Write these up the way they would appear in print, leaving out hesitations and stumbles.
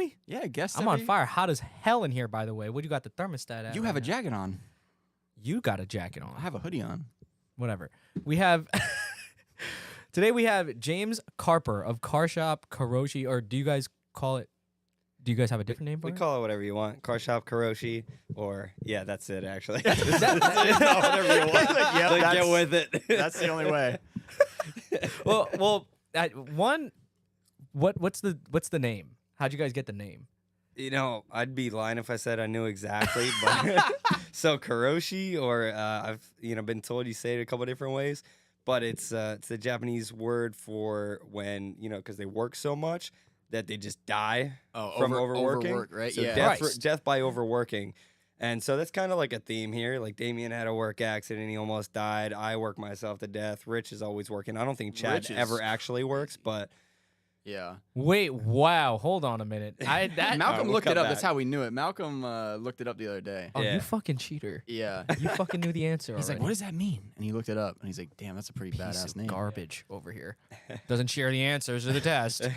we? Yeah, guess I'm on fire. Hot as hell in here, by the way. What you got the thermostat at? You have a jacket on. You got a jacket on. I have a hoodie on. Whatever. We have today we have James Carper of Car Shop Karoshi, or do you guys call it? Do you guys have a different name for We it? call it whatever you want. Car Shop Karoshi, or yeah, that's it actually. Whatever you want. Like, get with it. That's the only way. well, what's the name? How'd you guys get the name? You know, I'd be lying if I said I knew exactly. But so Karoshi, or I've been told you say it a couple different ways, but it's a Japanese word for when because they work so much that they just die from overworking. Overwork, right? So Yeah. death by overworking. And so that's kind of like a theme here. Like Damien had a work accident, he almost died. I work myself to death. Rich is always working. I don't think Chad ever actually works, but Yeah. Wait, wow, hold on a minute. Malcolm we'll looked cut it up. back. That's how we knew it. Malcolm looked it up the other day. Oh, Yeah. you fucking cheater. Yeah. You fucking knew the answer He's like, already. what does that mean? And he looked it up, and he's like, damn, that's a pretty Piece badass of name. garbage over here. Doesn't share the answers to the test.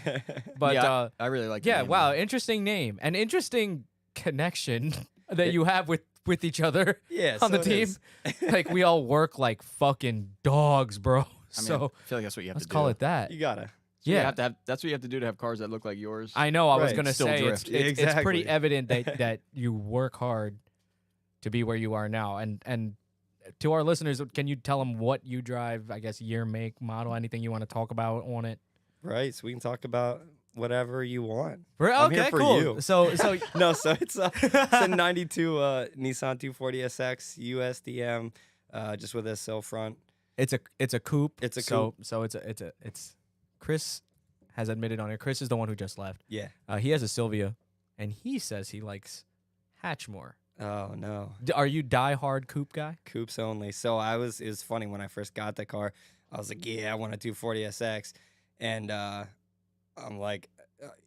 But yeah, I really like the yeah, name, wow, though. interesting name. An interesting connection that you have with each other yeah, on so the it team. is. Like we all work like fucking dogs, bro. I mean, So I feel like that's what you have let's to call do. it that. You gotta. You Yeah. have to have, that's what you have to do to have cars that look like yours. I know. I was Right, gonna still say drift. it's pretty Exactly. evident that you work hard to be where you are now. And to our listeners, can you tell them what you drive? I guess year, make, model, anything you want to talk about on it. Right, so we can talk about whatever you want. Okay, I'm here for cool. you. So No, so it's a 92 Nissan 240SX USDM, just with a sill front. it's a coupe. It's a So it's Chris has admitted on it. Chris is the one who just left. Yeah. He has a Sylvia, and he says he likes hatch more. Oh no, Are you die-hard coupe guy? coupes only. So it was funny when I first got the car. I was like, yeah, I want a 240SX, and I'm like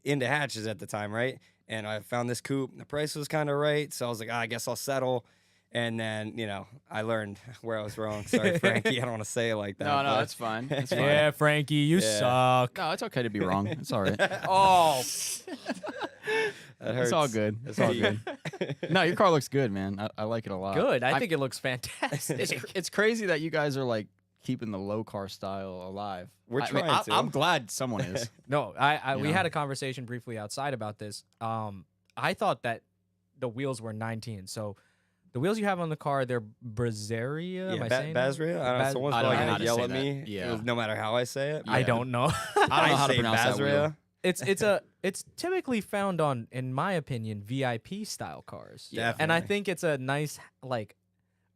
into hatches at the time, right? And I found this coupe. The price was kind of right, so I was like, I guess I'll settle. And then I learned where I was wrong. Sorry, Frankie. I don't want to say it like that. no, but- that's fine. That's fine. Yeah, Frankie, you Yeah. suck. No, it's okay to be wrong. It's all right. Oh, That hurts. It's all good. It's all good. No, your car looks good, man. I like it a lot. good. I think it looks fantastic. It's crazy that you guys are like keeping the low car style alive. We're I mean, trying to. I'm glad someone is. No, we Yeah. had a conversation briefly outside about this. I thought that the wheels were 19. So the wheels you have on the car, they're Brazaria. Am I saying that? Bazria. I don't know. Someone's I don't probably know how gonna to yell say at that. me. Yeah. No matter how I say it. I Yeah. don't know. I don't know how to say pronounce that wheel. Bazria. It's typically found on, in my opinion, VIP style cars. Yeah. And I Definitely. think it's a nice like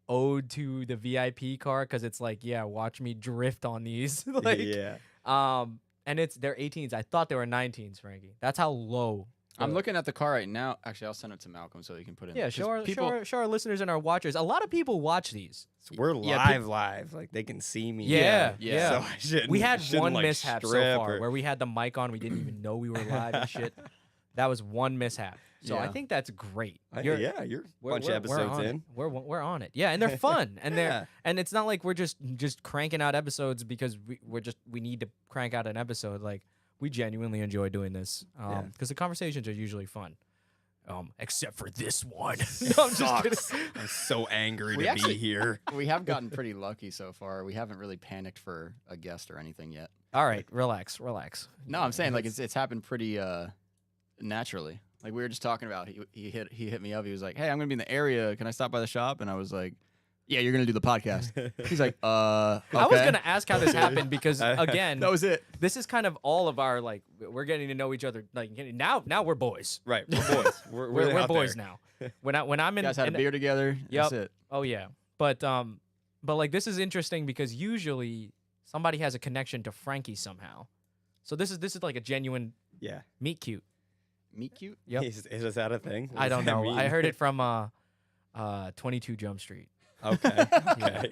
ode to the VIP car because it's like, yeah, watch me drift on these. Like, yeah. and they're 18s. I thought they were 19s, Frankie. That's how low. I'm looking at the car right now. Actually, I'll send it to Malcolm so he can put it in. Yeah, 'cause show our listeners and our watchers. A lot of people watch these. So we're Yeah, live. Like they can see me. Yeah, yeah. So I shouldn't. We had shouldn't, one like, mishap so strip far or- where we had the mic on. We didn't even know we were live and shit. That was one mishap. So I Yeah. think that's great. You're a bunch of episodes on in. It. We're on it. Yeah, and they're fun, and Yeah. and it's not like we're just cranking out episodes because we need to crank out an episode. Like we genuinely enjoy doing this because the conversations are usually fun. Except for this one. No, I'm just kidding. I'm so angry We to actually- be here. We have gotten pretty lucky so far. We haven't really panicked for a guest or anything yet. All right, relax. No, I'm saying like it's happened pretty naturally. Like we were just talking about. He hit me up. He was like, "Hey, I'm gonna be in the area. Can I stop by the shop?" And I was like, "Yeah, you're gonna do the podcast." He's like, okay. I was gonna ask how this happened because again, That was it. this is kind of all of our like we're getting to know each other. Like now we're boys. Right, we're boys. We're out boys there. now. When I'm in, You guys had a beer together. Yep. That's it. Oh yeah, but like this is interesting because usually somebody has a connection to Frankie somehow. So this is like a genuine Yeah. meet cute. Meet cute. Yep. Is that a thing? What I does don't that know. mean? I heard it from 22 Jump Street. Okay. Okay.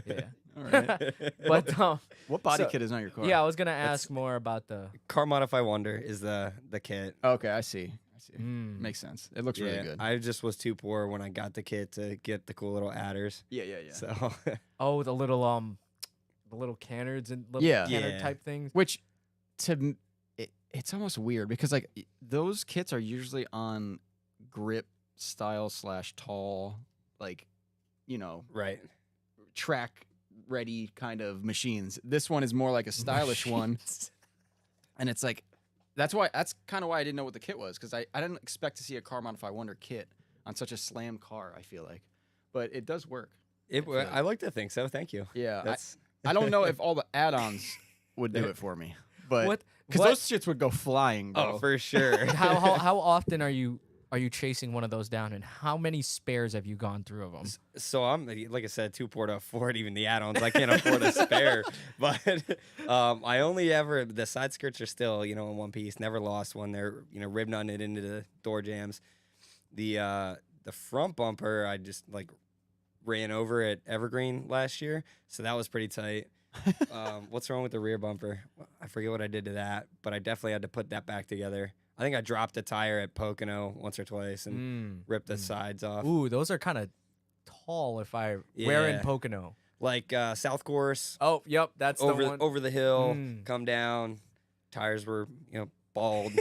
Yeah. All right. But What body so- kit is on your car? yeah, I was gonna ask more about the. Car Modify Wonder is the kit. Okay, I see. Mm. Makes sense. It looks really good. I just was too poor when I got the kit to get the cool little adders. Yeah. So Oh, the little cannards and little Yeah. canard Yeah. type things. Which it's almost weird because like those kits are usually on grip style / tall, like, you know, Right. track ready kind of machines. This one is more like a stylish one, and it's like that's kind of why I didn't know what the kit was, because I didn't expect to see a Car Modify Wonder kit on such a slammed car. I feel like, but it does work. I like to think so. Thank you. Yeah, That's I don't know if all the add-ons would do it for me, but because those shits would go flying, bro. oh, for sure. How often are you chasing one of those down, and how many spares have you gone through of them? So I'm, like I said, too poor to afford even the add-ons. I can't afford a spare, but I only ever, the side skirts are still, you know, in one piece. Never lost one. They're, you know, rib nutting it into the door jams. The front bumper I just like ran over at Evergreen last year, so that was pretty tight. What's wrong with the rear bumper? I forget what I did to that, but I definitely had to put that back together. I think I dropped a tire at Pocono once or twice and ripped the sides off. Ooh, those are kind of tall. If I where in Pocono? Like South Course. Oh, yep, that's over the one. over the hill, come down. Tires were, you know, bald.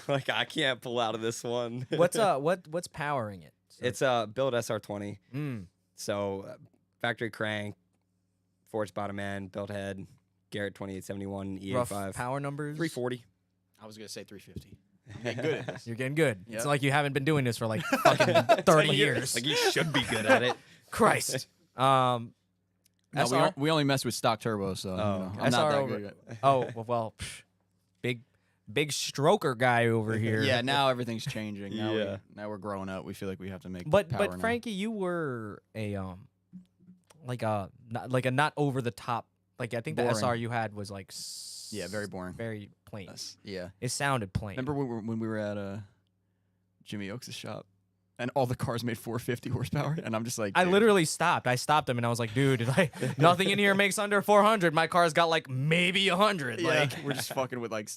Like I can't pull out of this one. What's powering it? So. It's build SR20. So factory crank, forged bottom end, built head, Garrett 2871 E85. Rough power numbers. 340. I was gonna say 350. I'm getting good at this. You're getting good. Yep. It's like you haven't been doing this for like fucking 30 years. Like you should be good at it. Christ. No, SR? we only mess with stock turbo, so you know, I'm SR not that over. good at it. Oh well, big stroker guy over here. Yeah, now everything's changing. Now, Yeah. now we're growing up. We feel like we have to make. But power now. Frankie, you were a like a not over the top. Like I think the Boring. SR you had was like Yeah, very boring. very plain. Yeah. It sounded plain. Remember when we were at Jimmy Oaks' shop, and all the cars made 450 horsepower, and I'm just like, I dude. literally stopped. I stopped him and I was like, dude, like nothing in here makes under 400. My car's got like maybe 100. Yeah, Like we're just fucking with like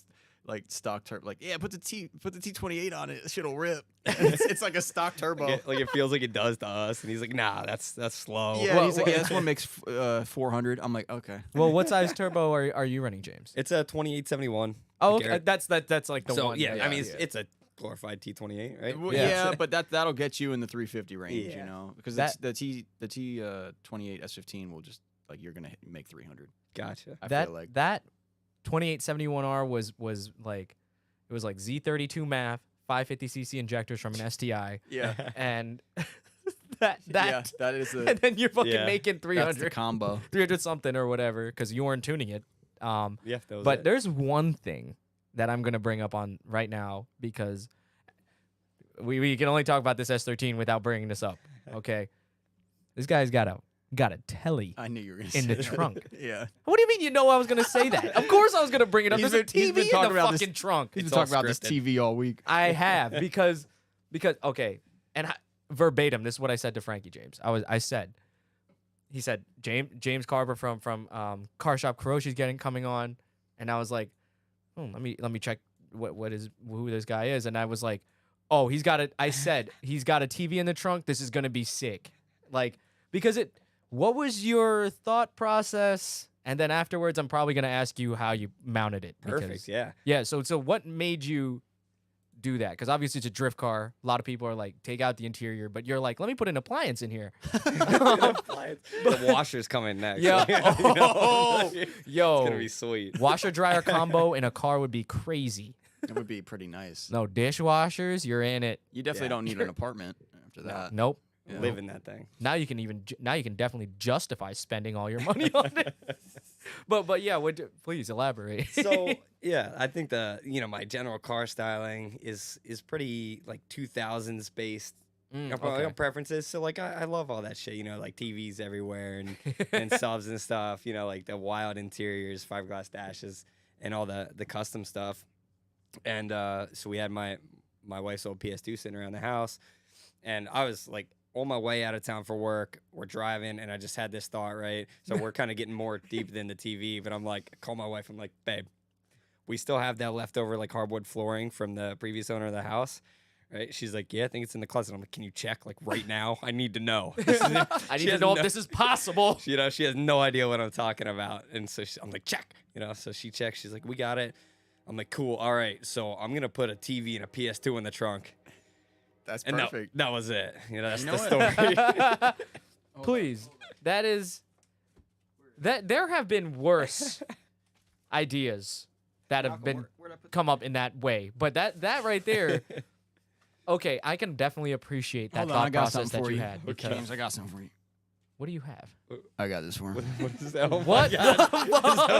stock turbo. Like, yeah, put the T28 on it. Shit'll rip. it's like a stock turbo. Like it feels like it does to us, and he's like, "Nah, that's slow." Yeah, Well, he's like, well- yeah, this one makes 400. I'm like, okay. Well, what size turbo are you running, James? It's a 2871. Oh, okay. Garrett. that's like the So one. yeah, I mean it's a glorified T28, right? Well, Yeah. yeah, but that'll get you in the 350 range, Yeah. you know, because That- the T 28 S15 will just like you're gonna make 300. Gotcha. I that feel like. that 2871R was like it was like Z32 math, 550cc injectors from an STI, Yeah. and that Yeah, that is the and then you're fucking Yeah. making that's the 300 combo. 300 something or whatever because you weren't tuning it. Yeah, that was But it. there's one thing that I'm gonna bring up on right now because we can only talk about this S13 without bringing this up. Okay, this guy's got a telly. I knew you were gonna In say the that. trunk. Yeah. What do you mean? You know I was gonna say that? Of course I was gonna bring it up. He's There's a been TV in talking the about this- fucking trunk. He's been It's all talking about this scripted. TV all week. I have because okay, and verbatim. This is what I said to Frankie James. He said James Carper from Car Shop Karoshi's coming on, and I was like, let me check who this guy is, and I was like, oh, I said he's got a TV in the trunk. This is gonna be sick, like because what was your thought process? And then afterwards, I'm probably gonna ask you how you mounted it. Perfect. because- Yeah. Yeah. So what made you do that? Because obviously it's a drift car. A lot of people are like, take out the interior, but you're like, let me put an appliance in here. The washer's coming next. Yeah. You know? Oh, It's yo, gonna be sweet. washer dryer combo in a car would be crazy. It would be pretty nice. No dishwashers, you're in it. You definitely Yeah. don't need an apartment after that. Nope. Yeah. Live in that thing. Now you can definitely justify spending all your money on it. But yeah, please elaborate. So yeah, I think my general car styling is pretty like 2000s based Okay. preferences. So like I love all that shit, like TVs everywhere and subs and stuff, like the wild interiors, fiberglass dashes and all the custom stuff. And so we had my wife's old PS2 sitting around the house, and I was like on my way out of town for work. We're driving, and I just had this thought, right? So we're kind of getting more deep than the TV, but I'm like, call my wife. I'm like, babe, we still have that leftover like hardwood flooring from the previous owner of the house, right? She's like, yeah, I think it's in the closet. I'm like, can you check like right now? I need to know. I need to know if this is possible. She has no idea what I'm talking about, and so I'm like, check. So she checks. She's like, we got it. I'm like, cool. All right, so I'm gonna put a TV and a PS2 in the trunk. That's And perfect. that was it. That's You the know story. Please, that is that. There have been worse ideas that have been come up in that way, but that right there. Okay, I can definitely appreciate that Hold on, I thought got process something that for you you. had. Okay. Because James, I got something for you. what do you have? I got this for him. What is that? Oh my What God. the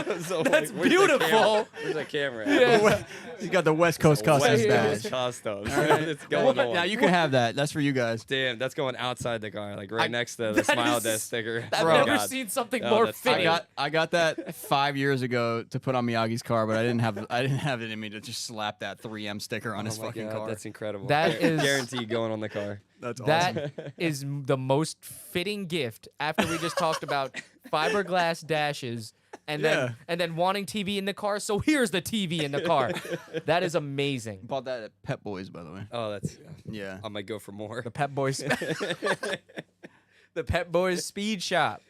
fuck? So, That's where's the beautiful. camera? Where's that camera at? Yeah. He's got the West Coast Customs West badge. Coast Customs. All right. It's going on. Now you can have that. That's for you guys. Damn, that's going outside the car, like right next to the that smile is- desk sticker. I've Bro. never God. seen something Oh, more that's fitting. I got that 5 years ago to put on Miyagi's car, but I didn't have it in me to just slap that 3M sticker on his Oh my fucking God, car. that's incredible. That is- guaranteed going on the car. That's awesome. That is the most fitting gift after we just talked about fiberglass dashes and Yeah. then wanting TV in the car. So here's the TV in the car. That is amazing. Bought that at Pet Boys, by the way. Oh, that's. Yeah. I might go for more. The Pep Boys, the Pep Boys Speed Shop.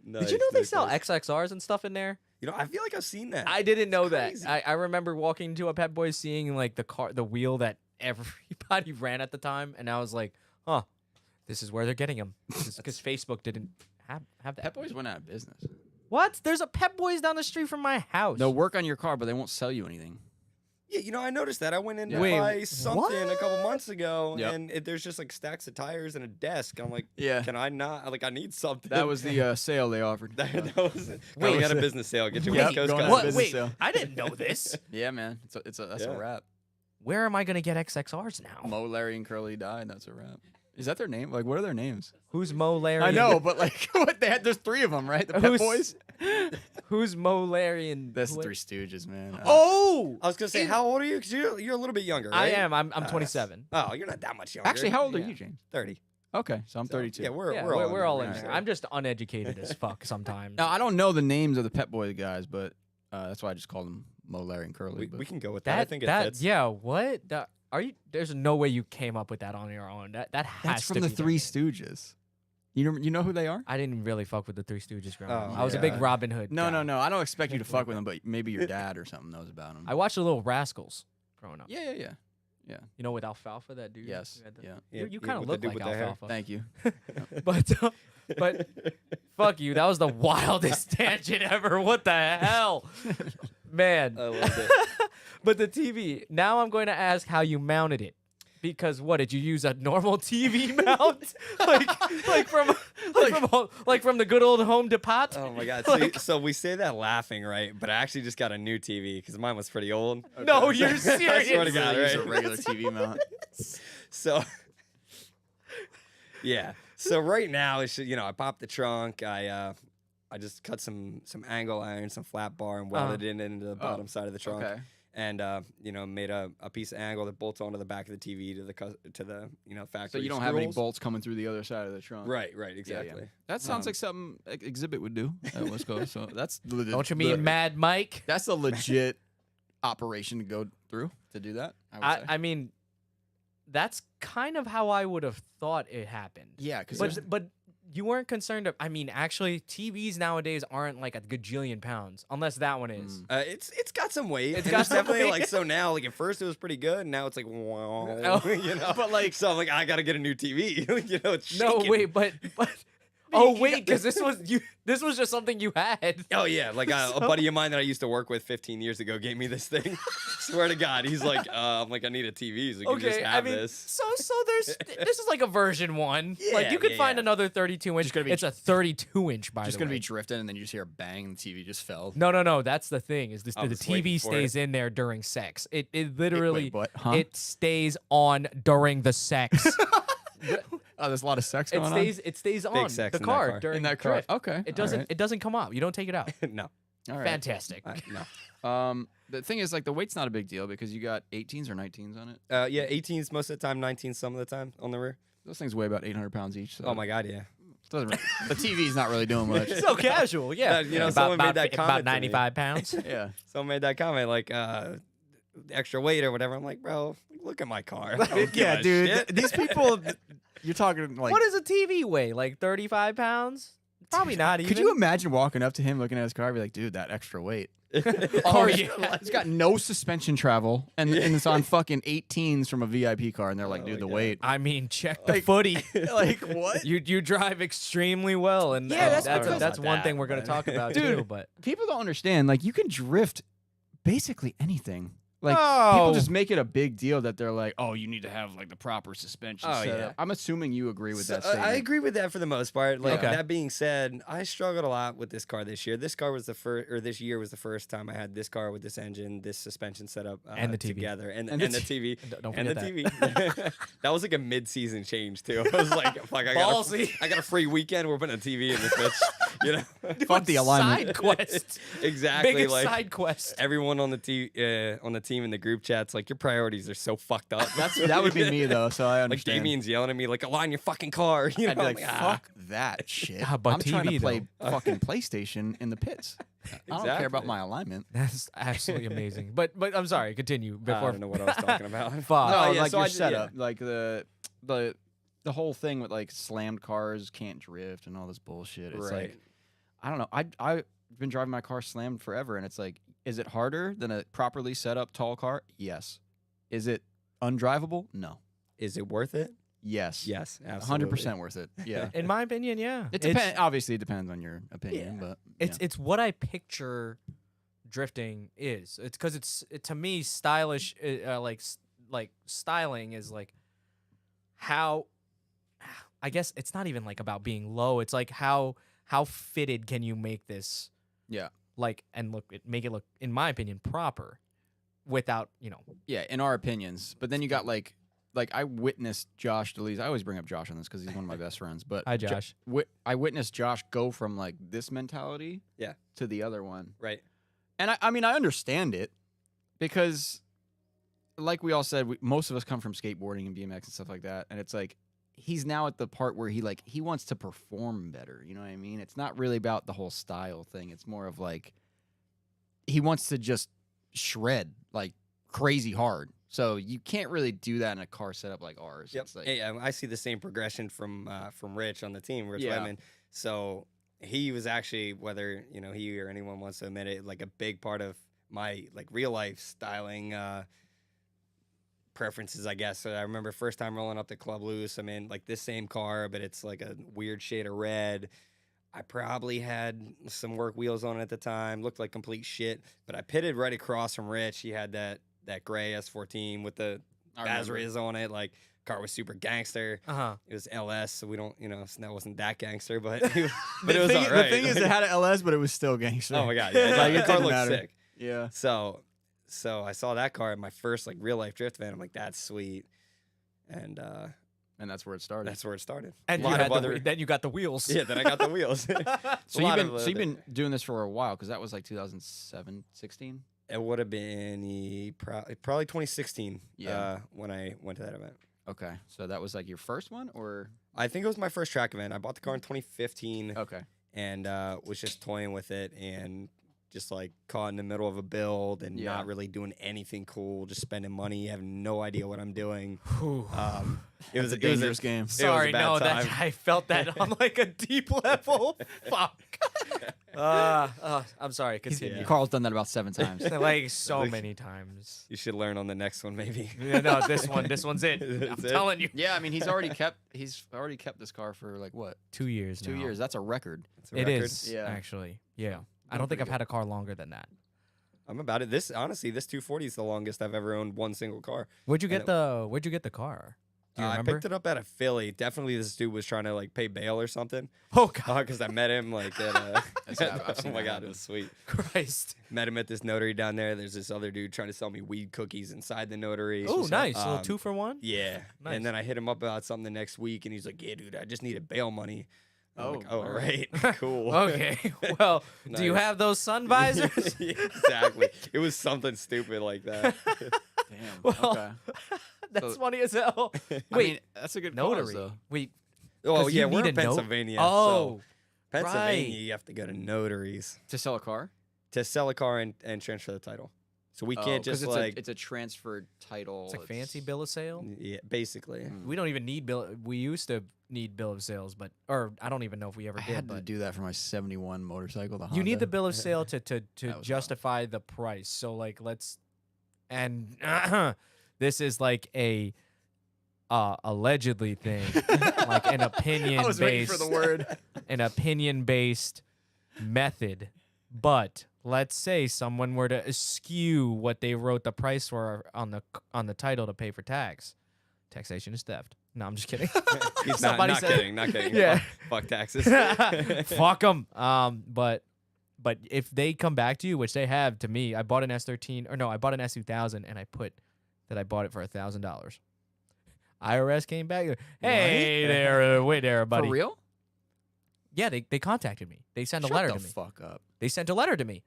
Did you know they sell XXRs and stuff in there? You know, I feel like I've seen that. I didn't know that. crazy. I remember walking to a Pep Boys, seeing like the wheel that everybody ran at the time, and I was like, huh, this is where they're getting them because Facebook didn't have that. Pet Boys went out of business. What? There's a Pep Boys down the street from my house. They'll work on your car, but they won't sell you anything. Yeah, you know, I noticed that. I went in to Wait, buy something a couple what? months ago, Yep. and there's just like stacks of tires and a desk. I'm like, Yeah. can I not? Like, I need something. That was the sale they offered. that was it. Wait. We had a business sale. Get your Yep, West Coast going on Customs. What? business Wait, sale. I didn't know this. Yeah, man. That's Yeah. a wrap. Where am I gonna get XXRs now? Mo, Larry, and Curly died. That's a wrap. Is that their name? Like, what are their names? Who's Mo, Larry? I know, but like, what they had? There's 3 of them, right? The Pet Who's- Boys. Who's Mo, Larry, and That's the who- 3 Stooges, man. Oh, I was gonna say, how old are you? Because you're a little bit younger, right? I am. I'm 27. Oh, you're not that much younger. Actually, how old are Yeah. you, James? 30. Okay, so I'm 32. Yeah, we're Yeah, all we're all in in. there. I'm just uneducated as fuck sometimes. Now I don't know the names of the Pet Boy guys, but that's why I just called them Mo, Larry, and Curly. We but can go with that. I think it fits. Yeah. What? Are you? There's no way you came up with that on your own. That has that's to from the be 3 Stooges. You know who they are? I didn't really fuck with the Three Stooges growing up. Oh, I was a big yeah. Robin Hood. No, guy. no. I don't expect you to fuck with them, but maybe your dad or something knows about them. I watched the Little Rascals growing up. Yeah. You know, with Alfalfa, that dude. Yes. who had the- Yeah. You kind of with the look dude like with the hair. Alfalfa. Thank you. But fuck you. That was the wildest tangent ever. What the hell, man? I loved it. But the TV. Now I'm going to ask how you mounted it. Because what did you use a normal TV mount, like from the good old Home Depot? Oh my God! Like- So we say that laughing, right? But I actually just got a new TV because mine was pretty old. No, you're I swear to serious. God, Use a right? regular TV mount. So yeah. So right now it's I popped the trunk. I just cut some angle iron, some flat bar, and welded it into the bottom side of the trunk. Okay. And made a piece of angle that bolts onto the back of the TV to the factory. So you don't have any screws. bolts coming through the other side of the trunk. Right, Yeah, exactly. That sounds like something Exhibit would do at West Coast. So that's Don't you mean Mad Mike? That's a legit operation to go through to do that. I would say. I mean, that's kind of how I would have thought it happened. Yeah, because But you weren't concerned. I mean, actually, TVs nowadays aren't like a gajillion pounds, unless that one is. It's got some weight. It's and got it's some definitely weight. like so now. Like at first it was pretty good, and now it's like wow, Oh. But like so, I'm like I gotta get a new TV. It's No, shaking. wait, but oh wait, because this was just something you had. Oh yeah, like a buddy of mine that I used to work with 15 years ago gave me this thing. Swear to God, he's like, I'm like, I need a TV, so you can just Okay, have I mean, this. so this is like a version 1. Like you could Yeah, find yeah. another 32-inch. Just gonna be- It's a 32-inch, by just the way. gonna be drifting, and then you just hear a bang, and the TV just fell. No. That's the thing. Is this I'm the just waiting TV for stays in there during sex? It literally Wait, what? Huh? it stays on during the sex. Oh, there's a lot of sex going on It stays on sex the in that car car. during in that the car. drift. Okay, It doesn't come out. You don't take it out. No, All right. Fantastic. no. The thing is, like, the weight's not a big deal because you got 18s or 19s on it. Yeah, 18s most of the time, 19s some of the time on the rear. Those things weigh about 800 pounds each. So Oh my God, yeah. doesn't really, the TV's not really doing much. So casual, yeah. someone made that about comment to me. 95 pounds. Yeah. Someone made that comment like extra weight or whatever. I'm like, bro, look at my car. I don't give a shit. These people, you're talking like. What does a TV weigh? Like 35 pounds? Probably not even. Could you imagine walking up to him, looking at his car, and be like, "Dude, that extra weight." Oh yeah, it's got no suspension travel, and it's on fucking 18s from a VIP car, and they're like, Oh dude, the my weight. I mean, check the footy. Like what? You drive extremely well, and Yeah, that's that's because- one Not thing that, we're gonna but- talk about Dude. too. But People don't understand. Like you can drift basically anything. Like Oh. people just make it a big deal that they're like, oh, you need to have like the proper suspension Oh, setup. yeah. I'm assuming you agree with that So, statement. I agree with that for the most part. Like Okay. that being said, I struggled a lot with this car this year. This car was the first, or this year was the first time I had this car with this engine, this suspension setup, And the TV. together, and And the the TV, don't and forget the that. TV. That was like a mid-season change too. I was like, fuck, Ballsy. I got a free weekend. We're putting a TV in this bitch. You know, Fuck the alignment. Side quest. exactly. Biggest Like side quest. everyone on the team in the group chats, like your priorities are so fucked up. That would be me though, so I Like understand. Damien's yelling at me, like align your fucking car. You know, I'd be like, I'm ah. fuck that shit. Ah, but I'm trying to TV play fucking PlayStation in the pits. I don't care about Exactly. my alignment. That's absolutely amazing. But I'm sorry. Continue I before. don't know what I was talking about. Fuck. No, No, yeah, like so your I did- setup, like the whole thing with like slammed cars can't drift and all this bullshit. It's Right. like I don't know. I've been driving my car slammed forever, and it's like, is it harder than a properly set up tall car? Yes. Is it undrivable? No. Is it worth it? Yes. Yes, absolutely. 100% worth it. Yeah. In my opinion, yeah. It depends. Obviously, it depends on your opinion, but It's what I picture drifting is. It's because to me stylish, like styling is like how. I guess it's not even like about being low. It's like how fitted can you make this? Yeah. Like and make it look, in my opinion, proper, without yeah, in our opinions. But then you got like I witnessed Josh DeLees. I always bring up Josh on this because he's one of my best friends. But Hi, Josh. I witnessed Josh go from like this mentality, Yeah. to the other one. Right. And I mean, I understand it because, like we all said, most of us come from skateboarding and BMX and stuff like that. And it's like he's now at the part where he wants to perform better. You know what I mean? It's not really about the whole style thing. It's more of like he wants to just shred like crazy hard. So you can't really do that in a car setup like ours. Yep. It's like, Hey, I see the same progression from Rich on the team, Rich Yeah. Lemon. So he was actually, whether he or anyone wants to admit it, like a big part of my like real life styling preferences, I guess. So I remember first time rolling up to Club Loose. I'm in like this same car, but it's like a weird shade of red. I probably had some work wheels on it at the time. Looked like complete shit. But I pitted right across from Rich. He had that gray S14 with the I remember. Bazriz on it. Like car was super gangster. It was LS, so we don't, so that wasn't that gangster, but it was, but it was all right. The thing is, it had an LS, but it was still gangster. Oh my god, yeah, Like, the it car didn't looked matter. sick. Yeah. So I saw that car in my first like real life drift van. I'm like, that's sweet, and that's where it started. that's where it started. And A lot of other, then you got the wheels. yeah. Then I got the wheels. So you've been doing this for a while because that was like 2007, 16. It would have been probably 2016. Yeah. When I went to that event. Okay, so that was like your first one, or I think it was my first track event. I bought the car in 2015. okay, And was just toying with it and just like caught in the middle of a build and Yeah. not really doing anything cool, just spending money, have no idea what I'm doing. It was a dangerous game. It was a Sorry, bad no, time. I felt that on like a deep level. Fuck. I'm sorry. Continue. Carl's done that about 7 times. Like so many times. You should learn on the next one, maybe. No, this one's it. I'm That's it? telling you. Yeah, I mean he's already kept this car for like what 2 years. 2 now. years. That's a record. It's a It record. is Yeah. actually. Yeah. I don't think I've had a car longer than that. I'm about it. This 240 is the longest I've ever owned one single car. Where'd you And get the car? Do you I remember? picked it up at a Philly. Definitely, this dude was trying to like pay bail or something. Oh God, Because I met him like at. I've Oh seen my that god, happen. it was sweet. Christ! Met him at this notary down there. There's this other dude trying to sell me weed cookies inside the notary. Oh, nice. A little Um, 2 for 1. Yeah. Nice. And then I hit him up about something the next week, and he's like, "Yeah, dude, I just needed bail money." I'm like, Oh, all all right, cool. Okay. Well, do you Nice. have those sun visors? Exactly. It was something stupid like that. Damn. Well, okay. That's So- funny as hell. I Wait, mean, that's a good notary. cause, though. Wait. Oh 'Cause yeah, you we're need in a note- Pennsylvania. Oh, so Pennsylvania, right. you have to go to notaries To sell a car. to sell a car and transfer the title. So we can't just like it's a transferred title. It's like fancy bill of sale. yeah, basically. We don't even need bill. We used to need bill of sales, but or I don't even know if we ever I did. had to But do that for my '71 motorcycle. The you need the Honda. bill of sale to was justify the price. So like and this is like a allegedly thing, like an opinion I was waiting based for the word. an opinion based method. But let's say someone were to skew what they wrote the price for on the title to pay for tax. Taxation is theft. No, I'm just kidding. He's Somebody not said- kidding, not kidding. Yeah. Fuck taxes. Fuck them. But if they come back to you, which they have to me, I bought an S13 or no, I bought an S2000 and I put that I bought it for $1,000. IRS came back. Hey there, wait there, buddy. For real? Yeah, they contacted me. They sent a Shut letter the to me. fuck up. They sent a letter to me.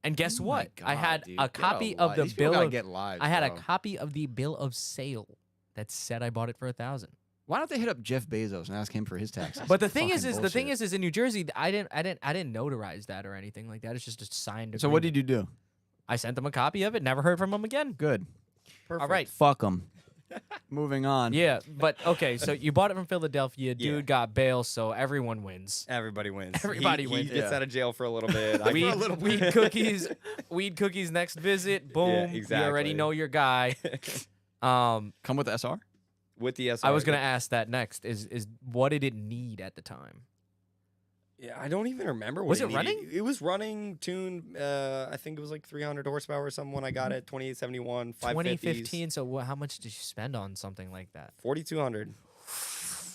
And guess Oh my what? I God, had dude. a Get copy a of the These people bill gotta of get lives, I had a bro. copy of the bill of sale that said I bought it for 1,000. Why don't they hit up Jeff Bezos and ask him for his taxes? But the thing Fucking is the thing bullshit. is in New Jersey, I didn't notarize that or anything like that. It's just a signed. So what agreement. did you do? I sent them a copy of it. Never heard from them again. Good. All right. Fuck them. Moving on. Yeah, but okay. So you bought it from Philadelphia. Dude Yeah. got bail, so everyone wins. Everybody wins. Everybody he wins. gets Yeah. out of jail for a little bit. I- Weed cookies next visit. Boom. You already exactly. know your guy. Come with the SR? with the SR. I was gonna ask that next. Is what did it need at the time? Yeah, I don't even remember. What Was it needed. running? It was running, tuned. I think it was like 300 horsepower or something when I got it. 2871, 550s. 2015. So how much did you spend on something like that? 4200.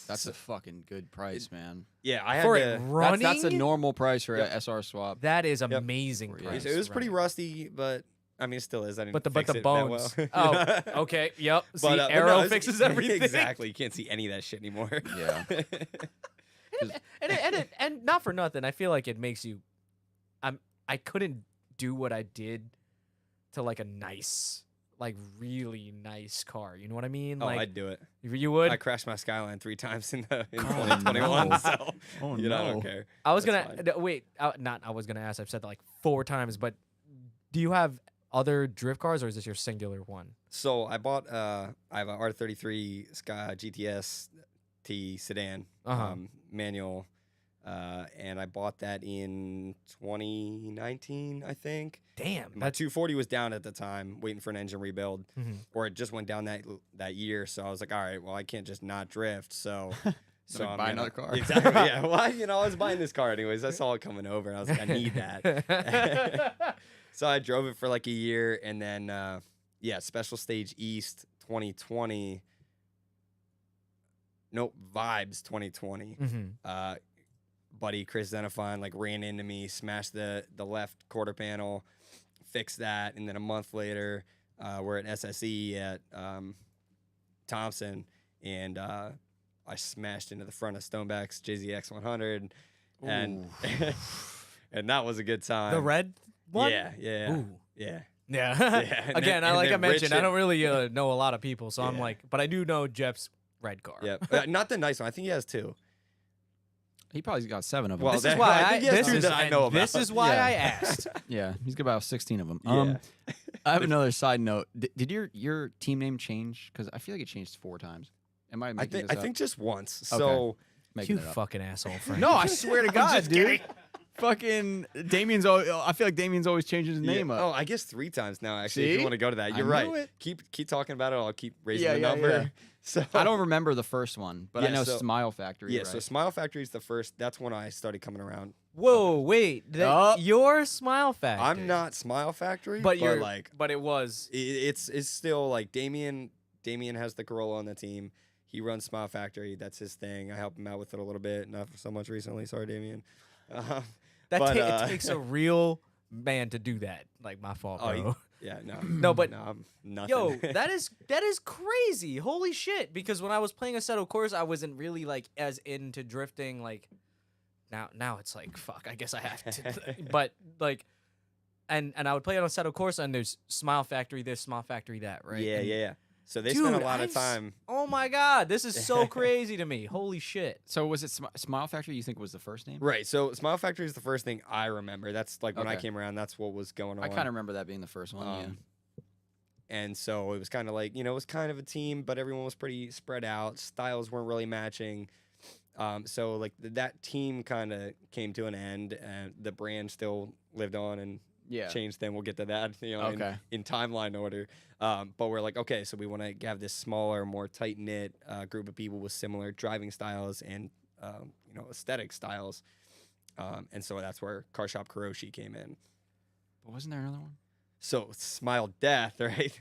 That's a fucking good price, man. Yeah, I had For to. it running, That's a normal price for Yep. a SR swap. that is Yep. amazing. Yeah. Price It was pretty running. rusty, but I mean, it still is. I didn't But the fix it that bones. well. Oh, okay. Yep. See, But, Arrow no, it's- fixes everything. Exactly. You can't see any of that shit anymore. Yeah. And not for nothing, I feel like it makes you. I couldn't do what I did to like a nice, like really nice car. You know what I mean? Oh, Like I'd do it. you would. I crashed my Skyline 3 times in Oh, 2021. no. So Oh, you know, I no. don't care. I was That's gonna wait. I was gonna ask. I've said that like 4 times, but do you have other drift cars, or is this your singular one? So I bought. I have an R33 Sky GTS T sedan, Uh-huh. manual, and I bought that in 2019, I think. Damn, My that's 240 was down at the time, waiting for an engine rebuild, Mhm. or it just went down that year. So I was like, all right, well, I can't just not drift. So. Like, I'm buy gonna- another car. Exactly. Yeah. Well, I was buying this car anyways. I saw it coming over, and I was like, I need that. So I drove it for like a year, and then Special Stage East 2020. Nope, Vibes 2020. Mhm. Buddy Chris Zenifine like ran into me, smashed the left quarter panel, fixed that, and then a month later, we're at SSE at Thompson, and I smashed into the front of Stoneback's JZX 100, and and that was a good time. The red one. Yeah, yeah, Ooh. yeah. Yeah. Yeah, and Again, then- and like I then mentioned, I Rich don't really know a lot of people, so I'm Yeah. like, but I do know Jeff's red car. Yeah, not the nice one. I think he has 2. He probably got 7 of them. Well, This is that- why I I, think he has this two is that I and know This about. is why Yeah. I asked. Yeah, he's got about 16 of them. Yeah. I have another side note. Did your team name change? Because I feel like it changed 4 times. Am I I making think this I up? think just once. Okay. So Making You it up. fucking asshole, Frank. No, I swear to God, just dude. kidding. Fucking Damien's. I feel like Damien's always changing his name yeah. up. Oh, I guess 3 times now. Actually, if See? you want to go to that, I you're knew right. it. Keep talking about it. I'll keep raising Yeah, the yeah, number. yeah. So I don't remember the first one, but I Yeah, know so- Smile Factory. Yeah, right? so Smile Factory is the first. That's when I started coming around. Whoa, wait. Oh. Your Smile Factory. I'm not Smile Factory, but you're like But it was. it's still like Damien has the Corolla on the team. He runs Smile Factory. That's his thing. I help him out with it a little bit. Not so much recently. Sorry, Damien. But, It takes a real man to do that. Like my fault, Oh, bro. Yeah, no. No, but- no, I'm nothing. Yo, that is crazy. Holy shit. Because when I was playing Assetto Corsa, I wasn't really like as into drifting. Like now it's like fuck. I guess I have to. But like, and I would play it on Assetto Corsa, and there's Smile Factory this, Smile Factory that, right? Yeah, And, yeah, yeah. So they Dude, spent a lot of time. Oh my god, this is so crazy to me. Holy shit. So was it Smile Factory? You think was the first name? Right. So Smile Factory is the first thing I remember. That's like when I Okay. came around. That's what was going on. I kind of remember that being the first one. Yeah. And so it was kind of like, it was kind of a team, but everyone was pretty spread out. Styles weren't really matching. So like that team kind of came to an end, and the brand still lived on and changed. Then we'll get to that, in timeline order. But we're like, okay, so we want to have this smaller, more tight knit group of people with similar driving styles and aesthetic styles. And so that's where Car Shop Karoshi came in. But wasn't there another one? So Smile Death, right?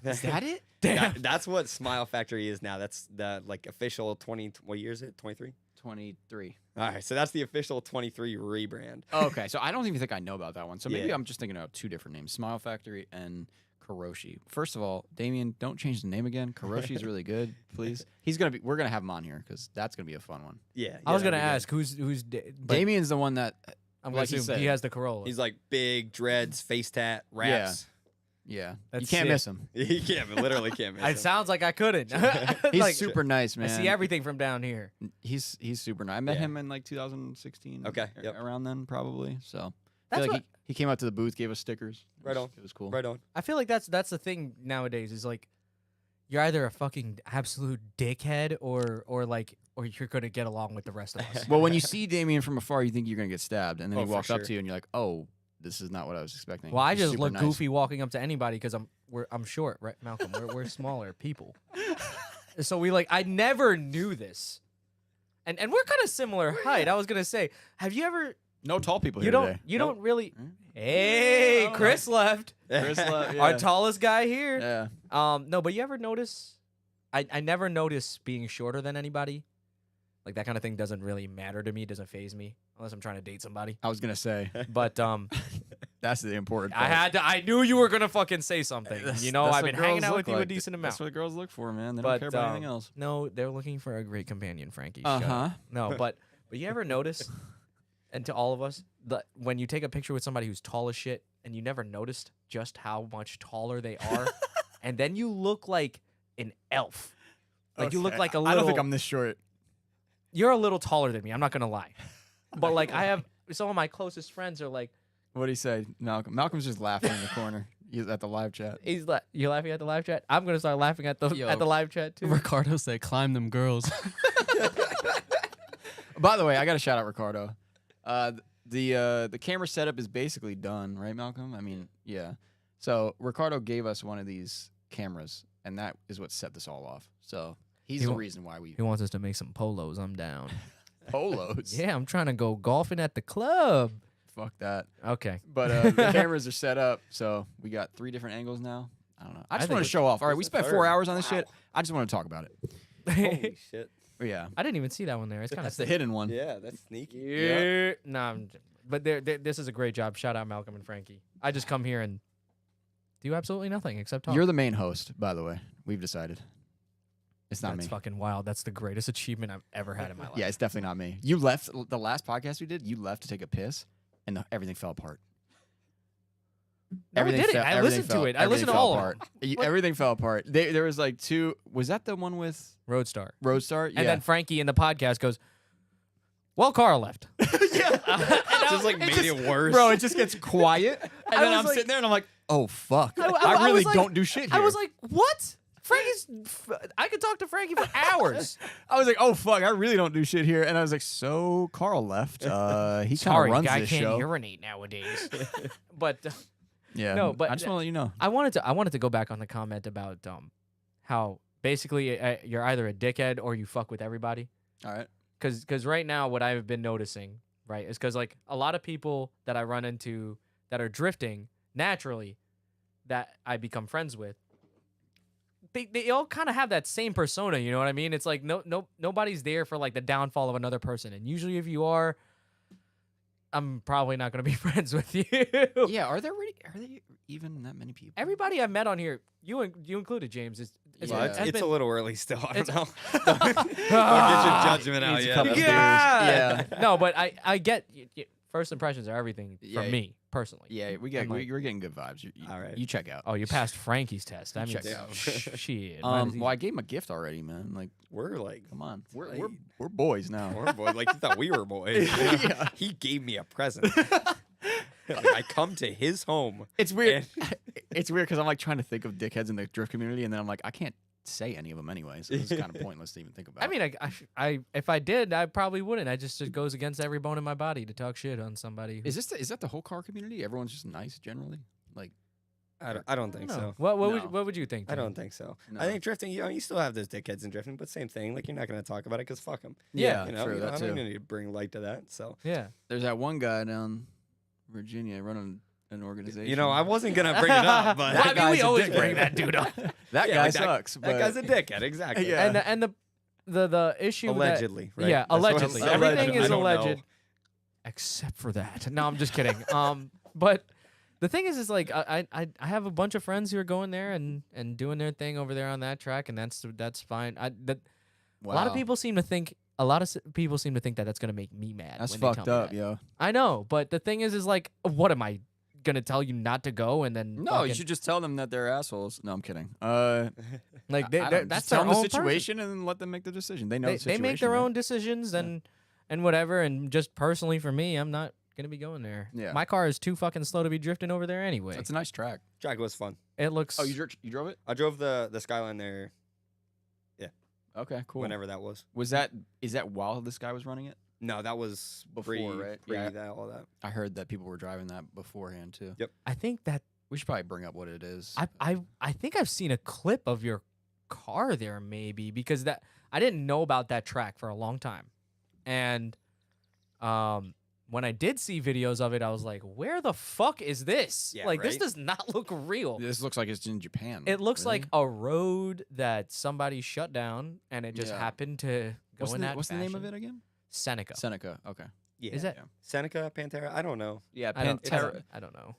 Is that it? Damn. That's what Smile Factory is now. That's the official 20. What year is it? 23. 23. All right, so that's the official 23 rebrand. Oh, okay, so I don't even think I know about that one. So maybe Yeah. I'm just thinking about two different names: Smile Factory and Karoshi. First of all, Damien, don't change the name again. Karoshi's really good, please. We're gonna have him on here because that's gonna be a fun one. Yeah, I was gonna that'd ask who's but Damien's the one that I'm like gonna you assume said. he has the Corolla. be good. He's like big dreads, face tat, raps. you That's can't sick. miss him. He can't, literally can't miss It him. sounds like I couldn't. He's Like, super nice, man. I see everything from down here. He's super nice. I met Yeah. him in like 2016. Okay, yep. around then probably. So I That's feel what, like he came out to the booth, gave us stickers. Right on. It was cool. Right on. I feel like that's the thing nowadays is like you're either a fucking absolute dickhead or you're gonna get along with the rest of us. Well, when you see Damien from afar, you think you're gonna get stabbed, and then Oh, he for walks up sure. to you, and you're like, "Oh, this is not what I was expecting." Well, I He's just super look nice. goofy walking up to anybody because I'm short, right, Malcolm? We're smaller people, so I never knew this, and we're kind of similar height. I was gonna say, have you ever? No tall people You here don't. today. You Nope. don't really. Mm. Hey, Chris left. Chris left, Our yeah. tallest guy here. Yeah. No, but you ever notice? I never notice being shorter than anybody. Like that kind of thing doesn't really matter to me. Doesn't phase me unless I'm trying to date somebody. I was gonna say But that's the important. I part. had to. I knew you were gonna fucking say something. That's- You know, that's I've what been hanging girls out look with you a like. decent That's amount. what girls look for, man. They But don't care about anything else. no, they're looking for a great companion, Frankie. Shut Uh-huh. up. No, but you ever notice, and to all of us, when you take a picture with somebody who's tall as shit, and you never noticed just how much taller they are, and then you look like an elf. Like you look Okay. like a little. I don't think I'm this short. You're a little taller than me. I'm not gonna lie, but like I have some of my closest friends are like. What do you say, Malcolm? Malcolm's just laughing in the corner. He's at the live chat. You're laughing at the live chat. I'm gonna start laughing at the Yo. live chat too. Ricardo said, "Climb them girls." By the way, I got to shout out Ricardo. The camera setup is basically done, right, Malcolm? I mean, yeah. So Ricardo gave us one of these cameras, and that is what set this all off. So he's He the wa- reason why we He wants us to make some polos. I'm down. polos. Yeah, I'm trying to go golfing at the club. Fuck that. Okay. But the cameras are set up, so we got 3 different angles now. I don't know. I just think want to show off. All right, we it's the spent 4 third. hours on this shit. I just want to talk about it. Holy shit. But yeah, I didn't even see that one there. It's kind of that's the hidden one. Yeah, that's sneaky. Yeah. Nah, but this is a great job. Shout out Malcolm and Frankie. I just come here and do absolutely nothing except talk. You're the main host, by the way. We've decided. It's not That's me. fucking wild. That's the greatest achievement I've ever had in my life. Yeah, it's definitely not me. You left the last podcast we did. You left to take a piss, and everything fell apart. No, I didn't. I listened to it. I listened to all of them. Everything fell apart. There was like 2. Was that the one with Roadstar. Roadstar? Yeah. And then Frankie in the podcast goes, "Well, Carl left." Just like made it worse. Bro, it just gets quiet, and I then was I'm like- sitting there, and I'm like, oh fuck, I I really was like- don't do shit here. I was like, "What?" I could talk to Frankie for hours. I was like, oh fuck, I really don't do shit here, and I was like, so Carl left. He kind of Sorry, runs guy this can't show. urinate nowadays. But Yeah, No, but- I just want to let you know. I wanted to go back on the comment about how basically you're either a dickhead or you fuck with everybody. All right. Because right now what I've been noticing, right, is because like a lot of people that I run into that are drifting naturally that I become friends with, they all kind of have that same persona, you know what I mean? It's like nobody's there for like the downfall of another person, and usually if you are, I'm probably not gonna be friends with you. Yeah, are there even that many people? Everybody I met on here, you included, James. Well, it's a little early still. I don't know. Don't get your judgment out Needs a yet. couple beers. Yeah. Yeah. No, but I get first impressions are everything for Yeah. me personally. Yeah, we're getting good vibes. All right. You check out. Oh, you passed Frankie's test. That means Check it out. shit. Well, I gave him a gift already, man. Like, We're like, come on, we're Right. we're boys now. we're boys. Like you thought we were boys. Yeah. He gave me a present. Like, I come to his home. It's weird. It's weird because I'm like trying to think of dickheads in the drift community, and then I'm like, I can't say any of them anyway, so it's kind of pointless to even think about. I mean, I if I did, I probably wouldn't. It goes against every bone in my body to talk shit on somebody. is that the whole car community? Everyone's just nice generally. Like, I don't think so. What No. what would you think? I Jim? don't think so. No. I think drifting, you still have those dickheads in drifting, but same thing. Like, you're not going to talk about it because fuck them. yeah, You know, true, that I too. don't need to bring light to that. So, Yeah. There's that one guy down Virginia running an organization. you know, I wasn't going to bring it up, but Well, I That mean, we guy's a always dickhead. bring that dude up. that Yeah, guy like sucks. that but guy's a dickhead. Exactly. Yeah. And the issue Allegedly, that, right? yeah, That's what I'm allegedly saying. everything I is don't know. alleged except for that. No, I'm just kidding. But the thing is like I have a bunch of friends who are going there and doing their thing over there on that track, and that's fine. A lot of Wow. people seem to think that that's gonna make me mad. That's when they tell fucked me up, that. yo. I know, but the thing is like, what am I gonna tell you not to go and then No, fucking, you should just tell them that they're assholes. No, I'm kidding. like I don't- that's just tell their them the own person. situation and then let them make the decision. They know the They situation. make their right? own decisions and whatever. And just personally for me, I'm not gonna be going there. Yeah. My car is too fucking slow to be drifting over there anyway. It's a nice track. Track was fun. It looks. Oh, you drove it? I drove the Skyline there Okay, cool. whenever that was. Is that while this guy was running it? No, that was Before, right? Pre Yeah. that, all that. I heard that people were driving that beforehand too. Yep. I think that We should probably bring up what it is. I think I've seen a clip of your car there maybe because that I didn't know about that track for a long time, and when I did see videos of it, I was like, where the fuck is this? Yeah, like this right? does not look real. This looks like it's in Japan. It looks Really? like a road that somebody shut down, and it just Yeah. happened to go in that. What's the name of fashion. it again? Seneca. Seneca. Okay. Yeah. Is that? Yeah. Seneca, Pantera? I don't know. Yeah, I don't, Pantera. I don't know.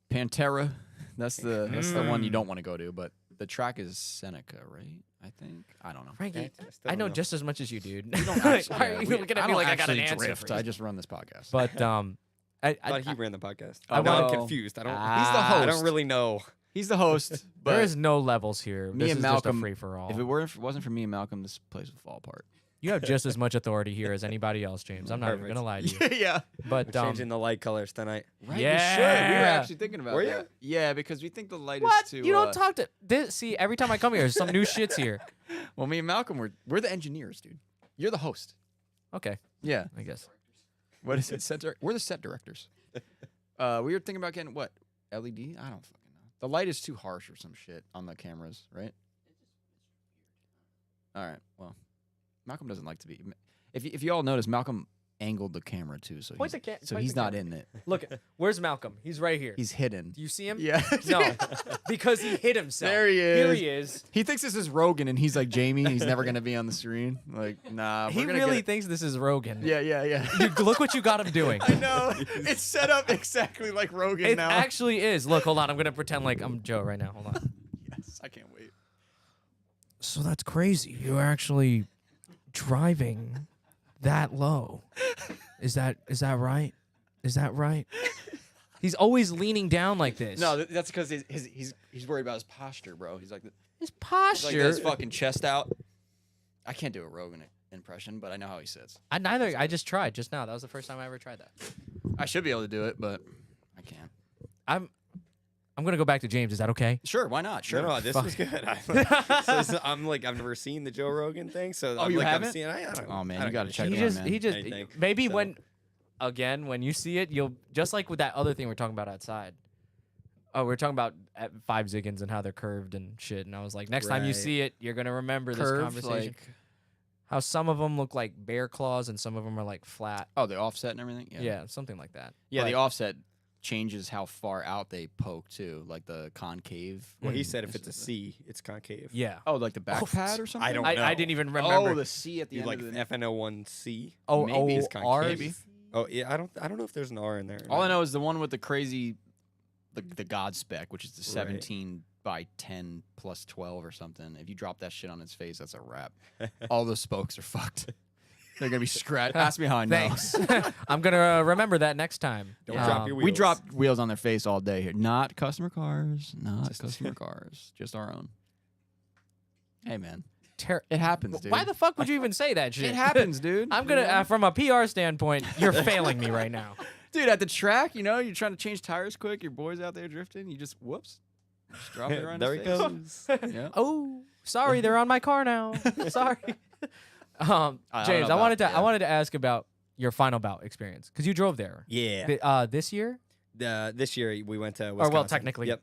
Pantera. That's the one you don't want to go to, but the track is Seneca, right? I think. I don't know. Frankie, still I know don't just as much as you, dude. We don't actually, Why are you looking at me like I got an answer? drift. for I you? just run this podcast. But I thought he ran the podcast. I Now I'm know. confused. I don't. He's the host. I don't really know. He's the host, but there is no levels here. me This and is Malcolm- just a free for all. if it wasn't for me and Malcolm, this place would fall apart. You have just as much authority here as anybody else, James. I'm not even Perfect. gonna lie to you. yeah. But We're changing the light colors tonight. Right, Yeah. we should. We were actually thinking about Were that. Yeah, because we think the light what? is too. You don't talk to this. See, every time I come here, some new shit's here. Well, me and Malcolm, we're the engineers, dude. You're the host. Okay, Yeah. I guess. What is it? We're the set directors. We were thinking about getting what? LED? I don't fucking know. The light is too harsh or some shit on the cameras, right? All right. Well, Malcolm doesn't like to be. If you all notice, Malcolm angled the camera too, so Point he's, the ca- so point he's the not camera. in it. Look, where's Malcolm? He's right here. He's hidden. Do you see him? Yeah. No, because he hit himself. There he Here is. he is. He thinks this is Rogan, and he's like Jamie. He's never gonna be on the screen. Like, nah. He we're gonna really get thinks this is Rogan. Yeah. You, look what you got him doing. I know. It's set up exactly like Rogan It now. actually is. Look, hold on. I'm gonna pretend like I'm Joe right now. Hold on. Yes, I can't wait. So that's crazy. You're actually driving that low. Is that right? Is that right? He's always leaning down like this. No, that's because he's worried about his posture, bro. He's like his he's posture. like his fucking chest out. I can't do a Rogan impression, but I know how he sits. I just tried just now. That was the first time I ever tried that. I should be able to do it, but I can't. I'm gonna go back to James. Is that okay? Sure, why not? Sure. No, this Fuck. was good. I'm like, I've never seen the Joe Rogan thing, so I'm you like, haven't? I'm seeing. I don't, Oh, man, I you don't gotta give a check shit. it out, man. He just Anything. maybe So- when you see it, you'll just like with that other thing we're talking about outside. Oh, we're talking about at 5 Ziggins and how they're curved and shit. And I was like, next time you Right. see it, you're gonna remember this Curved, conversation. like How some of them look like bear claws and some of them are like flat. the offset and everything. Yeah, something like that. Yeah, the But- offset changes how far out they poke too, like the concave. Well, he Mm. said if it's a C, it's concave. Yeah. Oh, like the back Oh, pad or something. I don't I know. didn't even remember. Oh, the C at the You end like of the. FNO1C? oh, maybe oh, it's R? concave. Maybe. Oh yeah, I don't know if there's an R in there. All I know is the one with the crazy, the God spec, which is the Right. 17 by 10 plus 12 or something. If you drop that shit on its face, that's a wrap. All those spokes are fucked. They're gonna be scratched. Ask me how I know. Thanks. I'm gonna remember that next time. Don't drop your wheels. We drop wheels on their face all day here. Not customer cars. Not customer cars. Just our own. Hey, man. It happens, dude. Why the fuck would you even say that shit? It happens, dude. I'm gonna, from a PR standpoint, you're failing me right now. Dude, at the track, you know, you're trying to change tires quick. Your boy's out there drifting. You just, whoops. Just drop it around There his he face. goes. Yeah. Oh, sorry, they're on my car now. Sorry. James, I wanted to ask about your Final Bout experience because you drove there. Yeah. This year? This year we went to Wisconsin. Or well, technically, Yep.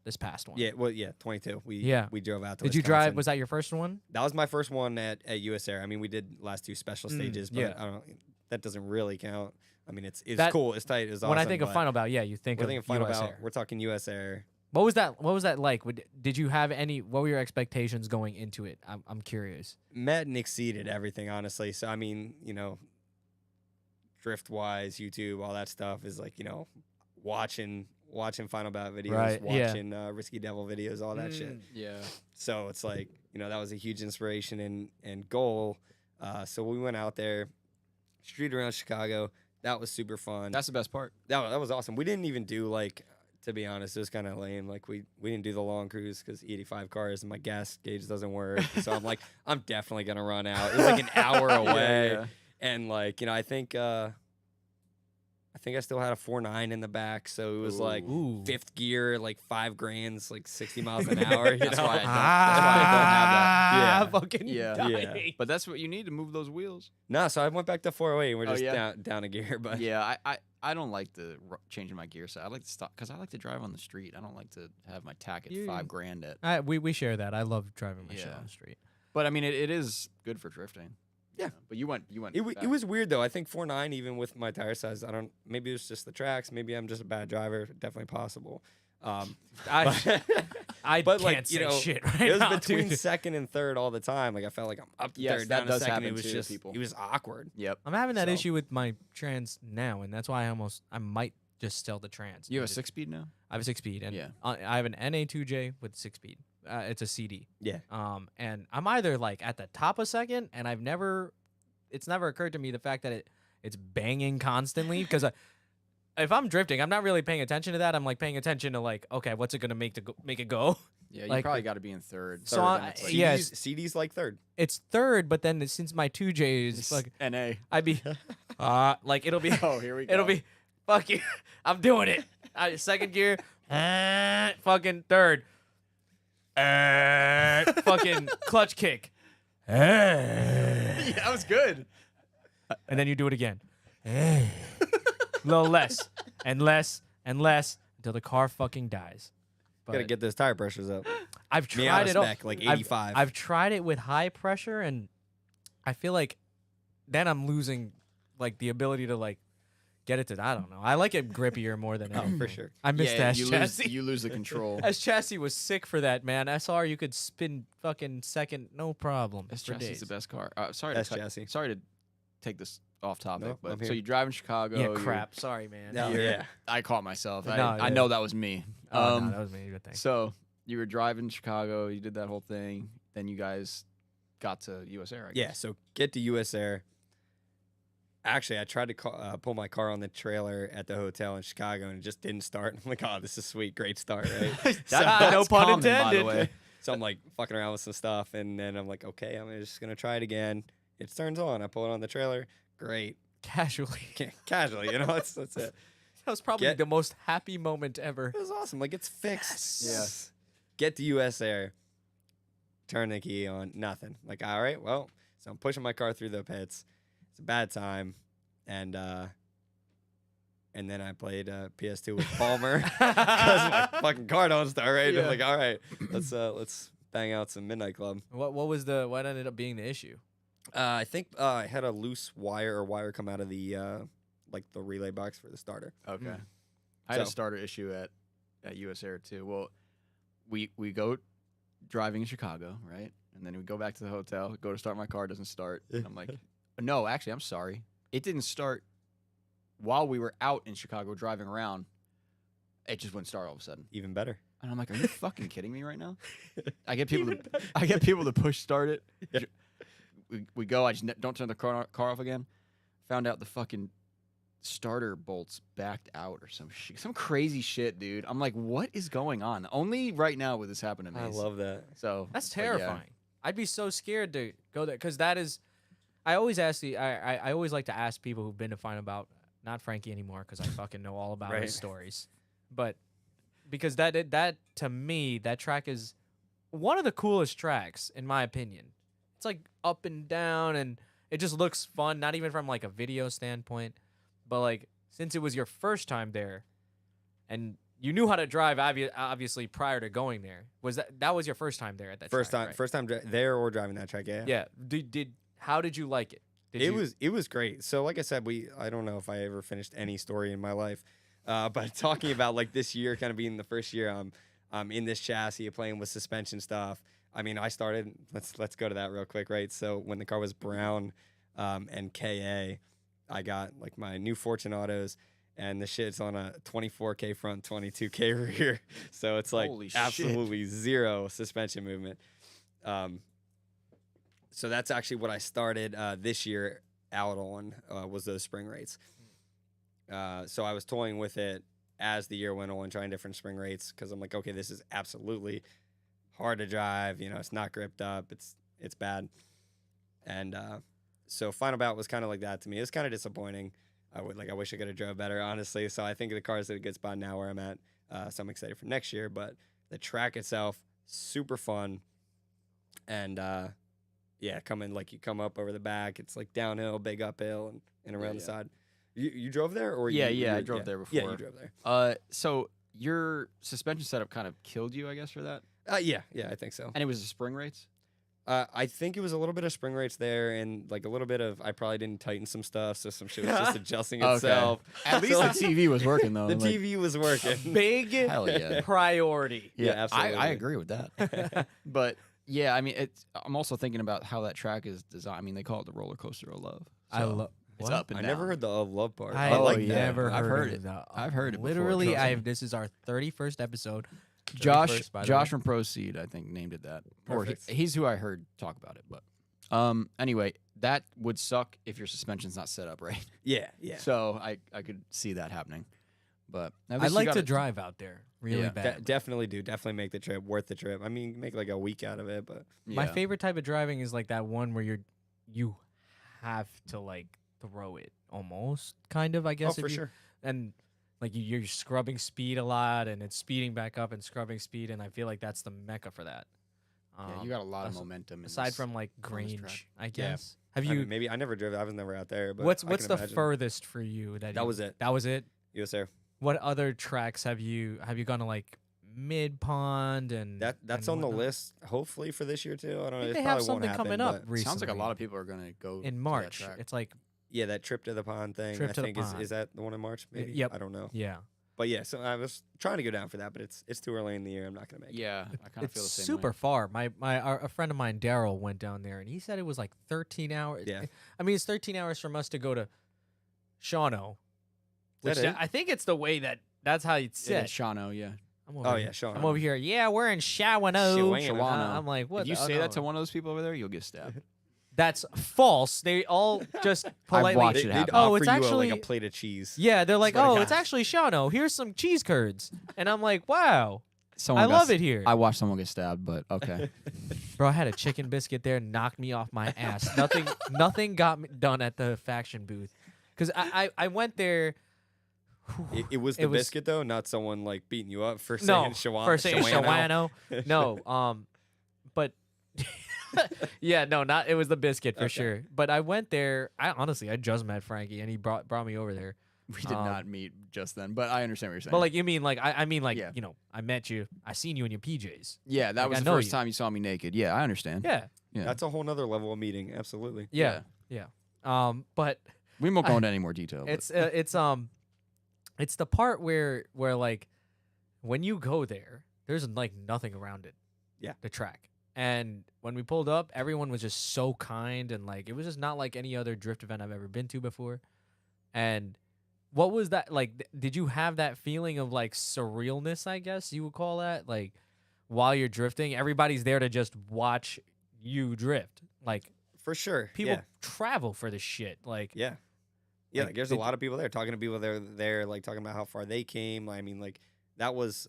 This past one. Yeah. Well, yeah. 22. We drove out to. Did you Wisconsin. drive? Was that your first one? That was my first one at US Air. I mean, we did last 2 special stages, but yeah. I don't. That doesn't really count. I mean, it's That- cool. It's tight. It's awesome. When I think of Final Bout, yeah, you think when I of think of Final US Bout, Air. we're talking US Air. What was that like? Did you have any? What were your expectations going into it? I'm curious. Met and exceeded everything, honestly. So I mean, you know, drift wise, YouTube, all that stuff is like, you know, watching Final Bout videos, Right, yeah. watching Risky Devil videos, all that shit. Yeah. So it's like, you know, that was a huge inspiration and goal. So we went out there, street around Chicago. That was super fun. That's the best part. That was awesome. We didn't even do like, to be honest, it was kind of lame. Like we didn't do the long cruise because 85 cars and my gas gauge doesn't work. So I'm like, I'm definitely gonna run out. It was like an hour away, Yeah. and like, you know, I think I still had a 4.9 in the back, so it was like Ooh. 5th gear, like 5 grands, like 60 miles an hour. You That's know? why I don't have that. Fucking Yeah. dying. But that's what you need to move those wheels. No, so I went back to 408 and we're Oh, just yeah? down a gear. But Yeah, I don't like the changing my gear set. I like to stop because I like to drive on the street. I don't like to have my tack at You- $5,000 at. We share that. I love driving my shit Yeah. on the street. But I mean, it is good for drifting. Yeah. But you went. it was weird though. I think 4.9, even with my tire size, maybe it's just the tracks. Maybe I'm just a bad driver. Definitely possible. I But, can't like, say you know, shit right it was now, between dude. 2nd and 3rd all the time. Like I felt like I'm up to Yes, 3rd, that down to does 2nd. happen It was to just people. it was awkward. Yep. I'm having that So- issue with my trans now, and that's why I might just sell the trans. You have a Because 6-speed now. I have a 6-speed, and Yeah. I have an NA2J with 6-speed. It's a CD. Yeah. And I'm either like at the top of 2nd, and it's never occurred to me the fact that it's banging constantly because if I'm drifting, I'm not really paying attention to that. I'm like paying attention to like, okay, what's it gonna make it go? Yeah, you Like- probably got to be in 3rd. So Third, I- then it's like yeah, CD's like 3rd. It's 3rd, but then since my 2J is like, NA. I'd be like it'll be Oh, here we go. it'll be fuck you. I'm doing it. 2nd gear, fucking 3rd, fucking clutch kick. Yeah, that was good. And then you do it again. A little less and less and less until the car fucking dies. Gotta But get those tire pressures up. I've Me out tried of it all. spec, like I've- 85. I've tried it with high pressure, and I feel like then I'm losing like the ability to like get it to. I don't know. I like it grippier more than Oh, anything. for sure. I missed Yeah, that chassis. you lose the control. As chassis was sick for that, man. SR, you could spin fucking 2nd, no problem. This for chassis days. is the best car. Sorry Best to cut, chassis. Sorry to take this off topic, No, but I'm so here. you drive in Chicago. Yeah, you're- crap. Sorry, man. No, you're- yeah. I caught myself. No, I yeah. know that was me. Oh, no, that was me. Good thing. So you were driving in Chicago. You did that whole thing. Then you guys got to US Air. I Yeah, guess. so get to US Air. Actually, I tried to pull my car on the trailer at the hotel in Chicago, and it just didn't start. I'm like, oh, this is sweet. Great start, right? That's no pun common, by the intended. way. So I'm like fucking around with some stuff, and then I'm like, okay, I'm just going to try it again. It turns on. I pull it on the trailer. Great. Casually. Casually, you know, that's it. That was probably Get- the most happy moment ever. It was awesome. Like, it's fixed. Yes. Get to US Air. Turn the key on. Nothing. Like, all right, well, so I'm pushing my car through the pits. It's a bad time. And then I played PS2 with Palmer because my fucking car don't start right. Yeah. I'm like, all right, let's bang out some Midnight Club. What ended up being the issue? I think I had a loose wire come out of the like the relay box for the starter. Okay. Mm. I had a So- starter issue at US Air too. Well, we go driving in Chicago, right? And then we go back to the hotel, go to start my car, doesn't start. And I'm like, no, actually, I'm sorry. It didn't start while we were out in Chicago driving around. It just wouldn't start all of a sudden. Even better. And I'm like, are you fucking kidding me right now? I get people to push start it. Yeah. we go. I just don't turn the car off again. Found out the fucking starter bolts backed out or some crazy shit, dude. I'm like, what is going on? Only right now would this happen to me. I love that. So That's but yeah. terrifying. I'd be so scared to go there because that is. I always ask I always like to ask people who've been to Final Bout, not Frankie anymore because I fucking know all about his stories, but because that to me that track is one of the coolest tracks in my opinion. It's like up and down and it just looks fun, not even from like a video standpoint, but like since it was your first time there, and you knew how to drive obviously prior to going there. Was that was your first time there at that First track, time, right? first time there or driving that track. Yeah. Yeah. How did you like it? It was great. So like I said, I don't know if I ever finished any story in my life, but talking about like this year kind of being the first year I'm in this chassis playing with suspension stuff. I mean, I started. Let's go to that real quick, right? So when the car was brown and KA, I got like my new Fortunautos. And the shit's on a 24K front, 22K rear. So it's like absolutely zero suspension movement. So that's actually what I started this year out on was those spring rates. So I was toying with it as the year went on, trying different spring rates because I'm like, okay, this is absolutely hard to drive. You know, it's not gripped up. It's bad. And so Final Bout was kind of like that to me. It was kind of disappointing. I wish I could have drove better, honestly. So I think the car's at a good spot now where I'm at. So I'm excited for next year. But the track itself, super fun. And yeah, you come up over the back. It's like downhill, big uphill, and around the side. You drove there, or I drove there before. Yeah, you drove there. So your suspension setup kind of killed you, I guess, for that. Yeah, I think so. And it was the spring rates. I think it was a little bit of spring rates there, and like a little bit of I probably didn't tighten some stuff, so some shit was just adjusting itself. At least the TV was working though. The TV was working. Big Hell yeah. priority. Yeah, absolutely. I agree with that. But yeah, I mean, I'm also thinking about how that track is designed. I mean, they call it the roller coaster of love. I love. It's up and I down. never heard the love part. I Oh, like yeah. never I've heard of it. that. I've heard it before, Literally, trust me. this is our 31st episode. Josh 31st, by the Josh way. from Proceed, I think, named it that. Perfect. Or he's who I heard talk about it. But anyway, that would suck if your suspension's not set up right. Yeah. So I could see that happening. But at I'd least you like got to it. drive out there really Yeah. bad. Definitely do. Definitely make the trip worth the trip. I mean, make like a week out of it, but My Yeah. favorite type of driving is like that one where you have to like throw it almost, kind of, I guess. for if you- sure. And like you're scrubbing speed a lot, and it's speeding back up and scrubbing speed, and I feel like that's the mecca for that. Yeah, you got a lot of as- momentum. aside from like on this Grange, track. I guess. Have I you? mean, maybe I never drove. I was never out there. But what's I can the imagine. furthest for you That you- was it. That was it. Yes, sir. What other tracks have you gone to, like Mid Pond and That's and on the whatnot? list. Hopefully for this year too. I don't know. I think It they probably have won't something happen, coming up but recently. Sounds like a lot of people are gonna go in to that March. track. It's like Yeah, that trip to the pond thing. Trip I to the think pond. is that the one in March? Maybe. Yep. I don't know. yeah. But yeah, so I was trying to go down for that, but it's too early in the year. I'm not gonna make it. Yeah, I kind of It's feel the same. super way. far. A friend of mine, Daryl, went down there and he said it was like 13 hours. Yeah. I mean, it's 13 hours from us to go to Shawano. Is that Which it? I think it's the way that's how you'd It say is it. Shawano, yeah. I'm over Oh here. yeah, Sean. I'm over here. Yeah, we're in Shawano. Shawano. I'm like, what? If you the- oh, say no. that to one of those people over there, you'll get stabbed. That's false. They all just politely. watched They, it would happen. Oh, offer it's you actually- like a plate of cheese. Yeah, they're like, Swear to oh, it's God. actually Shawano. Here's some cheese curds, and I'm like, wow, Someone I got love s- it here. I watched someone get stabbed, but okay. Bro, I had a chicken biscuit there, knocked me off my ass. Nothing got me done at the faction booth, because I went there. It was the It was- biscuit though, not someone like beating you up for saying No, Shawan. for saying Shawano. Shawano. No, but yeah, no, not it was the biscuit for Okay. sure. But I went there. I just met Frankie, and he brought me over there. We did not meet just then, but I understand what you're saying. But like you mean like I mean like Yeah. you know I met you. I seen you in your PJs. yeah, that like, was I the know first you. time you saw me naked. Yeah, I understand. Yeah, Yeah. That's a whole nother level of meeting. Absolutely. yeah. But We won't go into any more detail. but- it's the part where like when you go there, there's like nothing around it. Yeah. The track. And when we pulled up, everyone was just so kind, and like it was just not like any other drift event I've ever been to before. And what was that like? Did you have that feeling of like surrealness, I guess you would call that? Like while you're drifting, everybody's there to just watch you drift. Like For sure. People Yeah. travel for this shit. Like, Yeah. Yeah, Like, like, there's a lot of people there talking to people that are there, like talking about how far they came. I mean, like that was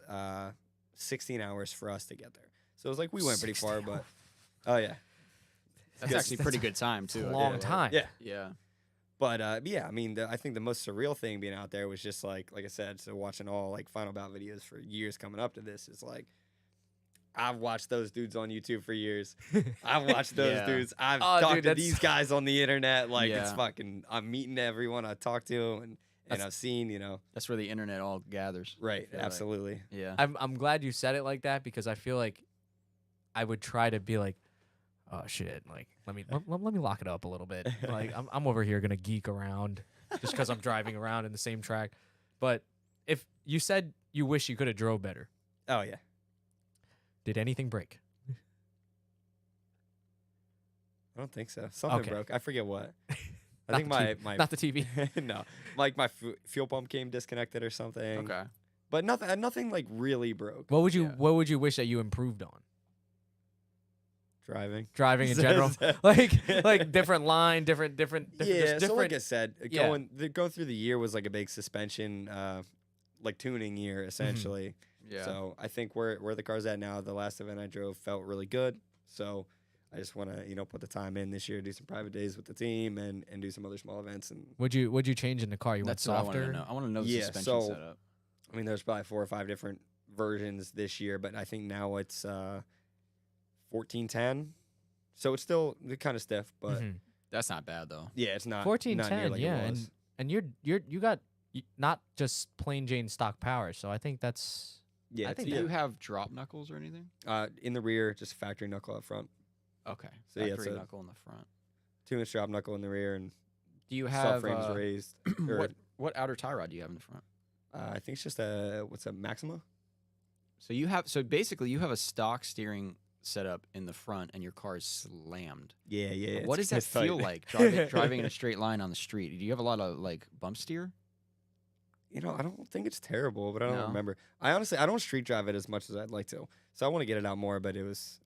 16 hours for us to get there. So it was like we went pretty 16 far, but oh yeah, That's actually a pretty good time too. a I long feel like. time. yeah. Yeah. But yeah, I mean, I think the most surreal thing being out there was just like I said, so watching all like Final Bout videos for years coming up to this is like. I've watched those dudes on YouTube for years. I've watched those Yeah. dudes. I've Oh, talked dude, to that's- these guys on the internet. Like it's Yeah. fucking. I'm meeting everyone I talk to, and That's- I've seen. That's where the internet all gathers. Right. feel like. Absolutely. Yeah. I'm glad you said it like that because I feel like I would try to be like, oh shit, like let me lock it up a little bit. Like I'm over here gonna geek around just because I'm driving around in the same track. But if you said you wish you could have drove better, Oh yeah. did anything break? I don't think so. Something Okay. broke. I forget what. I Not think the my TV. Not the TV. no, like my fuel pump came disconnected or something. Okay. But nothing like really broke. What would you Yeah. What would you wish that you improved on? Driving. Driving in general, like different line, different. Yeah. just So like different. I said, Yeah. going through the year was like a big suspension, like tuning year essentially. Yeah. So I think where the car's at now, the last event I drove felt really good. So I just want to put the time in this year, do some private days with the team, and do some other small events. And Would you change in the car? You That's went what I want to softer. know. I want to know the Yeah, suspension so- setup. I mean, there's probably 4 or 5 different versions this year, but I think now it's 1410. So it's still kind of stiff, but Mhm. That's not bad though. yeah, it's not 1410, not near like yeah, it was. and you got not just plain Jane stock power. So I think that's Yeah, I it's- think Do yeah. you have drop knuckles or anything? In the rear, just factory knuckle up front, Okay. So, yeah, Factory it's a- knuckle in the front. 2-inch drop knuckle in the rear, and Do you sub have frames raised. Or, what outer tie rod do you have in the front? I think it's just what's a Maxima? So basically you have a stock steering setup in the front and your car is slammed. Yeah. What does that it's tight. feel like driving in a straight line on the street? Do you have a lot of like bump steer? I don't think it's terrible, but I don't No? remember. I don't street drive it as much as I'd like to. So I want to get it out more, but it was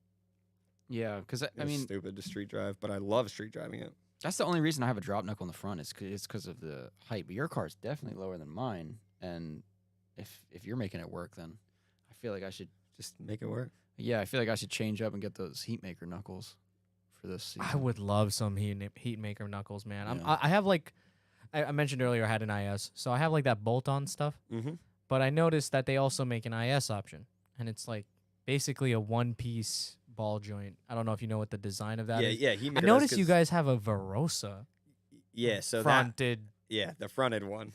Yeah, because It I was mean stupid to street drive, but I love street driving it. that's the only reason I have a drop knuckle in the front is because of the height. But your car is definitely lower than mine, and if you're making it work, then I feel like I should. Just make it work. Yeah, I feel like I should change up and get those heat maker knuckles for this season. I would love some heat maker knuckles, man. Yeah. I have like I mentioned earlier, I had an IS, so I have like that bolt-on stuff. Mm-hmm. But I noticed that they also make an IS option, and it's like basically a one-piece ball joint. I don't know if you know what the design of that is. Yeah. He I noticed you guys have a Verosa Yeah, so fronted. the fronted one.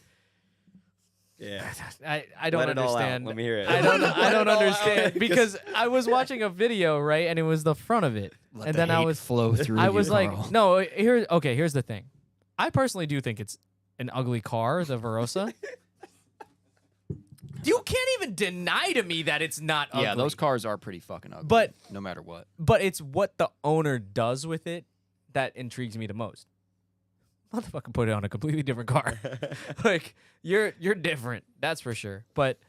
Yeah. I don't Let it all out. understand. Let me hear it. I don't Let I don't it all out. understand because I was watching a video, right, and it was the front of it, Let and the then I hate was flow through. I you, was like, Carl. no, here's the thing. I personally do think it's an ugly car, the Verosa. You can't even deny to me that it's not ugly. Yeah, those cars are pretty fucking ugly. But- no matter what. But it's what the owner does with it that intrigues me the most. Motherfucker put it on a completely different car. Like you're different, that's for sure. But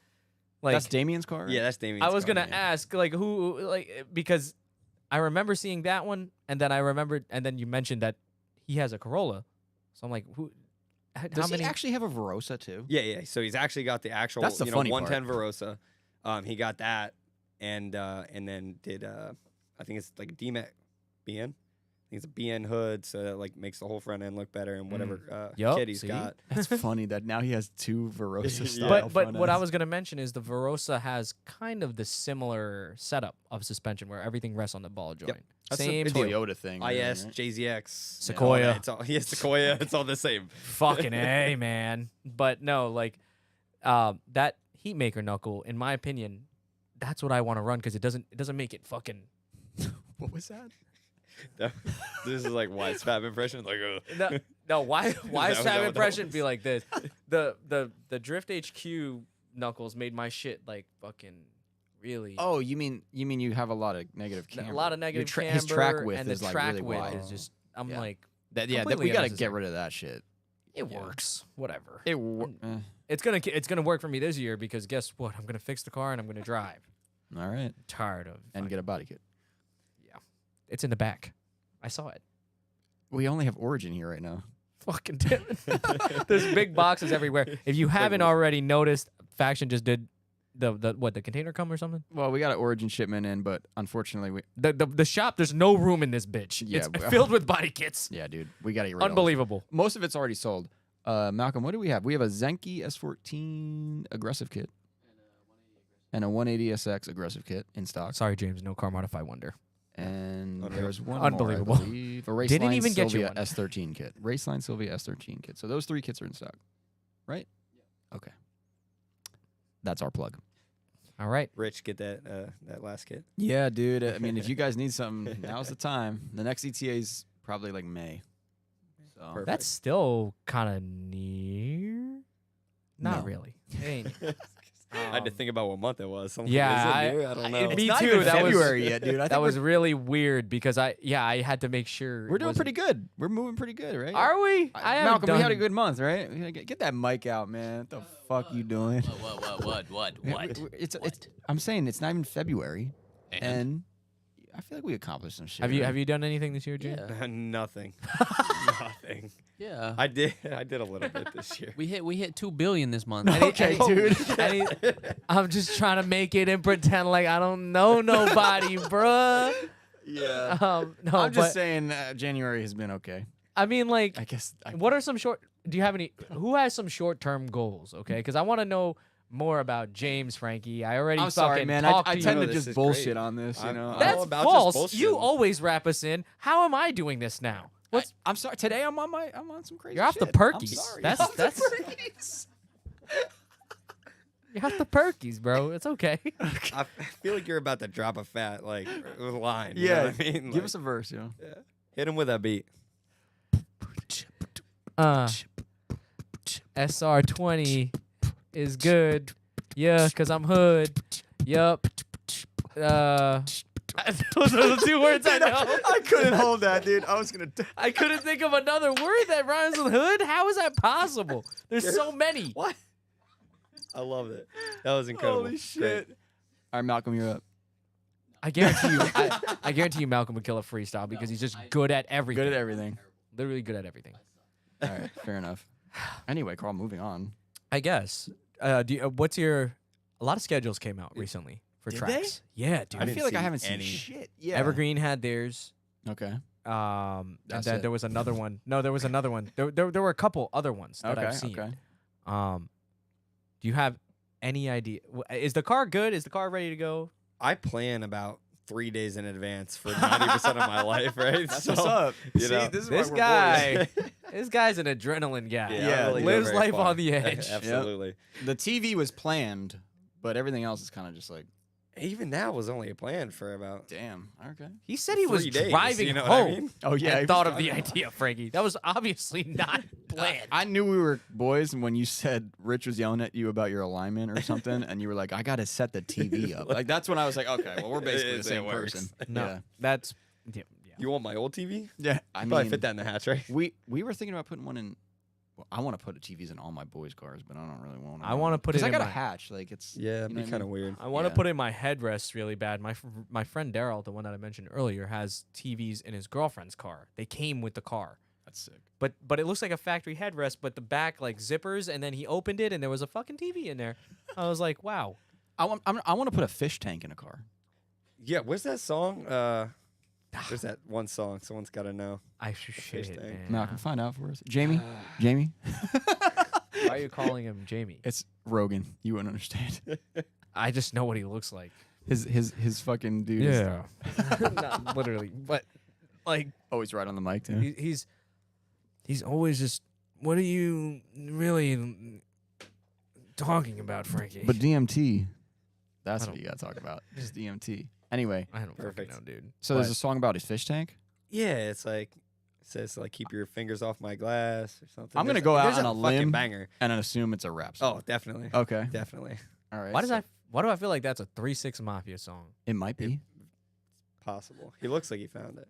like That's Damien's car. Yeah, that's Damien's I was car, gonna yeah. ask like who like because I remember seeing that one and then I remembered and then you mentioned that he has a Corolla. So I'm like who how Does many he actually have a Verosa too? Yeah. So he's actually got the actual That's the funny 110 Verosa. He got that and then did I think it's like a DMAC BN. I think it's a BN hood, so that like makes the whole front end look better and whatever Yup, kit he's see? got. That's funny that now he has two Verosa style. but front what I ends. was gonna mention is the Verosa has kind of the similar setup of suspension where everything rests on the ball joint. That's Same a deal. Toyota thing. really, IS, right? JZX, Sequoia. Sequoia. It's all the same. Fucking A, man. But no, like that heat maker knuckle, in my opinion, that's what I want to run because it doesn't make it fucking. What was that? This is like Wise Fab impression. Like, No, why was Fab that what that impression was? be like this? The Drift HQ knuckles made my shit like fucking really. Oh, you mean you have a lot of negative camber. a lot of negative camber. His track width and is the like track really width wide. is just. I'm Yeah. like, That completely we got to get unnecessary. rid of that shit. it Yeah. works. Whatever. It It's gonna work for me this year because guess what? I'm gonna fix the car and I'm gonna drive. all right, Tired of and fucking- get a body kit. It's in the back. I saw it. We only have Origin here right now. Fucking damn it. There's big boxes everywhere. If you haven't already noticed, Faction just did the container come or something? Well, we got an Origin shipment in, but unfortunately, The shop, there's no room in this bitch. Yeah, It's filled with body kits. yeah, dude, we got to get rid of Unbelievable. Most of it's already sold. Malcolm, what do we have? We have a Zenki S14 aggressive kit and a 180SX aggressive kit in stock. Sorry, James, no car modify wonder. And Unreal. there's one Unbelievable. more, I believe. A Raceline Didn't even get you Sylvia one. S13 kit. Raceline Sylvia S13 kit. So those 3 kits are in stock, right? Yeah. Okay. That's our plug. All right. Rich, get that last kit. Yeah, dude. I mean, if you guys need something, now's the time. The next ETA's probably like May. So Perfect. That's still kind of near. Not No. really. It ain't. I had to think about what month it was. I'm like, Yeah, is it new? I don't know. me not too. even That was February yet, dude. I think that was really weird because I had to make sure we're it doing wasn't- pretty good. We're moving pretty good, right? Are we? I haven't Malcolm, we had a done- good month, right? We gotta get that mic out, man. What the fuck you doing? What? It's. I'm saying it's not even February, and I feel like we accomplished some shit. Have you done anything this year, James? Yeah. Nothing. Nothing. Yeah. I did a little bit this year. We hit 2 billion this month. Okay, dude. I'm just trying to make it and pretend like I don't know nobody, bruh. Yeah. No, I'm just but, saying January has been okay. I mean, like, I guess. what are some short? Do you have any? Who has some short-term goals? Okay, because I want to know more about James, Frankie. I already. I'm sorry, fucking man. talked I to tend you. to This just is bullshit great. on this, you I'm- know. I'm That's all about just false. You bullshitting. always wrap us in. How am I doing this now? What's I'm sorry. Today I'm on some crazy. You're off the shit. I'm perkies. sorry. That's- Off the that's- perkies. you have the perkies, bro? It's okay. I feel like you're about to drop a fat line. You Yeah. know what I mean? Give Like, us a verse, you know. hit him with that beat. SR20 is good. Yeah, cause I'm hood. Yup. Those are the 2 words I know. I couldn't hold that, dude. I was gonna. I couldn't think of another word that rhymes with hood. How is that possible? There's so many. What? I love it. That was incredible. Holy Great. shit! All right, Malcolm, you're up. I guarantee you. I guarantee you, Malcolm would kill a freestyle because he's just good at everything. Good at everything. Literally good at everything. All right, fair enough. Anyway, Carl, moving on. I guess. What's your? A lot of schedules came out recently for Did tracks. Yeah, dude. I didn't feel like I see haven't seen any. shit. Yeah. Evergreen had theirs. Okay. And That's then it. there was another one. No, there was another one. There were a couple other ones that I've seen. Okay. Do you have any idea? Is the car good? Is the car ready to go? I plan about 3 days in advance for 90% of my life, right? That's So, what's up. you See, know, this is This why we're guy, boys. this guy's an adrenaline guy. Yeah, I really go lives very life far. on the edge. Absolutely. The TV was planned, but everything else is kind of just like, Even that was only a plan for about damn. Okay. He said he was 3 days, driving you know what I home. mean? Oh yeah. and thought of the idea, Frankie. That was obviously not planned. I knew we were boys when you said Rich was yelling at you about your alignment or something, and you were like, "I gotta set the TV up." Like that's when I was like, "Okay, well, we're basically the It same works. person." No, Yeah. that's yeah. You want my old TV? Yeah. I Probably mean, fit that in the hatch, right? we were thinking about putting one in. Well, I want to put TVs in all my boys' cars, but I don't really want. I wanna put it I in got a my- hatch. Like it's Yeah, it'd you know be what I kind of mean? weird. I want to Yeah. put in my headrest really bad. My friend Daryl, the one that I mentioned earlier, has TVs in his girlfriend's car. They came with the car. That's sick. But it looks like a factory headrest, but the back like zippers, and then he opened it and there was a fucking TV in there. I was like, wow. I want to put a fish tank in a car. Yeah, where's that song? There's that one song. Someone's got to know. I shit, thing. man. Malcolm, find out for us. Jamie. Jamie. Why are you calling him Jamie? It's Rogan. You wouldn't understand. I just know what he looks like. His fucking dude. is Not literally, but like always right on the mic too. he's always just. What are you really talking about, Frankie? But DMT, that's I what don't- you gotta talk about. Just DMT. Anyway, I don't Perfect. fucking know, dude. so there's a song about his fish tank. Yeah, it's like it says like keep your fingers off my glass or something. I'm gonna There's- go out there's on a fucking limb. banger. And then assume it's a rap song. Oh, definitely. Okay. Definitely All right. Why so do I feel like that's a 3-6 Mafia song? it might be? possible. He looks like he found it.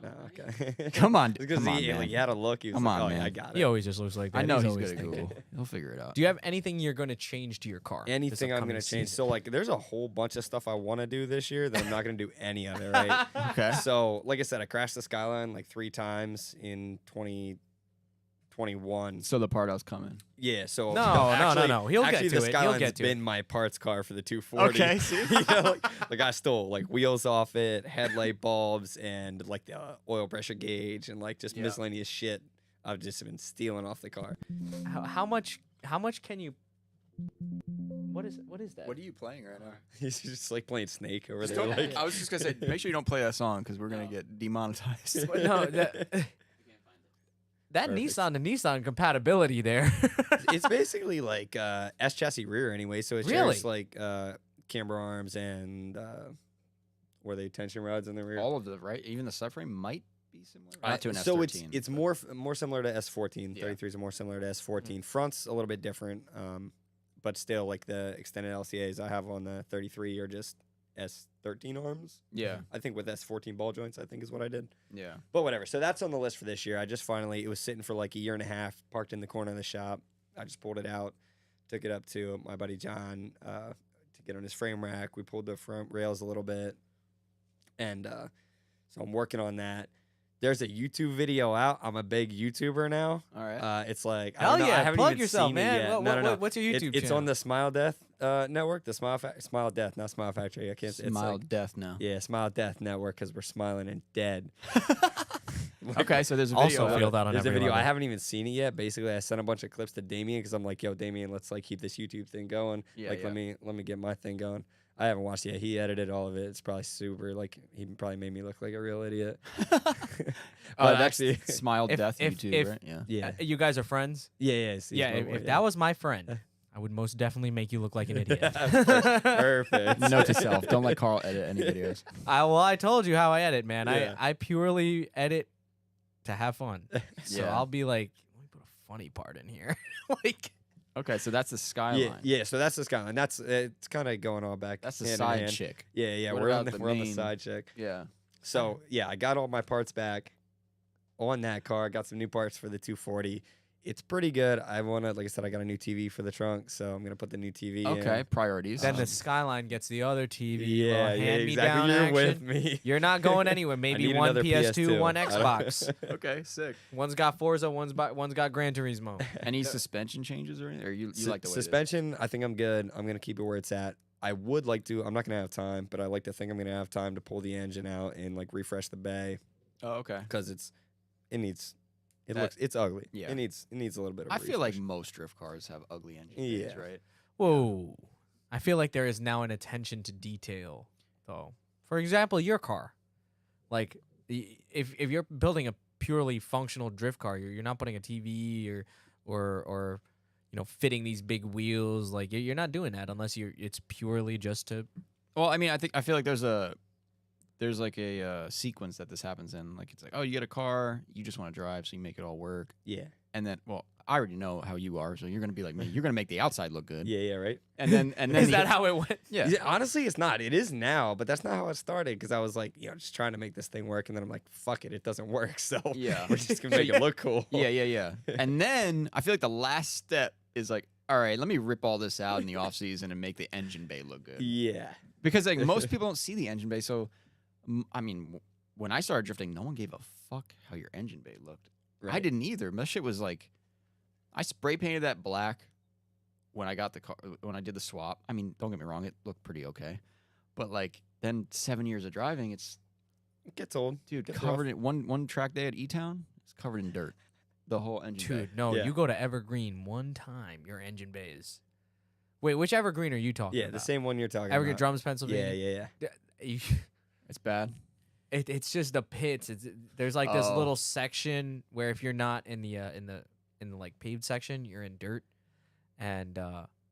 No, okay. Come on, Because come on, he man. had a look. He was Come like, on, oh, yeah, man. I got He it. always just looks like that. I know he's always good at thinking. Google. He'll figure it out. Do you have anything you're going to change to your car? this Anything I'm upcoming gonna change. season? So like, there's a whole bunch of stuff I want to do this year that I'm not gonna do any of it. Right. Okay. So like I said, I crashed the Skyline like 3 times in 2021. So the part I was coming. Yeah. So No. He'll actually, get to the it. Skyline's He'll get to been it. my parts car for the 240. Okay, see? You know, like I stole like wheels off it, headlight bulbs, and like the oil pressure gauge, and like just Yeah. miscellaneous shit. I've just been stealing off the car. How much can you? What is that? What are you playing right now? He's just like playing Snake over Just there. don't- Like, I was just gonna say, make sure you don't play that song because we're gonna get demonetized. No, that Perfect. Nissan to Nissan compatibility there. it's basically like S chassis rear anyway, so it Really? shares like camber arms and were they tension rods in the rear? All of the right, even the subframe might be similar. Uh, Not to an so S13. it's more similar to S14. Yeah. 33s are more similar to S14. Front's a little bit different, but still like the extended LCAs I have on the 33 are just S13 arms. yeah, I think with S14 ball joints, I think is what I did. yeah. But whatever. So that's on the list for this year. I just finally, it was sitting for like a year and a half, parked in the corner of the shop. I just pulled it out, took it up to my buddy John to get on his frame rack. We pulled the front rails a little bit. And so I'm working on that. There's a YouTube video out. I'm a big YouTuber now. All right. It's like, I Hell don't know, I yeah! haven't Plug even yourself, seen it man. yet. What, what's your YouTube It's channel? on the Smile Death network, the Smile Death, not Smile Factory. I can't. It's Smile like, death now. yeah, Smile Death network because we're smiling and dead. Okay, so there's a video. Also out. feel that on There's a every video. I level. haven't even seen it yet. Basically, I sent a bunch of clips to Damien because I'm like, "Yo, Damien, let's like keep this YouTube thing going. Yeah, like, yeah. let me get my thing going." I haven't watched it yet. He edited all of it. It's probably super. Like, he probably made me look like a real idiot. Oh, But that's actually, Smile If- death if- YouTube, if- right? Yeah. yeah, You guys are friends. yeah. Yeah. If that was my friend, I would most definitely make you look like an idiot. perfect. Note to self: don't let Carl edit any videos. I told you how I edit, man. Yeah. I purely edit to have fun. So Yeah. I'll be like, let me put a funny part in here. Like, Okay, so that's the skyline. Yeah. So that's the Skyline. That's it's kind of going all back. That's the hand in side hand. chick. Yeah. What We're on about the the we're on the main- side chick. Yeah. So yeah, I got all my parts back on that car. Got some new parts for the 240. It's pretty good. I wanna, like I said, I got a new TV for the trunk, so I'm gonna put the new TV Okay, in. priorities. then the Skyline gets the other TV. Yeah, hand yeah, me exactly. down You're action. with me. You're not going anywhere. Maybe need one another PS2, PS2. one I don't- Xbox. okay, sick. One's got Forza, one's got Gran Turismo. Any suspension changes or anything? Or you like the way suspension? I think I'm good. I'm gonna keep it where it's at. I would like to. I'm not gonna have time, but I like to think I'm gonna have time to pull the engine out and like refresh the bay it is? Oh, okay. because it That- looks it's ugly. yeah. It needs a little bit of. I feel like refresh. most drift cars have ugly engine bays, Yeah. right? Whoa. I feel like there is now an attention to detail, though. For example, your car. Like, if you're building a purely functional drift car, you're not putting a TV or fitting these big wheels. Like, you're not doing that unless it's purely just to. Well, I mean, I feel like there's like a sequence that this happens in. Like it's like, oh, you get a car, you just want to drive, so you make it all work. Yeah. And then, well, I already know how you are, so you're gonna be like me. You're gonna make the outside look good. Yeah. Right. And then Is that how it went? Yeah. Yeah, honestly, it's not. It is now, but that's not how it started. Because I was like, just trying to make this thing work, and then I'm like, fuck it, it doesn't work. So Yeah. we're just gonna make it look cool. Yeah. And then I feel like the last step is like, all right, let me rip all this out in the off season and make the engine bay look good. Yeah. Because like most people don't see the engine bay, so I mean, when I started drifting, no one gave a fuck how your engine bay looked. I Right. didn't either. My shit was like, I spray painted that black when I got the car, when I did the swap. I mean, don't get me wrong, it looked pretty okay. But like, then 7 years of driving, it's, It gets old. dude, Gets covered in one track day at E-Town, it's covered in dirt. The whole engine bay. Dude, no, Yeah. you go to Evergreen one time, your engine bay is. Wait, which Evergreen are you talking Yeah, about? the same one you're talking Evergreen about. Drums, Yeah, Pennsylvania. yeah. You- It's bad. it's just the pits. There's like this Oh. little section where if you're not in the like paved section, you're in dirt, and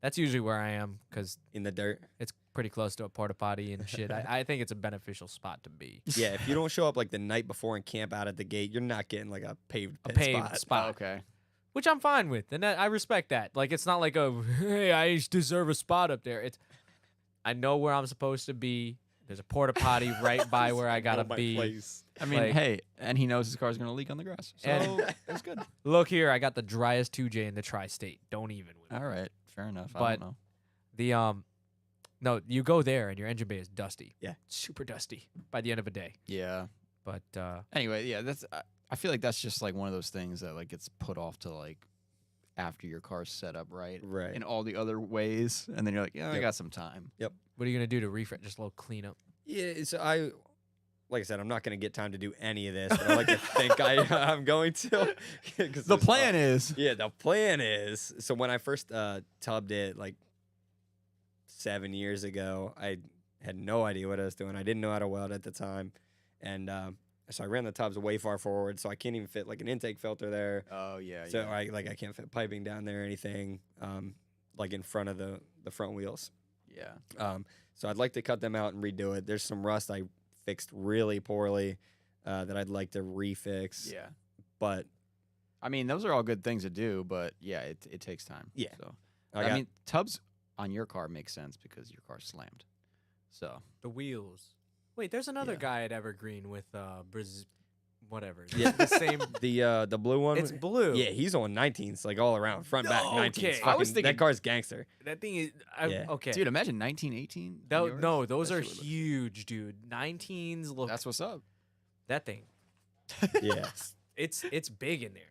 that's usually where I am because In the dirt. it's pretty close to a porta potty and shit. I think it's a beneficial spot to be. Yeah, if you don't show up like the night before and camp out at the gate, you're not getting like a paved A pit paved spot, Okay. which I'm fine with, and I respect that. Like it's not like a hey, I deserve a spot up there. It's I know where I'm supposed to be. There's a porta potty right by where I gotta be. I mean, Like- hey, and he knows his car's gonna leak on the grass, so And- it's good. Look here, I got the driest 2J in the tri-state. Don't even. With me. All right, fair enough. I But- don't know. The no, you go there and your engine bay is dusty. Yeah. Super dusty by the end of a day. Yeah. But Anyway, yeah, that's. I feel like that's just like one of those things that like gets put off to like after your car's set up right, Right. in all the other ways, and then you're like, yeah, I Yep. got some time. what are you gonna do to refresh? Just a little cleanup. Yeah, so like I said, I'm not going to get time to do any of this, but I like to think I'm going to. 'Cause The there's plan is. Yeah, the plan is. So when I first tubbed it like 7 years ago, I had no idea what I was doing. I didn't know how to weld at the time, and so I ran the tubs way far forward, so I can't even fit like an intake filter there. Oh yeah. So I can't fit piping down there or anything, like in front of the front wheels. yeah. So I'd like to cut them out and redo it. There's some rust I fixed really poorly that I'd like to refix. Yeah. But I mean, those are all good things to do, but yeah, it takes time. Yeah. So I I got- mean, tubs on your car make sense because your car's slammed. So The wheels. Wait, there's another Yeah. guy at Evergreen with whatever. Yeah. the same. the blue one. It's blue. Yeah, he's on 19s, like all around, front, back, 19s. Okay. I was Fucking- thinking- that car's gangster. That thing is. Yeah. Okay. dude, imagine 1918. No, those are huge, dude. 19s look. That's what's up. that thing. Yeah. It's big in there.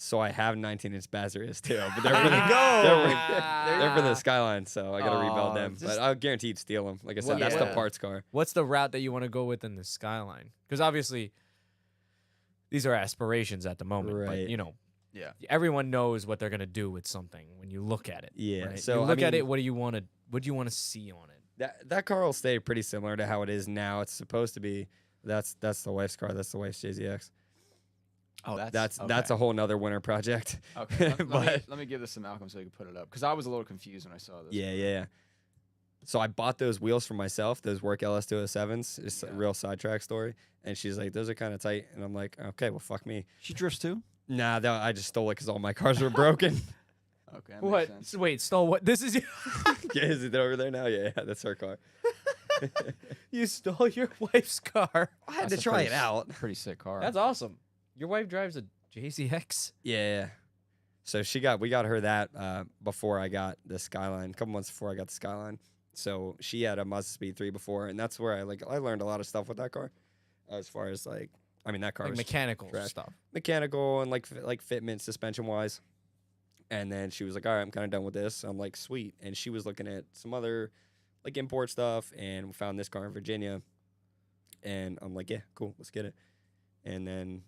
So I have 19-inch Bazaris too, but There you they're for the Skyline, so I got to Aw, rebuild them. just- But I'll guarantee you'd steal them. Like I said, Well, that's the yeah. parts car. What's the route that you want to go with in the Skyline? Because obviously, these are aspirations at the moment. But Right. you know, Yeah. everyone knows what they're gonna do with something when you look at it. Yeah, Right? so, you I look at mean- it. What do you want to? What do you want to see on it? That car will stay pretty similar to how it is now. It's supposed to be. That's the wife's car. That's the wife's JZX. Oh, That's okay. a whole nother winter project. Okay. but Let me give this to Malcolm so he can put it up because I was a little confused when I saw this. yeah. So I bought those wheels for myself, those work LS207s. It's a Yeah. real sidetrack story. And she's like, those are kind of tight. And I'm like, okay, well, fuck me. She drifts too. Nah, I just stole it because all my cars were broken. Okay. That What? Makes sense. Wait, stole what? This is Yeah, is it over there now? Yeah, that's her car. you stole your wife's car. I had That's to a try pretty it out. Pretty sick car. That's awesome. Your wife drives a JZX. Yeah. So we got her that before I got the Skyline, a couple months before I got the Skyline. So she had a Mazda Speed 3 before, and that's where I learned a lot of stuff with that car. As far as that car Like was mechanical trash. stuff. mechanical and like fitment, suspension wise. And then she was like, all right, I'm kind of done with this. I'm like, sweet. And she was looking at some other like import stuff and we found this car in Virginia. And I'm like, yeah, cool, let's get it. And then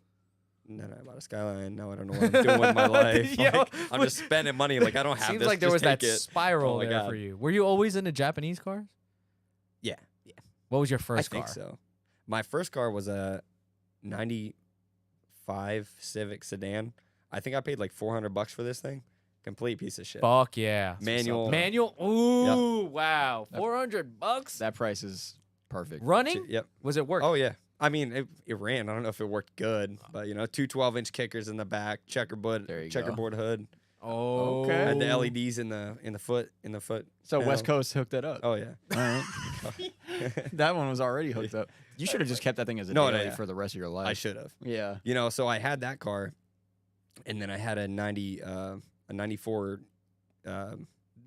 I bought a Skyline. Now I don't know what I'm doing with my life. Yo, Like, I'm just spending money. Like, I don't have Seems this. like there was just that take it. spiral Oh my there God. for you. Were you always into Japanese cars? Yeah. What was your first I think car? so. My first car was a 95 Civic sedan. I think I paid like $400 for this thing. Complete piece of shit. Fuck yeah. Manual. Manual? Ooh, wow. That- $400? that price is perfect. Running? Yep. Was it work? Oh yeah. I mean, it ran. I don't know if it worked good, but two 12-inch kickers in the back, checkerboard There you go. hood, Oh. Okay. had the LEDs in the foot. So panel. West Coast hooked that up. Oh yeah. All right. That one was already hooked up. You should have just kept that thing as a No, daily yeah. for the rest of your life. I should have. Yeah. So I had that car, and then I had a 94. The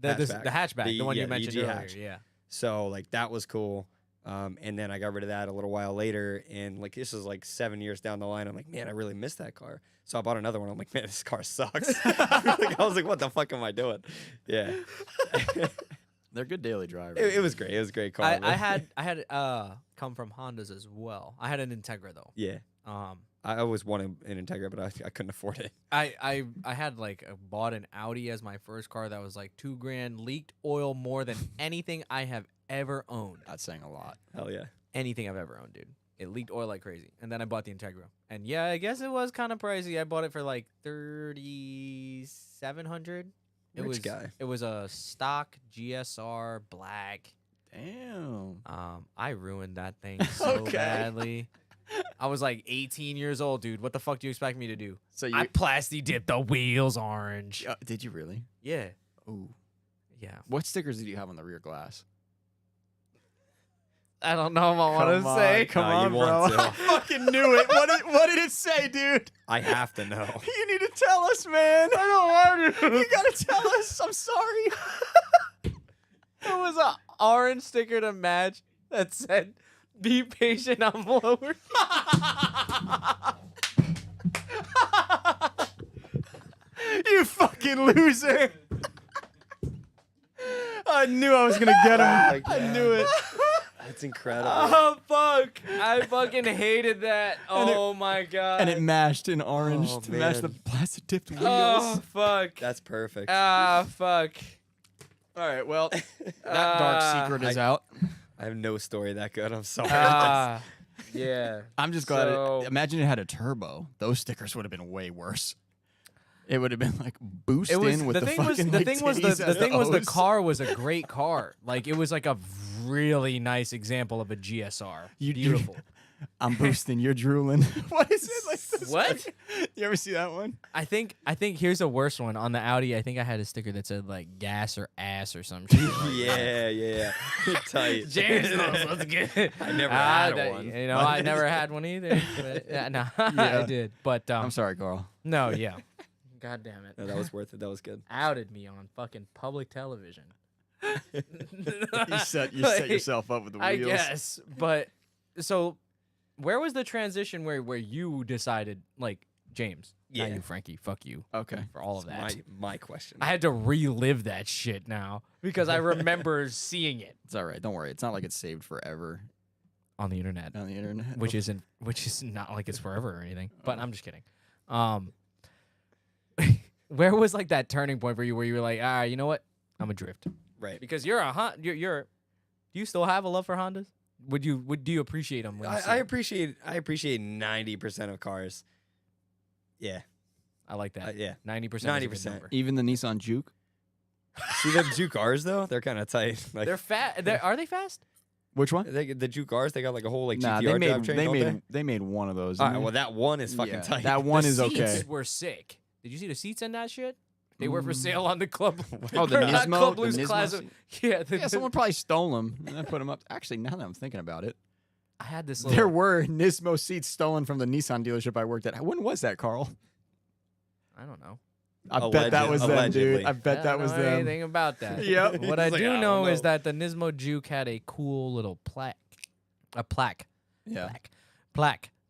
hatchback. hatchback, the one Yeah, you the mentioned EG earlier. hatch. Yeah. So like that was cool. And then I got rid of that a little while later, and like this is like 7 years down the line. I'm like, man, I really miss that car. So I bought another one. I'm like, man, this car sucks. I was like, what the fuck am I doing? Yeah, They're good daily drivers. it was great. It was a great car. I but- had come from Hondas as well. I had an Integra though. yeah. I always wanted an Integra, but I couldn't afford it. I had like bought an Audi as my first car that was like $2,000, leaked oil more than anything I have ever owned. That's saying a lot. Hell yeah. Anything I've ever owned, dude. It leaked oil like crazy. And then I bought the Integra. And yeah, I guess it was kind of pricey. I bought it for like $3,700. Rich guy. It was a stock GSR black. Damn. I ruined that thing so Okay. badly. I was like 18 years old, dude. What the fuck do you expect me to do? So you I plasti dipped the wheels orange. did you really? Yeah. Ooh. Yeah. What stickers did you have on the rear glass? I don't know if I want to say. Come No, you on, bro. want to. I fucking knew it. What did it say, dude? I have to know. You need to tell us, man. I don't want to. You gotta tell us. I'm sorry. It was an orange sticker to match that said, "Be patient, I'm lower." You fucking loser. I knew I was gonna get him. my I knew it. That's incredible. Oh fuck! I fucking hated that. And it- Oh my god! And it mashed in orange Oh, to match the man. plastic tipped wheels. Oh fuck! That's perfect. Ah fuck! All right, well, that dark secret is out. I have no story that good. I'm sorry. Ah, yeah. I'm just glad. So- Imagine it had a turbo. Those stickers would have been way worse. It would have been like boost It was in with the thing was fucking the like, thing was titties the and thing was the O's. car was a great car. Like it was like a really nice example of a GSR. You- Beautiful. I'm boosting. You're drooling. What is it like? This What? You ever see that one? I think here's a worse one on the Audi. I think I had a sticker that said like gas or ass or some shit. yeah. Tight. James knows what's good. I never had one. You know, I never had one either. But, yeah, no, I Yeah. did. But I'm sorry, Carl. no, yeah. God damn it. No, that was worth it. That was good. Outed me on fucking public television. You set Like, yourself up with the wheels. I guess. But so where was the transition where you decided like James, not Yeah. you, Frankie, fuck you Okay. for all of that. My question. I had to relive that shit now because I remember seeing it It's all right. Don't worry. It's not like it's saved forever on the internet, on the internet. which is not like it's forever or anything. But I'm just kidding. Where was like that turning point for you where you were like, you know what? I'm a drift. right. Because you're a you're do you still have a love for Hondas? Do you appreciate them? When you see I 'em? appreciate 90% of cars. Yeah. I like that. Yeah. 90%. 90%. Even the Nissan Juke. See them Juke R's though? They're kind of tight. Like They're fat. Are they fast? Which one? the Juke R's, they got like a whole like Nah, GTR they drivetrain. don't made one of those. All didn't right, they? well that one is fucking Yeah, tight. That one the is seats okay. were sick. Did you see the seats in that shit? They were for sale on the club. Oh, the not Nismo? Club The Blues Nismo Classic. seat? Yeah, Yeah, someone probably stole them and then put them up. Actually, now that I'm thinking about it, I had this. there Little, were Nismo seats stolen from the Nissan dealership I worked at. When was that, Carl? I don't know. I bet that was them, dude. Allegedly. I bet I that don't was know them. anything about that. Yep. What I He's like, do I don't know is know. that the Nismo Juke had a cool little plaque Yeah.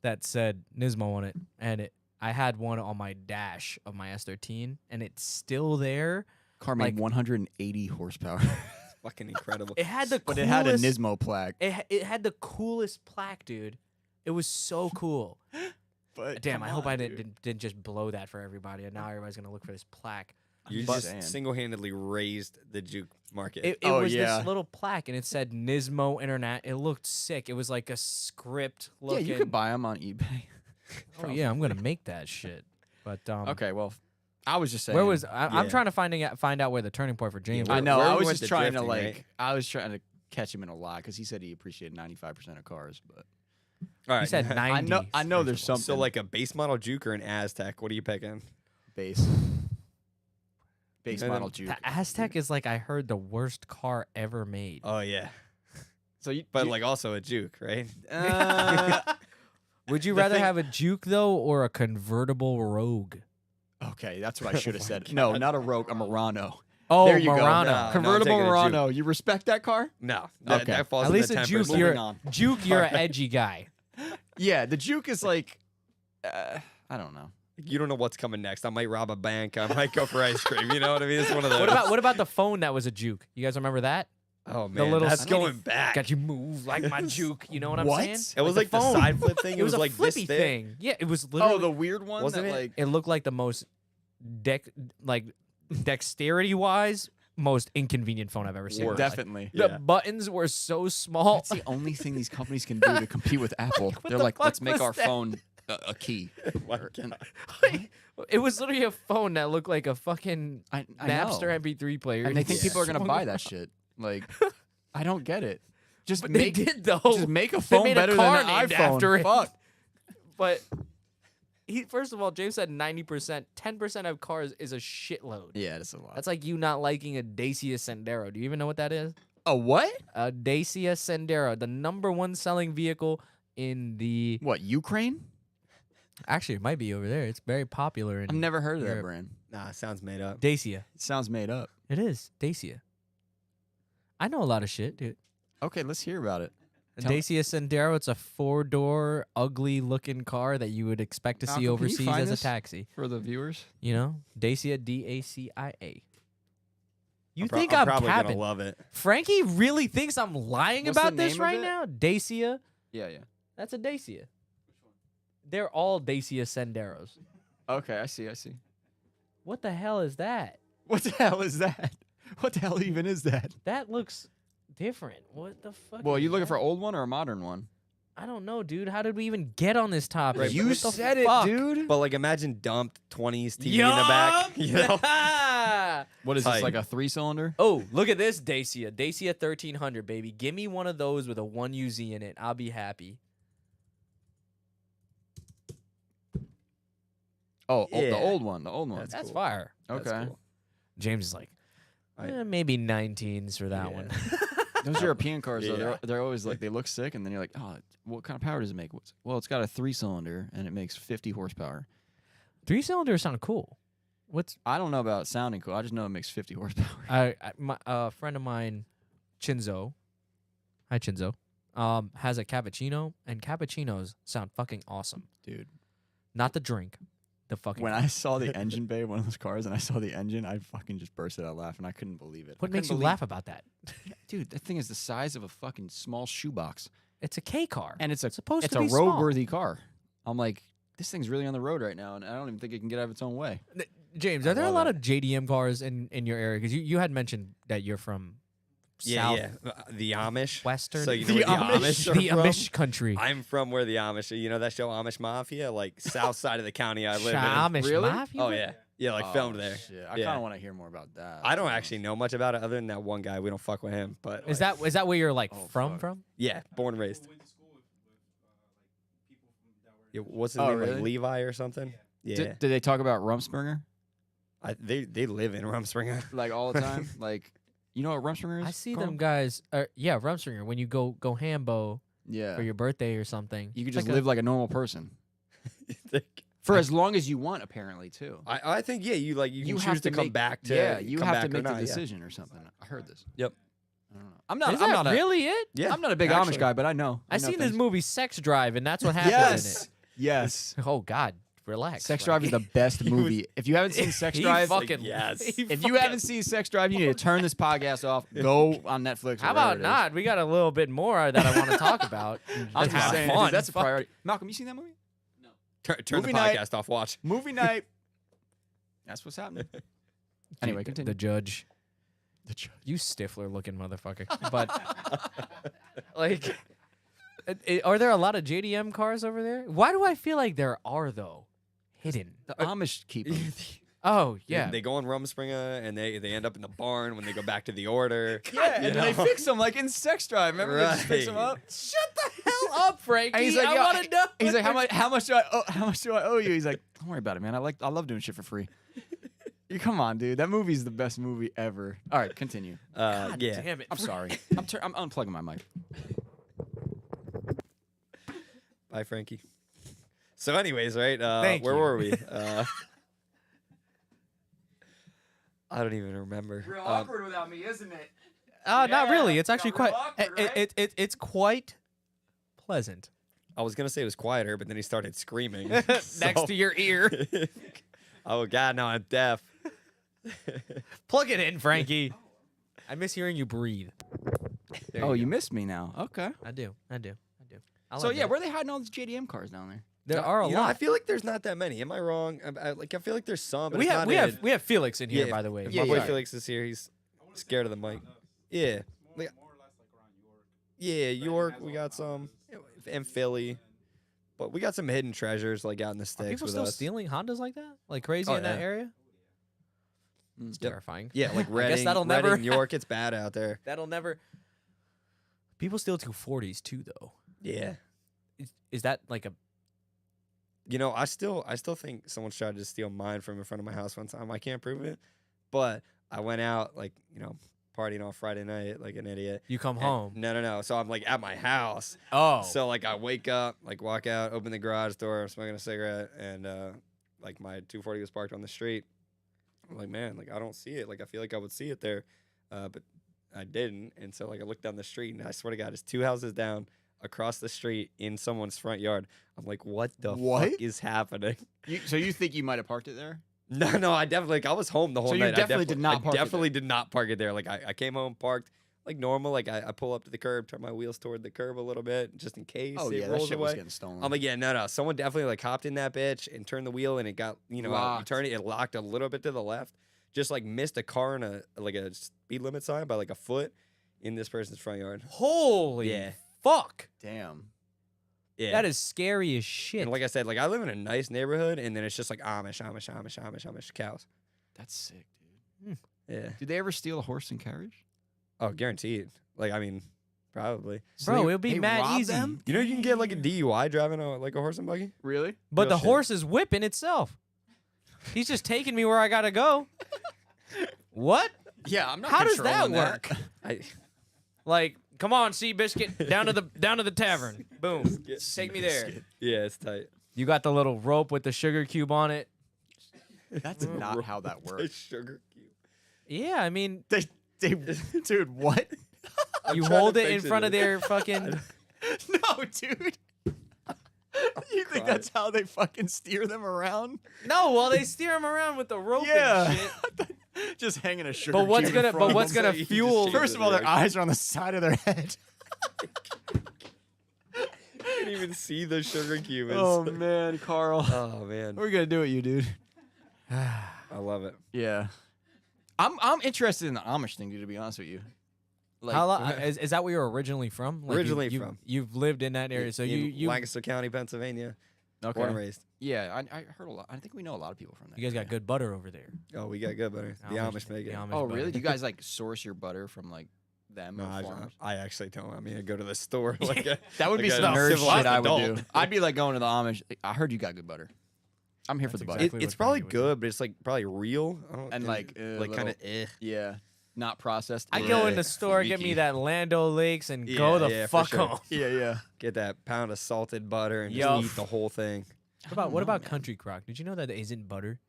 that said Nismo on it, and I had one on my dash of my S13, and it's still there. Car made Like- 180 horsepower, fucking incredible. It had the but coolest, it had a Nismo plaque. It had the coolest plaque, dude. It was so cool. But Damn, come I hope on, I dude. didn't just blow that for everybody, and now everybody's gonna look for this plaque. You But- just saying. single-handedly raised the Juke market. It Oh, was yeah. this little plaque, and it said Nismo Internet. It looked sick. It was like a script Yeah, looking. you could buy them on eBay. Oh yeah, I'm gonna make that shit. But Okay, well, I was just saying. where was I'm Yeah. trying to find out where the turning point for James. where- I know. where I we was went just to trying to drifting, like. right? I was trying to catch him in a lie because he said he appreciated 95% of cars, but All right. He said 90. I know there's first of all. something. So like a base model Juke or an Aztec? What are you picking? base And model then- Juke. The Aztec is like I heard the worst car ever made. Oh yeah, So you, but like also a Juke, right? Would you the rather thing- have a Juke though, or a convertible Rogue? okay, that's what I should have my said. God. No, not a Rogue, a Murano. Oh, There you go. Murano. No, Convertible taking a Juke. Murano. You respect that car? No, Okay. that falls At in least the a 10%. Juke, Moving you're on. Juke, you're an edgy guy. Yeah, the Juke is like, I don't know. You don't know what's coming next. I might rob a bank. I might go for ice cream. You know what I mean? It's one of those. What about the phone that was a Juke? You guys remember that? Oh man, little that's skinny- going back. Got you move like my Juke. You know what I'm What? saying? It was like the phone. side flip thing. It was a like flippy this thick. thing. Yeah, it was literally. Oh, the weird one. Wasn't that, it? Like, It looked like the most dexterity wise, most inconvenient phone I've ever seen. in my life. definitely. The Yeah. buttons were so small. That's the only thing these companies can do to compete with Apple. What They're the like, let's fuck make was our that? phone a key. My And God. It was literally a phone that looked like a fucking I Napster know. MP3 player. And they think Yeah. people are gonna Swung buy around. that shit. Like, I don't get it. Just But make they did though. just make a phone made a better car than an named iPhone. after it. Fuck. But first of all, James said 90%. 10% of cars is a shitload. Yeah, that's a lot. That's like you not liking a Dacia Sandero. Do you even know what that is? A what? A Dacia Sandero, the #1 selling vehicle in the. What, Ukraine? Actually, it might be over there. It's very popular in I've never heard of that Europe. brand. Nah, sounds made up. Dacia. It sounds made up. It is Dacia. I know a lot of shit, dude. Okay, let's hear about it. A Tell me. Dacia Sandero. It's a 4-door, ugly-looking car that you would expect to see Malcolm, can you overseas find as this? a taxi. For the viewers. You know, Dacia, DACIA. You I'm think I'm probably capping? gonna love it. Frankie really thinks I'm lying What's the about this name of right it? now? Dacia. Yeah. That's a Dacia. They're all Dacia Sanderos. Okay, I see. What the hell is that? What the hell is that? What the hell even is that? That looks different. What the fuck? Well, is you looking for that? an old one or a modern one? I don't know, dude. How did we even get on this topic? Right, You What the said fuck? it, dude. But like, imagine dumped 20s TV in the back. You know? Yup! What is this, Tight. like a 3-cylinder? Oh, look at this Dacia. Dacia 1300, baby. Give me one of those with a 1UZ in it. I'll be happy. Oh, the Yeah. old one. The old one. That's That's cool. fire. That's Okay. cool. James is like, I- maybe 19s for that Yeah. one. Those European cars, though, Yeah. they're always like, they look sick, and then you're like, oh, what kind of power does it make? Well, it's got a 3-cylinder, and it makes 50 horsepower. 3-cylinder sound cool. What's I don't know about sounding cool. I just know it makes 50 horsepower. a friend of mine, Chinzo. Hi, Chinzo. Has a cappuccino, and cappuccinos sound fucking awesome. Dude, Not the drink, the fucking. when I saw the engine bay of one of those cars, and I saw the engine, I fucking just bursted out laughing. I couldn't believe it. What I makes you couldn't laugh about that? believe- Dude, that thing is the size of a fucking small shoebox. It's a K car, And it's supposed it's to a be small. roadworthy car. I'm like, this thing's really on the road right now, and I don't even think it can get out of its own way. James, I are there a love lot it. of JDM cars in your area? Because you had mentioned that you're from Yeah, the Amish. Western. So you know The where the Amish? Amish are the from? Amish country. I'm from where the Amish are. You know that show Amish Mafia? Like south side of the county I live in. Amish Really? Mafia? Oh yeah. Yeah, like filmed there. Shit. I Yeah. kind of want to hear more about that. I don't actually know much about it other than that one guy. We don't fuck with him. But Is like, that where you're like Oh, from? fuck. From? yeah, born and raised. Yeah, what's his Oh, name? really? Like Levi or something? Yeah. Did they talk about Rumspringa? They live in Rumspringa. Like all the time? Like, you know what Rumspringa is? I see Carl? them guys. Yeah, Rumspringer. When you go Hambo Yeah. for your birthday or something, You could It's just like live like a normal person. For as long as you want, apparently, too. I think yeah, you You can have choose to to come make- back to Yeah, you come have back to or make the not, yeah. decision or something. I heard this. Yep. I don't know. I'm not. Is I'm that not a, really it? Yeah. I'm not a big actually. Amish guy, but I know. I know seen this things. movie Sex Drive, and that's what happens Yes. in Yes. it. Oh God, relax. Sex Drive is the best He was- movie. If you haven't seen Sex He Drive, fucking yes. he if you fucking- haven't seen Sex Drive, you need to turn this podcast off. Go on Netflix. Or How wherever about it is. not? We got a little bit more that I want to talk about. I'm Just just have saying, fun. dude, that's a Fuck. priority. Malcolm, you seen that movie? Turn the Movie night. podcast off. Watch. Movie night. That's what's happening. Anyway, The continue. judge. The judge. You Stifler looking motherfucker. But like, are there a lot of JDM cars over there? Why do I feel like there are though? Hidden. The Amish keep 'em. Oh yeah. They go on Rumspringa and they end up in the barn when they go back to the order. Yeah, and You then they know? fix them like in Sex Drive. Remember they just fix them Right. up? Shut the hell up, Frankie. And he's like, I "Yo," want to know. He's like, how much do I owe you? He's like, don't worry about it, man. I love doing shit for free. You come on, dude. That movie's the best movie ever. All right, continue. God Yeah. damn it. I'm sorry. I'm unplugging my mic. Bye, Frankie. So, anyways, right? Thank where you. were we? I don't even remember. without me, isn't it? Not Yeah, really. It's got actually real quite. awkward, It's quite pleasant. I was gonna say it was quieter, but then he started screaming Next So- to your ear. Oh God, no, I'm deaf. Plug it in, Frankie. I miss hearing you breathe. There Oh, you you go. missed me now. Okay. I do. I'll So yeah, admit. where are they hiding all these JDM cars down there? there are a You know, I lot. feel like there's not that many. Am I wrong? I feel like there's some. But We it's have not we have Felix in here, Yeah, by the way. If Yeah, my boy yeah. Felix is here. He's scared of the mic. Yeah. Like- Yeah, York. We got some, and Philly, but we got some hidden treasures like out in the Are sticks people with still us. stealing Hondas like that? Like crazy Oh, in that yeah. area? It's Yep. terrifying. Yeah, like I Reading, guess that'll Reading, never. York. It's bad out there. That'll never. People steal 240s too, though. Yeah. Is that like a? You know, I still think someone's tried to steal mine from in front of my house one time. I can't prove it, but I went out like partying all Friday night like an idiot. You come And- home. No. So I'm like at my house. Oh. So like I wake up, like walk out, open the garage door, I'm smoking a cigarette, and like my 240 was parked on the street. I'm like, man, like I don't see it. Like I feel like I would see it there, but I didn't. And so like I looked down the street, and I swear to God, it's 2 houses down across the street in someone's front yard. I'm like, what the fuck is happening? So you think you might have parked it there? No, I definitely like I was home the whole So night. you definitely did not I park it definitely did not park it there. Like I came home, parked like normal. Like I pull up to the curb, turn my wheels toward the curb a little bit, just in case Oh it yeah, that rolls shit away. was getting stolen. I'm like, yeah, no. Someone definitely like hopped in that bitch and turned the wheel, and it got, you know, you Locked. turn it locked a little bit to the left. Just like missed a car and a speed limit sign by like a foot in this person's front yard. Holy Yeah. fuck. Damn. Yeah. That is scary as shit. And like I said, like I live in a nice neighborhood, and then it's just like Amish cows. That's sick, dude. Yeah. Did they ever steal a horse and carriage? Oh, guaranteed. Like I mean, probably. Bro, they- it'll be they mad robbed easy. them? You know, you can get like a DUI driving a horse and buggy. Really? But Real the shit. horse is whipping itself. He's just taking me where I gotta go. What? Yeah, I'm not. How does that controlling work? Like, come on, Seabiscuit, down to the tavern. Boom. Take me there. Yeah, it's tight. You got the little rope with the sugar cube on it. That's not how that A works. sugar cube. Yeah, I mean, Dude, what? you trying to hold it in picture front of this. their fucking. No, dude. You think that's how they fucking steer them around? No, well, they steer them around with the rope and shit. Just hanging a sugar. But what's cube in gonna? front But of what's them. gonna So you just fuel? change First of all, their eyes are on the side of their head. You can't even see the sugar cube. It's- Oh man, Carl. Oh man, We're gonna do it, you dude. I love it. Yeah. I'm interested in the Amish thing, dude, to be honest with you. Like, How long is that? Where you're originally from? Originally you, from. You've lived in that area, so In you Lancaster County, Pennsylvania, okay. born and raised. Yeah, I heard a lot. I think we know a lot of people from there. you guys got good butter over there. Oh, we got good butter. The Amish make it. Amish Oh, butter. really? Do you guys like source your butter from like them No, or farmers? I actually don't. I mean, I go to the store. Like That would be like some a nerd civilized shit I would adult. do. I'd be like going to the Amish. I heard you got good butter. I'm here for That's the butter. exactly what It's probably Brandy would do. good, but it's like probably real. I don't- And, like, like kind of Yeah, not processed. I Yeah. go in the store, get me Freaky. that Lando Lakes, and Yeah, go the yeah, for fuck sure. home. Yeah. get that pound of salted butter and Yo. just eat the whole thing. What about country crock? Did you know that isn't butter?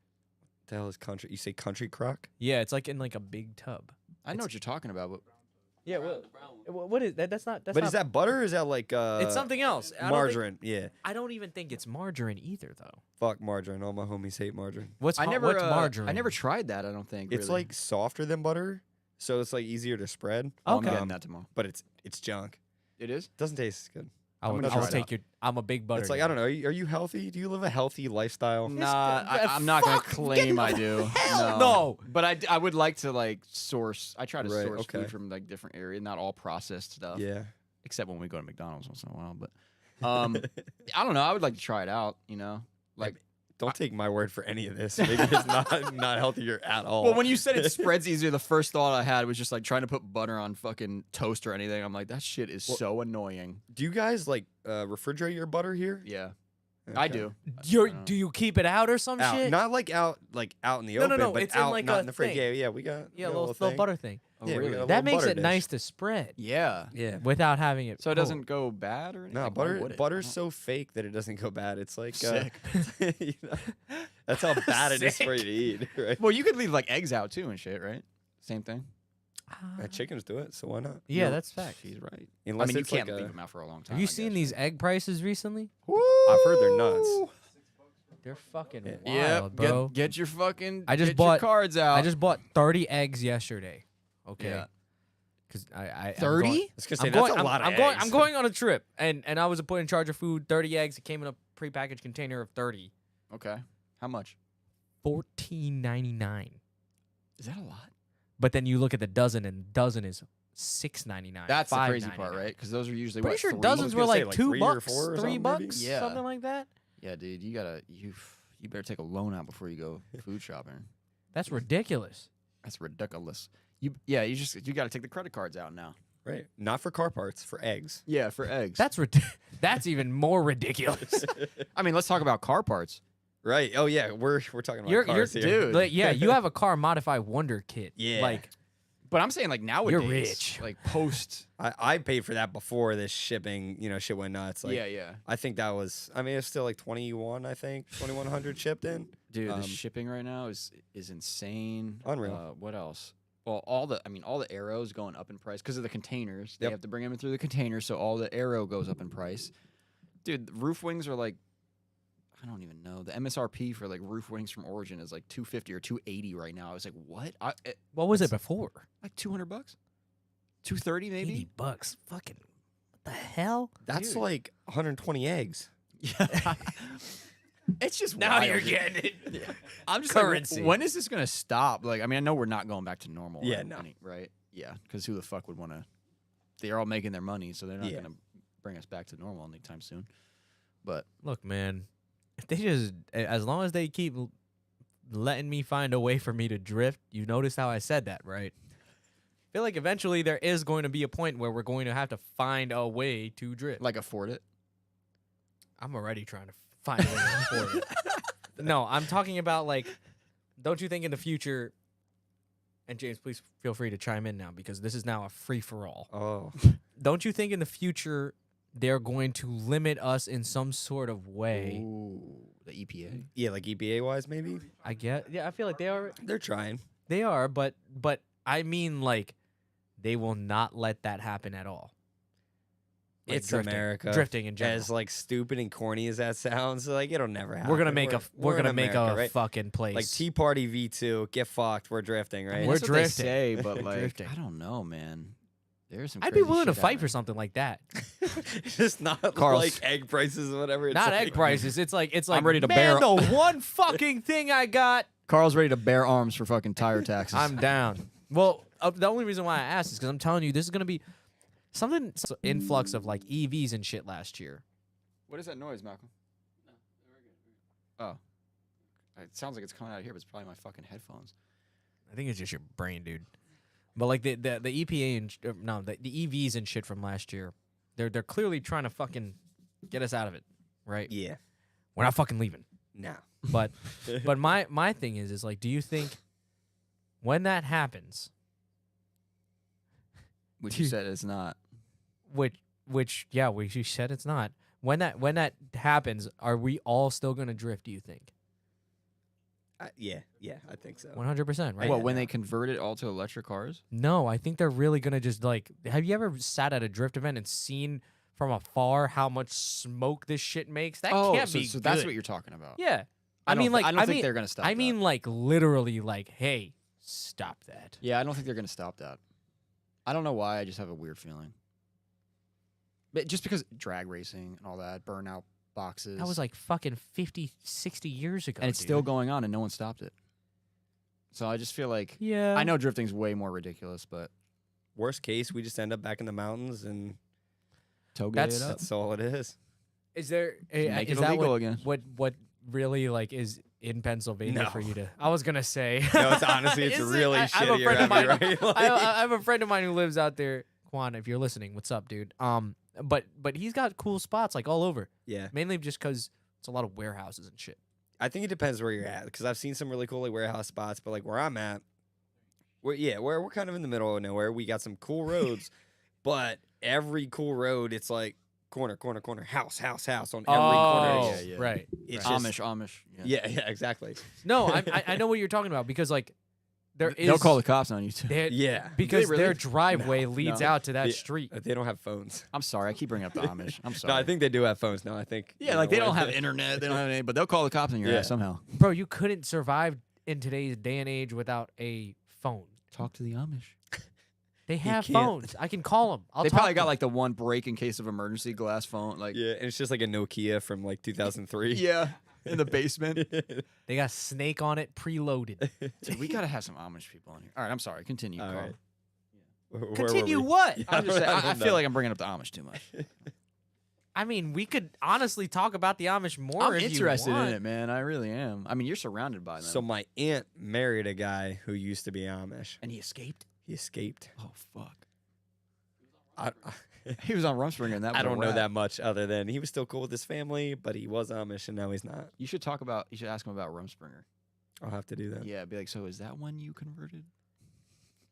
The hell is country? You say country crock? Yeah, it's like in like a big tub. I know what you're talking about, but Yeah, what is that? That's not. That's But not, is that butter or is that like It's something else. I don't think- margarine? Yeah. I don't even think it's margarine either, though. Fuck margarine. All my homies hate margarine. What's I never. what's margarine? I never tried that. I don't think It's really. like softer than butter, so it's like easier to spread. Oh, Okay. I'm getting that tomorrow. But it's junk. It is. Doesn't taste as good. I would, gonna I would try it take out. your. I'm a big butter. It's like guy. I don't know. Are you healthy? Do you live a healthy lifestyle? Nah, good. I'm not gonna Fuck, claim get I the do. hell no. But I would like to like source. I try to Right, source okay. food from like different areas, not all processed stuff. Yeah. Except when we go to McDonald's once in a while. But I don't know. I would like to try it out. You know, like. Don't take my word for any of this. Maybe it's not healthier at all. Well, when you said it spreads easier, the first thought I had was just like trying to put butter on fucking toast or anything. I'm like, that shit is Well- so annoying. do you guys like refrigerate your butter here? Yeah, I Okay. do. Do you keep it out or some Out, shit? not like out in the No, no, open, no, but it's in out, like not a in the fridge. thing. Yeah, we got yeah, a little thing. butter thing. Oh, Yeah, we really? got a That little makes butter it dish. nice to spread Yeah. Yeah. without having it. So it cold. doesn't go bad or anything. No, Why butter would it? butter's I so fake that it doesn't go bad. It's like Sick. you know, that's how bad it is for you Sick. to eat, right? don't- Well, you could leave like eggs out too and shit, right? Same thing. Chickens do it, so why not? Yeah, No, that's fact. She's right. Unless I mean, you it's like can't a- leave them out for a long time. Have you I seen guess. these egg prices recently? I've heard they're nuts. They're fucking wild, Yeah, bro. get your fucking. I just get bought- your cards out. I just bought 30 eggs yesterday. Okay. Yeah. Because I 30? I was gonna say I'm that's going, a lot of I'm going. eggs. I'm going on a trip, and I was put in charge of food. 30 eggs. It came in a prepackaged container of 30. Okay. How much? $14.99. Is that a lot? But then you look at the dozen, and dozen is $6.99. That's the crazy $5.99. part, right? Because those are usually Pretty what, sure 3? dozens I were was gonna say, like like $2, 3 or 4 or $3, something, maybe? Yeah. something like that. Yeah, dude, you better take a loan out before you go food shopping. That's ridiculous. That's ridiculous. You got to take the credit cards out now. Right. Not for car parts, for eggs. Yeah, for eggs. That's even more ridiculous. I mean, let's talk about car parts. Right. Oh yeah, we're talking about You're cars here. dude. like, yeah, you have a car modified wonder kit. Yeah. Like But I'm saying like nowadays, rich. like post. I paid for that before this shipping, shit went nuts. Like, yeah. I think that was, I mean, it's still like 21, I think, 2,100 shipped in. Dude, the shipping right now is insane. Unreal. What else? Well, all the arrows going up in price because of the containers. They Yep. have to bring them in through the containers, so all the arrow goes up in price. Dude, the roof wings are like, I don't even know. The MSRP for like roof wings from Origin is like $250 or $280 right now. I was like, what? What was it before? Like $200, $230 maybe. $80. Fucking what the hell? That's Dude. like 120 eggs. Yeah. It's just Now wild, you're dude. getting it. Yeah. I'm just Currency. like, when is this gonna stop? Like, I mean, I know we're not going back to normal. Yeah, no. Right? Yeah, because who the fuck would want to? They're all making their money, so they're not Yeah. gonna bring us back to normal anytime soon. But Look, man, if they just, as long as they keep letting me find a way for me to drift, you notice how I said that, right? I feel like eventually there is going to be a point where we're going to have to find a way to drift. like, afford it. I'm already trying to find a way to afford it. No, I'm talking about like, don't you think in the future, and James, please feel free to chime in now because this is now a free for all. Oh. Don't you think in the future they're going to limit us in some sort of way? Ooh, the EPA. Yeah, like EPA wise, maybe? I get, yeah, I feel like they are. They're trying. They are, but I mean, like, they will not let that happen at all. Like It's America. Drifting in general. As like stupid and corny as that sounds, like it'll never happen. we're gonna make we're gonna in make America, a right? fucking place. Like Tea Party V2, get fucked. We're drifting, right? I mean, We're that's what they drifting. say, but We're like, drifting. I don't know, man. There's some. I'd be crazy willing to shit fight for happening. something like that. Just not Carl's- like egg prices or whatever. It's Not like, egg prices. It's like I'm ready to man, bear- the one fucking thing I got. Carl's ready to bear arms for fucking tire taxes. I'm down. Well, the only reason why I asked is because I'm telling you, this is gonna be something influx of like EVs and shit last year. What is that noise, Malcolm? Oh, it sounds like it's coming out of here, but it's probably my fucking headphones. I think it's just your brain, dude. But like the EPA and the EVs and shit from last year, they're clearly trying to fucking get us out of it, right? Yeah. We're not fucking leaving. No. But but my thing is like, do you think when that happens, Which you said it's not. which yeah, we said it's not. When that happens, are we all still gonna drift? Do you think? Yeah, I think so. 100%, right? What, when they convert it all to electric cars? No, I think they're really gonna just like. Have you ever sat at a drift event and seen from afar how much smoke this shit makes? That can't be. So that's good. what you're talking about. Yeah, I mean, like, I don't think they're gonna stop. I mean, like, literally, like, hey, stop that. yeah, I don't think they're gonna stop that. I don't know why. I just have a weird feeling. But just because drag racing and all that, burnout boxes. That was like fucking 50, 60 years ago. and it's dude. still going on, and no one stopped it. So I just feel like Yeah. I know drifting's way more ridiculous, but Worst case, we just end up back in the mountains, and tow That's- it up. that's all it is. Is there? Make is it that illegal what, again. What really like is in Pennsylvania No. for you to? I was gonna say. No, it's honestly, it's Is it? really I have a shitty friend of around mine. here, right? I have a friend of mine who lives out there. Quan, if you're listening, what's up, dude? But he's got cool spots like all over. Yeah. Mainly just because it's a lot of warehouses and shit. I think it depends where you're at, because I've seen some really cool like warehouse spots, but like where I'm at, we're kind of in the middle of nowhere. We got some cool roads, but every cool road, it's like corner, house on every corner. yeah. Right. It's right. just- Amish. Yeah, exactly. No, I know what you're talking about because like there is. They'll call the cops on you too. Yeah, because really? their driveway No, leads no. out to that Yeah. street. They don't have phones. I'm sorry, I keep bringing up the Amish. I'm sorry. No, I think they do have phones. No, I think. yeah, like they don't have internet, they don't have anything, but they'll call the cops on your Yeah. ass somehow. Bro, you couldn't survive in today's day and age without a phone. Talk to the Amish. They have can't. phones. I can call them. They probably got like the one break in case of emergency glass phone. Like Yeah, and it's just like a Nokia from like 2003. yeah, in the basement. They got Snake on it preloaded. Dude, we gotta have some Amish people on here. All right, I'm sorry. Continue. All Carl. right. Where were Continue we? what? I'm just saying, I don't feel know. like I'm bringing up the Amish too much. I mean, we could honestly talk about the Amish more. I'm if you interested in want. it, man. I really am. I mean, you're surrounded by them. So my aunt married a guy who used to be Amish. and he escaped. He escaped. Oh fuck. I He was on Rumspringa, and that was I a don't know wrap. that much other than he was still cool with his family, but he was Amish and now he's not. You should ask him about Rumspringer. I'll have to do that. Yeah, be like, so is that when you converted?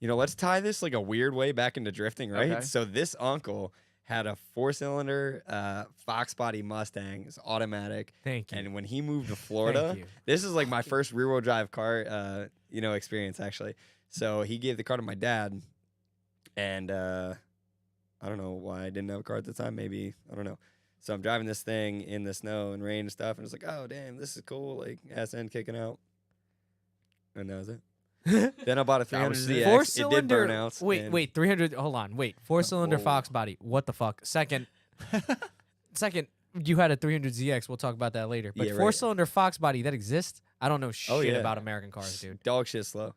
let's tie this like a weird way back into drifting, right? Okay. So this uncle had a 4-cylinder Fox body Mustang. It's automatic. Thank you. And when he moved to Florida, you. this is like my first rear-wheel drive car, experience actually. So he gave the car to my dad, and I don't know why I didn't have a car at the time. Maybe I don't know. So I'm driving this thing in the snow and rain and stuff, and it's like, oh damn, this is cool. Like ass end kicking out, and that was it. Then I bought a 300ZX. Four-cylinder. It did burn out. Wait, 300. Hold on, wait. 4-cylinder Whoa. Fox body. What the fuck? Second, you had a 300ZX. We'll talk about that later. But Yeah, right. 4-cylinder Fox body that exists. I don't know shit yeah. about American cars, dude. Dog shit slow.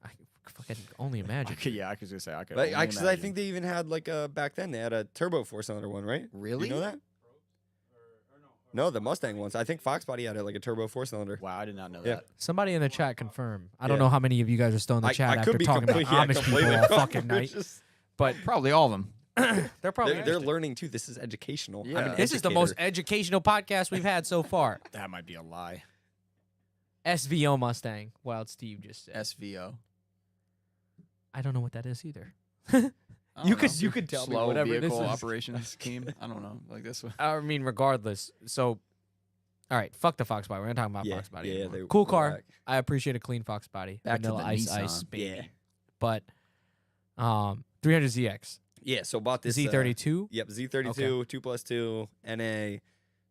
I fucking only imagine. Yeah, I was gonna say I could. Like, only actually, I imagine. think they even had like back then they had a turbo 4-cylinder one, right? Really? You know that? No, the Mustang ones. I think Fox body had like a turbo 4-cylinder. Wow, I did not know Yeah. that. Somebody in the chat confirm. I don't Yeah. know how many of you guys are still in the chat after talking about Amish people all fucking night. But Probably all of them. they're probably They're interested. learning too. This is educational. Yeah. I'm an This is the most educator. educational podcast we've had so far. That might be a lie. SVO Mustang. Wild Steve just said. SVO. I don't know what that is either. I don't know. You could tell me Slow whatever this vehicle is. operations scheme. I don't know, like this one. I mean, regardless. So, all right, fuck the Fox body. We're not talking about Yeah, Fox body. yeah, anymore. they- cool they're car. back. I appreciate a clean Fox body. Back to Vanilla the ice, Nissan. ice, baby. Yeah. But, 300ZX, Yeah, so bought this Z32. Yep, Z32, 2+2, NA,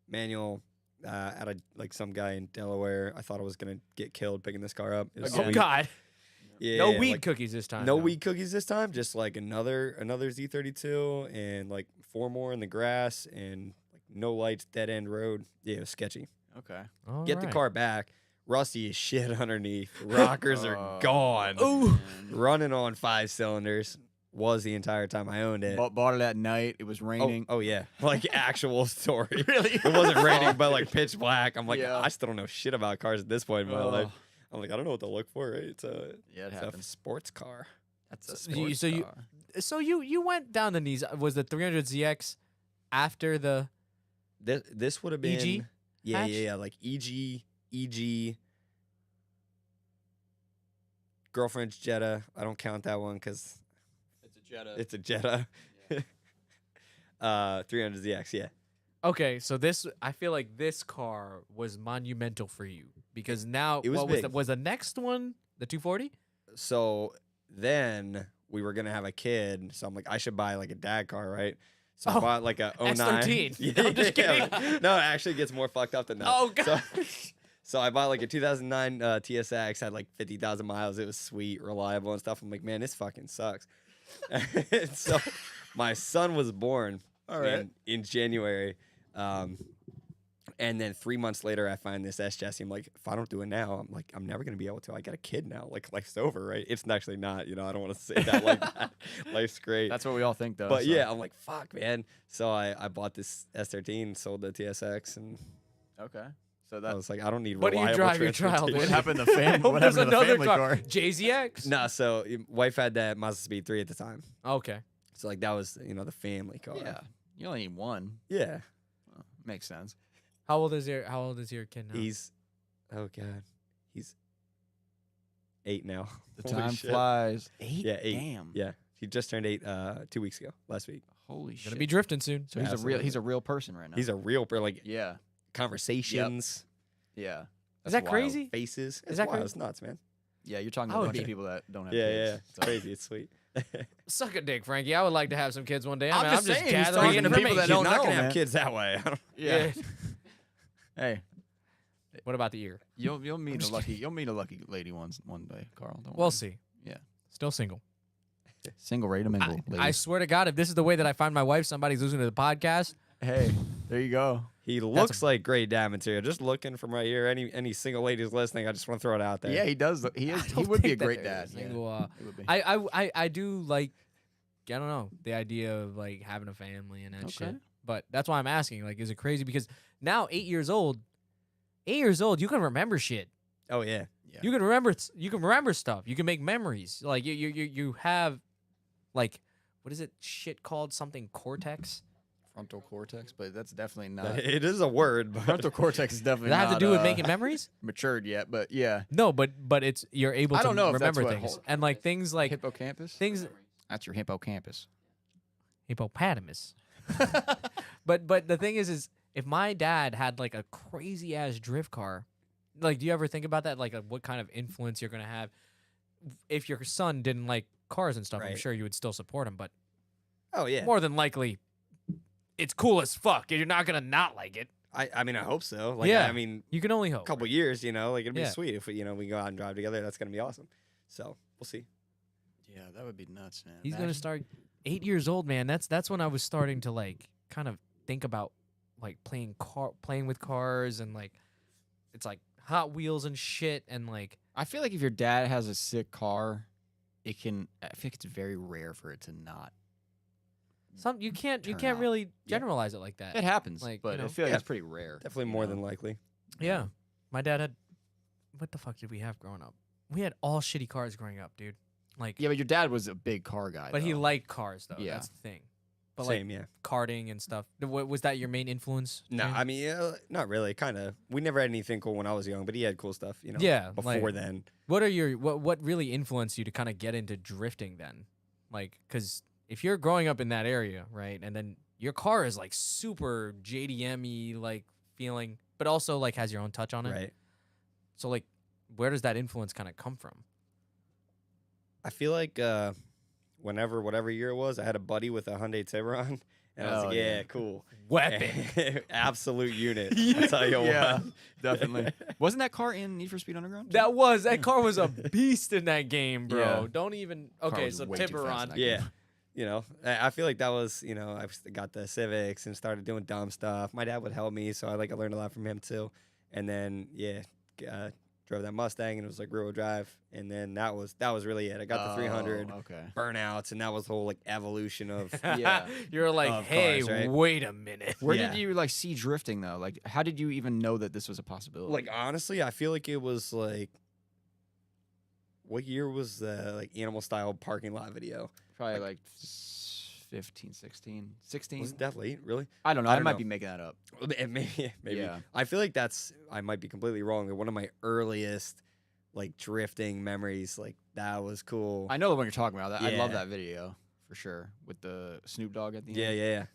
manual. Out of like some guy in Delaware. I thought I was gonna get killed picking this car up. It was Oh sweet. God, Yeah, no weed like, cookies this time. no though. weed cookies this time. Just like another Z32 and like 4 more in the grass and like no lights, dead end road. Yeah, it was sketchy. Okay. All Get the right. car back. Rusty as shit underneath. Rockers are gone. Ooh. Running on 5 cylinders was the entire time I owned it. Bought it at night. It was raining. Oh yeah, like actual story. Really? It wasn't raining, but like pitch black. I'm like, Yeah. I still don't know shit about cars at this point in my life. Oh. I'm like, I don't know what to look for. Right? It's Yeah, it a happens. sports car. That's a So you- sports so you- car. So you went down the knees. Was the 300ZX after the? This would have been EG hatch? yeah, like EG, girlfriend's Jetta. I don't count that one because It's a Jetta. it's a Jetta. 300ZX, yeah. Okay, so I feel like this car was monumental for you because now It was what big. was the next one the 240? So then we were gonna have a kid, so I'm like, I should buy like a dad car, right? So Oh, I bought like a 09. S13. Yeah, I'm just yeah. kidding. No, it actually gets more fucked up than that. Oh, God. So I bought like a 2009 TSX, had like 50,000 miles. It was sweet, reliable and stuff. I'm like, man, this fucking sucks. And so my son was born All right. in January. And then 3 months later, I find this S chassis. I'm like, if I don't do it now, I'm like, I'm never gonna be able to. I got a kid now. Like, life's over, right? It's actually not. You know, I don't want to say that like that. Life's great. That's what we all think, though. But so. yeah, I'm like, fuck, man. So I bought this S13, sold the TSX, and Okay. So I that. was like, I don't need What do you reliable drive your child transportation. with? What happened to the fam- Hope what there's happened to the another family car? JZX? Nah, so wife had that Mazda Speed 3 at the time. Okay. So like that was the family car. Yeah. You only need one. Yeah. Well, makes sense. How old is your kid now? He's oh god. He's 8 now. The Holy time shit. flies. 8? Yeah, 8. Damn. Yeah. He just turned 8 2 weeks ago, last week. Holy Gonna shit. be drifting soon. So he's Absolutely. he's a real person right now. He's a real like Yeah. conversations, Yeah. Is That's that wild. crazy? faces. It's that wild. crazy? It's nuts, man. Yeah, you're talking I to a would bunch be- of people that don't have Yeah, kids. yeah. It's so- crazy. It's sweet. Suck a dick, Frankie. I would like to have some kids one day. I'm I mean, just saying, he's gathering talking to people information. that You're don't not know, gonna man. have kids that way. I don't, Yeah. Hey, What about the ear? you'll meet just a lucky lady one day, Carl. Don't We'll worry. see. Yeah. Still single. Single, ready to mingle. I ladies. swear to God, if this is the way that I find my wife, somebody's listening to the podcast. Hey, there you go. He looks like great dad material. Just looking from right here. Any single ladies listening, I just want to throw it out there. Yeah, he does. He is. I He don't would be a think that great there dad. is Yeah, single, he would be. I do like, I don't know, the idea of like having a family and that shit. Okay. But that's why I'm asking. Like, is it crazy? Because now 8 years old, you can remember shit. Oh yeah. Yeah. You can remember stuff. You can make memories. Like you have, like, what is it? Shit called something cortex. Frontal cortex, but that's definitely not. It is a word, but Frontal cortex is definitely Does that have to not, do with making memories? matured yet, but yeah. No, but it's you're able I to don't know if that's remember what things whole- and like things like Hippocampus? things That's your hippocampus. hippopotamus. but the thing is if my dad had like a crazy ass drift car, like do you ever think about that? Like what kind of influence you're gonna have if your son didn't like cars and stuff? I'm Right. sure you would still support him, but oh yeah. more than likely, it's cool as fuck. You're not gonna not like it. I mean, I hope so. Like, Yeah. I mean, You can only a hope. couple years, you know, like it'd be Yeah. sweet if we, we go out and drive together. That's gonna be awesome. So we'll see. Yeah, that would be nuts, man. He's gonna Imagine- start 8 years old, man. That's when I was starting to like kind of think about like playing with cars and like it's like Hot Wheels and shit and like I feel like if your dad has a sick car, I think it's very rare for it to not. you can't Turn out. It happens, Like, but you know. I feel like Yeah. it's pretty rare. Definitely you more know? than likely. Yeah. My dad had what the fuck did we have growing up? We had all shitty cars growing up, dude. Like Yeah, but your dad was a big car guy. but he though. liked cars though. Yeah. That's the thing. But Same, like yeah. karting and stuff. Was that your main influence? No, James? I mean, not really. Kind of. We never had anything cool when I was young, but he had cool stuff, Yeah, before like- then. What are your what really influenced you to kind of get into drifting then? Like, because if you're growing up in that area, right, and then your car is like super JDM-y like feeling, but also like has your own touch on it. Right. So like, where does that influence kind of come from? I feel like whatever year it was, I had a buddy with a Hyundai Tiburon, and I was Oh, like, yeah. yeah, cool. Weapon. Absolute unit. I'll tell you Yeah, what. definitely. Wasn't that car in Need for Speed Underground? that car was a beast in that game, bro. Yeah. Don't even. Car Okay, was so way too fast in Tiburon. that Yeah. I feel like that was, I got the Civics and started doing dumb stuff. My dad would help me, so I learned a lot from him too. And then, drove that Mustang and it was like rear-wheel drive. And then that was really it. I got the 300 Okay. burnouts, and that was the whole like evolution of. Yeah. You're like, Of hey, cars, right? wait a minute. Where Yeah. did you like see drifting though? Like, how did you even know that this was a possibility? Like honestly, I feel like it was like. What year was the like animal style parking lot video? probably like 15, 16, 16. Was it definitely really? I don't know. I I, don't might know. be making that up. Maybe. Yeah. I feel like I might be completely wrong. One of my earliest like drifting memories, like that was cool. I know the one you're talking about. I love Yeah. that video for sure with the Snoop Dogg at the yeah, end. yeah.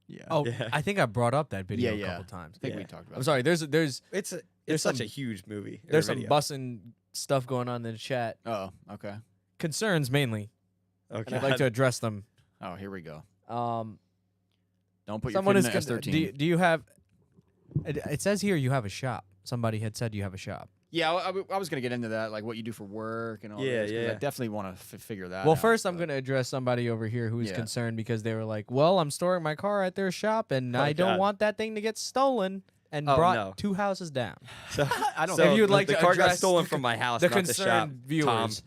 Yeah. Oh, Yeah. I think I brought up that video Yeah, a couple yeah. times. I think Yeah. we talked about. I'm sorry. There's It's There's such some- a huge movie. or there's some video. bussing stuff going on in the chat. Oh, okay. Concerns mainly, Okay. and I'd like to address them. Oh, here we go. Um, Don't put your someone kid is. in the S13. Do you have? It says here you have a shop. Somebody had said you have a shop. Yeah, I was gonna get into that, like what you do for work and all Yeah, this. 'cause yeah. I definitely want to figure that. Well, out, first I'm but- going to address somebody over here who is Yeah. concerned because they were like, "Well, I'm storing my car at their shop, and Oh, I don't God. want that thing to get stolen." And Oh, brought no. 2 houses down. So, I don't. so If you'd like the to car got address stolen the from my house, The not the shop. concerned viewers.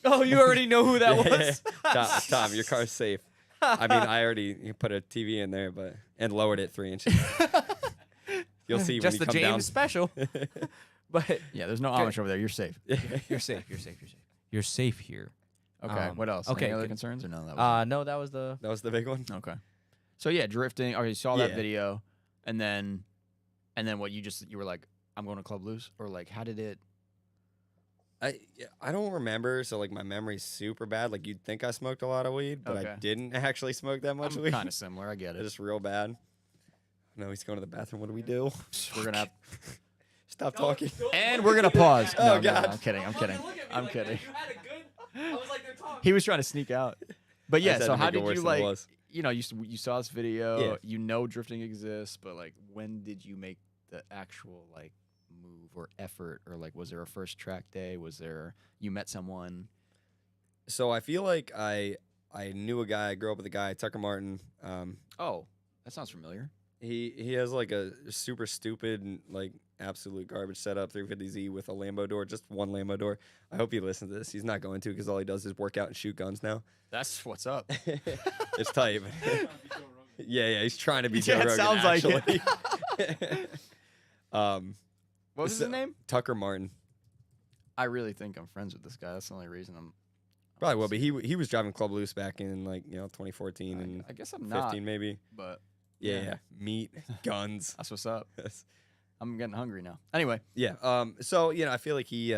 Oh, you already know who that was. Tom, your car's safe. I mean, I already put a TV in there, and lowered it 3 inches. You'll see Just when the you come James special. But Yeah, there's no Okay. Amish over there. You're safe. down. you're safe. You're safe. You're safe. You're safe here. Okay. What else? okay, Any other good. concerns or no? That was No, that was the. That was the big one. okay. So yeah, drifting. Okay, you saw that Yeah. video, and then what? You were like, I'm going to Club Loose, or like, how did it? I don't remember, so like my memory's super bad. Like you'd think I smoked a lot of weed, but I Okay. didn't actually smoke that much I'm weed. kind of similar. I get It's it. just real bad. No, he's going to the bathroom. What do we do? We're gonna have, Stop talking. and we're gonna pause. Oh, No, no, God. I'm kidding. I'm kidding. I'm kidding. had a good. I was like, they're talking. He was trying to sneak out. But I yeah, said so to how make it did worse you than it like? was. You saw this video. Yeah. You know drifting exists, but like, when did you make the actual like move or effort, or like, was there a first track day? Was there you met someone? So I feel like I knew a guy. I grew up with a guy, Tucker Martin. Oh, that sounds familiar. He has like a super stupid, like absolute garbage setup 350Z with a Lambo door, just one Lambo door. I hope he listens to this. He's not going to because all he does is work out and shoot guns now. That's what's up. It's tight. yeah, he's trying to be Joe Yeah, it Rogan. sounds like it. actually. What was So- his name? Tucker Martin. I really think I'm friends with this guy. That's the only reason I'm. Probably will be. He was driving Club Loose back in like 2014 and I guess I'm 15 not, maybe. but Yeah. Meat, guns. That's what's up. I'm getting hungry now. Anyway. Yeah. So I feel like he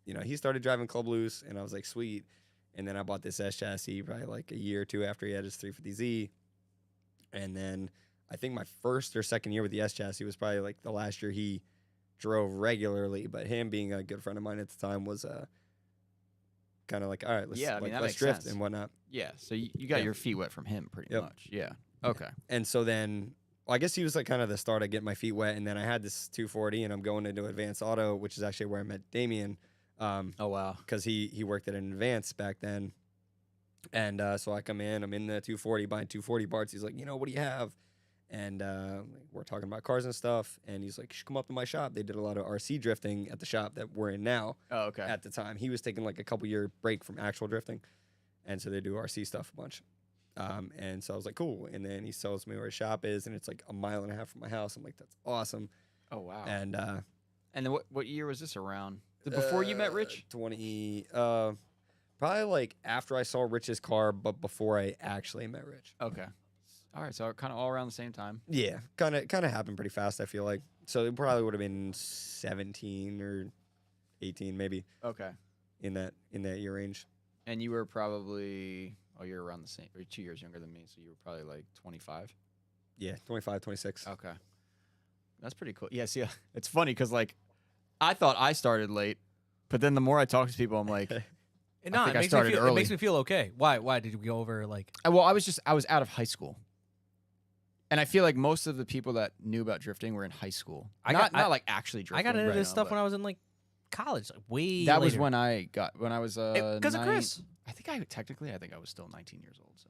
he started driving Club Loose, and I was like, sweet. And then I bought this S chassis probably like a year or two after he had his 350Z. And then I think my first or second year with the S chassis was probably like the last year he drove regularly. But him being a good friend of mine at the time was kind of like, all right, let's drift sense. and whatnot. Yeah. So you got your feet wet from him pretty much. Yeah. Okay. And so then, I guess he was like kind of the start of getting my feet wet. And then I had this 240, and I'm going into Advanced Auto, which is actually where I met Damien. Oh wow! Because he worked at an Advance back then, and so I come in, I'm in the 240 buying 240 parts. He's like, what do you have? And we're talking about cars and stuff, and he's like, you should come up to my shop. They did a lot of RC drifting at the shop that we're in now. Oh, okay. At the time, he was taking like a couple year break from actual drifting, and so they do RC stuff a bunch. And so I was like, cool. And then he tells me where his shop is, and it's like 1.5 miles from my house. I'm like, that's awesome. Oh wow! And then what year was this around? Before you met Rich? Probably like after I saw Rich's car, but before I actually met Rich. Okay. All right, so kind of all around the same time. Yeah, kind of happened pretty fast, I feel like. So it probably would have been 17 or 18 maybe. Okay. In that year range. And you were probably you're around the same, or 2 years younger than me, so you were probably like 25. Yeah, 25, 26. Okay. That's pretty cool. Yeah, see, it's funny because like I thought I started late, but then the more I talk to people, I'm like, No, I think I started early. It makes me feel okay. Why did we go over like? Well, I was out of high school, and I feel like most of the people that knew about drifting were in high school. Not like actually drifting. I got into this stuff when I was in like college, like way. That later. was when I was because of Chris. I think I was still 19 years old, so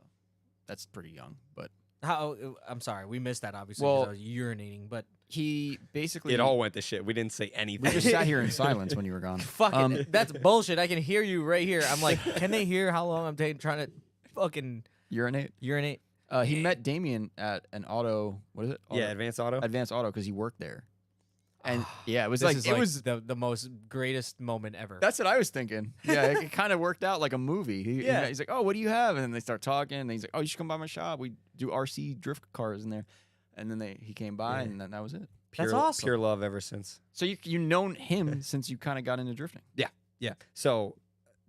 that's pretty young. But I'm sorry, we missed that obviously because I was urinating, but he basically it all went to shit. We didn't say anything. We just sat here in silence when you were gone. Fucking that's bullshit. I can hear you right here. I'm like, can they hear how long I'm trying to fucking urinate? He met Damien at an auto. What is it? Yeah, Advanced Auto. Advanced Auto because he worked there. And yeah, it was was the most greatest moment ever. That's what I was thinking. Yeah, it kind of worked out like a movie. He's like, oh, what do you have? And then they start talking. And he's like, oh, you should come by my shop. We do RC drift cars in there. And then he came by, and then that was it. That's awesome. Pure love ever since. So you known him since you kind of got into drifting. Yeah. So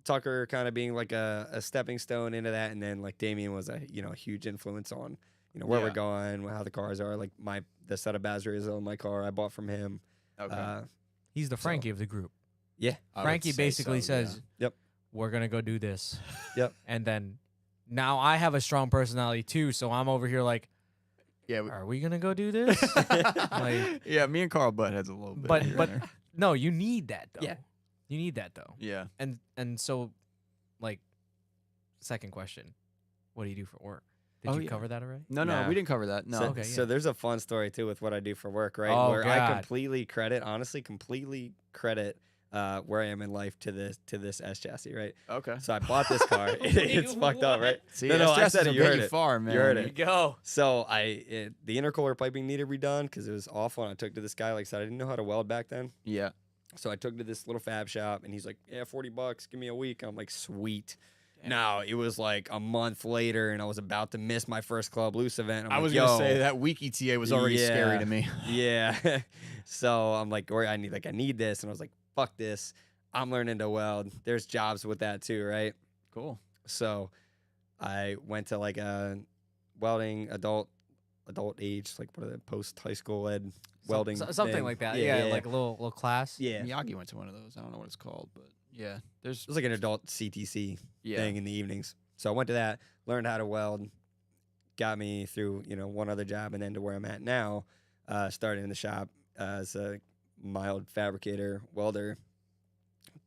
Tucker kind of being like a stepping stone into that, and then like Damien was a huge influence on where we're going, how the cars are. Like the set of batteries on my car I bought from him. Okay. He's the Frankie of the group. Yeah. Frankie basically says, "Yep, we're gonna go do this." Yep. And then now I have a strong personality too, so I'm over here like, yeah, are we gonna go do this? Like, yeah, me and Carl butt heads a little bit. But no, you need that though. Yeah. You need that though. Yeah. And so, like, second question, what do you do for work? Did you cover that already? No, Nah. we didn't cover that. No. So there's a fun story too with what I do for work, right? Oh, where I God. completely credit where I am in life to this S chassis, right? Okay. So I bought this car. It's fucked up, right? See, No, I said it. You heard it. Far, man. You heard There it. you go. So the intercooler piping needed redone because it was awful. And I took to this guy, like I said, I didn't know how to weld back then. Yeah. So I took to this little fab shop, and he's like, yeah, $40, give me a week. I'm like, sweet. No, it was like a month later, and I was about to miss my first Club Loose event. I was going to say that week ETA was already scary to me. Yeah. So I'm like, I need this. And I was like, fuck this. I'm learning to weld. There's jobs with that too, right? Cool. So I went to like a welding adult age, like what are the post high school ed welding something thing. like that. Yeah, like a little class. Yeah. Miyagi went to one of those. I don't know what it's called, but yeah. It was like an adult CTC Yeah. thing in the evenings. So I went to that, learned how to weld, got me through, one other job, and then to where I'm at now, started in the shop as a mild fabricator, welder,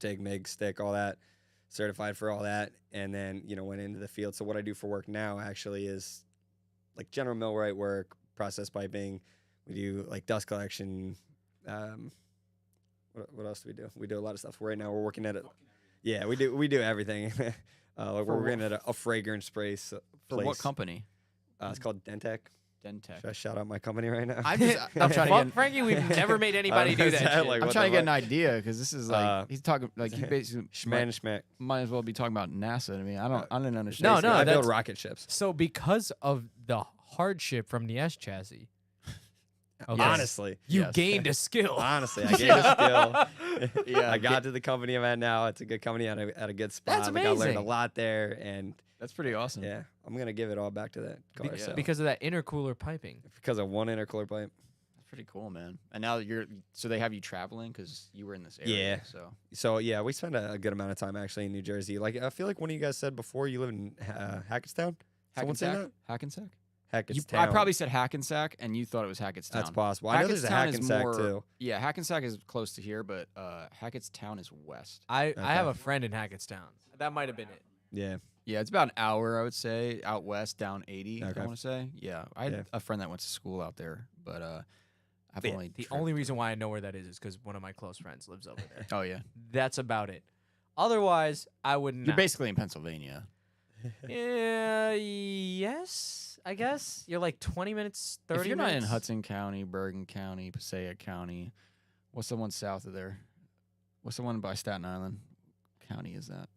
TIG, MIG, stick, all that, certified for all that, and then, went into the field. So what I do for work now actually is like general millwright work, process piping. We do like dust collection. What else do we do? We do a lot of stuff. Right now we're working at it. Yeah, we do everything. We're working at a fragrance place. For what company? It's called Dentec. Dentec. Should I shout out my company right now? I'm trying to Fuck Frankie, we've never made anybody do that shit. Like, I'm what trying to the get an fuck? idea because this is like he's talking like he basically Schmack. might as well be talking about NASA to me. I didn't understand. No, I build that's- rocket ships. So because of the hardship from the S chassis. Okay. Honestly. You Yes. gained a skill. Honestly, I gained a skill. Yeah, I got to the company I'm at now. It's a good company at a good spot. That's Like, I learned a amazing. lot there, and That's pretty awesome. yeah, I'm gonna give it all back to that car. Be- so. Because of that intercooler piping. because of one intercooler pipe. That's pretty cool, man. And now so they have you traveling because you were in this area. Yeah. So So yeah, we spent a good amount of time actually in New Jersey. Like I feel like one of you guys said before you live in Hackettstown. Someone say that? Hackensack? Hackettstown. I probably said Hackensack, and you thought it was Hackettstown. That's possible. I know there's a Hackettstown is Hackensack more- too. Yeah, Hackensack is close to here, but Hackettstown is west. I have Okay. a friend in Hackettstown. That might have been it. Yeah. Yeah, it's about an hour, I would say, out west, down 80. Okay. I want to say. Yeah, I had Yeah. a friend that went to school out there, but I've Yeah, only The only reason why I know where that is because one of my close friends lives over there. Oh yeah, That's about it. Otherwise, I would not. you're basically in Pennsylvania. Yes, I guess. You're like 20 minutes, 30 If you're minutes. not in Hudson County, Bergen County, Passaic County, what's the one south of there? What's the one by Staten Island? County is that?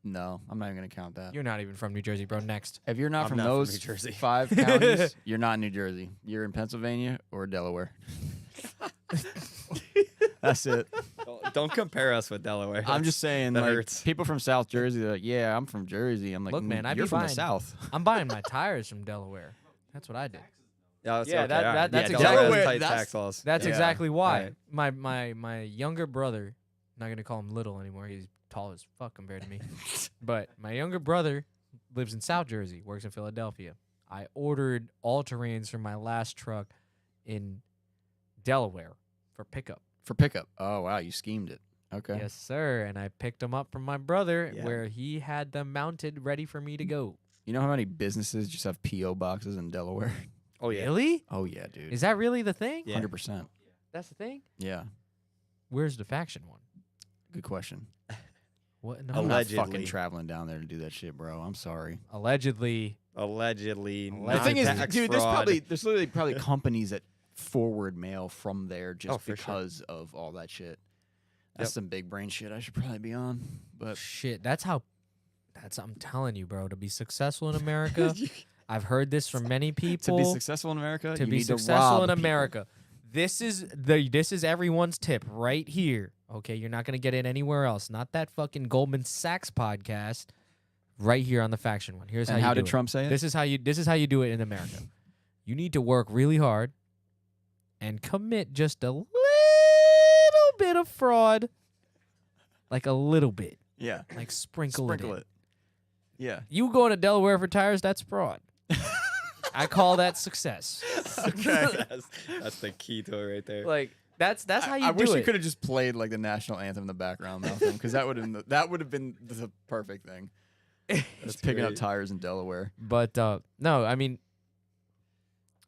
No, I'm not even gonna count that. You're not even from New Jersey, bro. Next. If you're not I'm from not from those New Jersey. 5 counties, you're not in New Jersey. You're in Pennsylvania or Delaware. That's it. Don't compare us with Delaware. I'm just saying, that like, hurts. people from South Jersey, they're like, yeah, I'm from Jersey. I'm like, Look, man, I'd you're be from the fine. South. I'm buying my tires from Delaware. That's what I did. Yeah, Yeah, that- all right. that's yeah, exactly- Delaware has Delaware, tight that's- tax laws. That's Yeah. exactly why. Right. My younger brother, not gonna call him little anymore. He's tall as fuck compared to me. But my younger brother lives in South Jersey, works in Philadelphia. I ordered all-terrains for my last truck in Delaware for pickup. For pickup. Oh, wow, you schemed it. Okay. Yes, sir. And I picked them up from my brother Yeah. where he had them mounted ready for me to go. You know how many businesses just have P.O. boxes in Delaware? Oh yeah. Really? Oh, yeah, dude. Is that really the thing? Yeah. 100%. That's the thing? Yeah. Where's the faction one? Good question. What? No. I'm not fucking Allegedly. traveling down there to do that shit, bro. I'm sorry. Allegedly. Allegedly. The The not thing is, tax dude, fraud. there's literally probably companies that forward mail from there just Oh, for sure. because of all that shit. That's Yep. some big brain shit I should probably be on. But Shit, I'm telling you, bro, to be successful in America, I've heard this from many to people. be successful in America, To you be need successful to rob in people. America. This is everyone's tip right here. Okay, you're not gonna get it anywhere else. Not that fucking Goldman Sachs podcast. Right here on the faction one. Here's And how how you do did it. Trump say it? This is how you do it in America. You need to work really hard and commit just a little bit of fraud. Like a little bit. Yeah. Like sprinkle it in. Yeah. You going to Delaware for tires, that's fraud. I call that success. that's the key to it right there. Like that's how you I do wish it. you could have just played like the national anthem in the background though, because that would have been the perfect thing. Just picking up great. tires in Delaware. But no, I mean,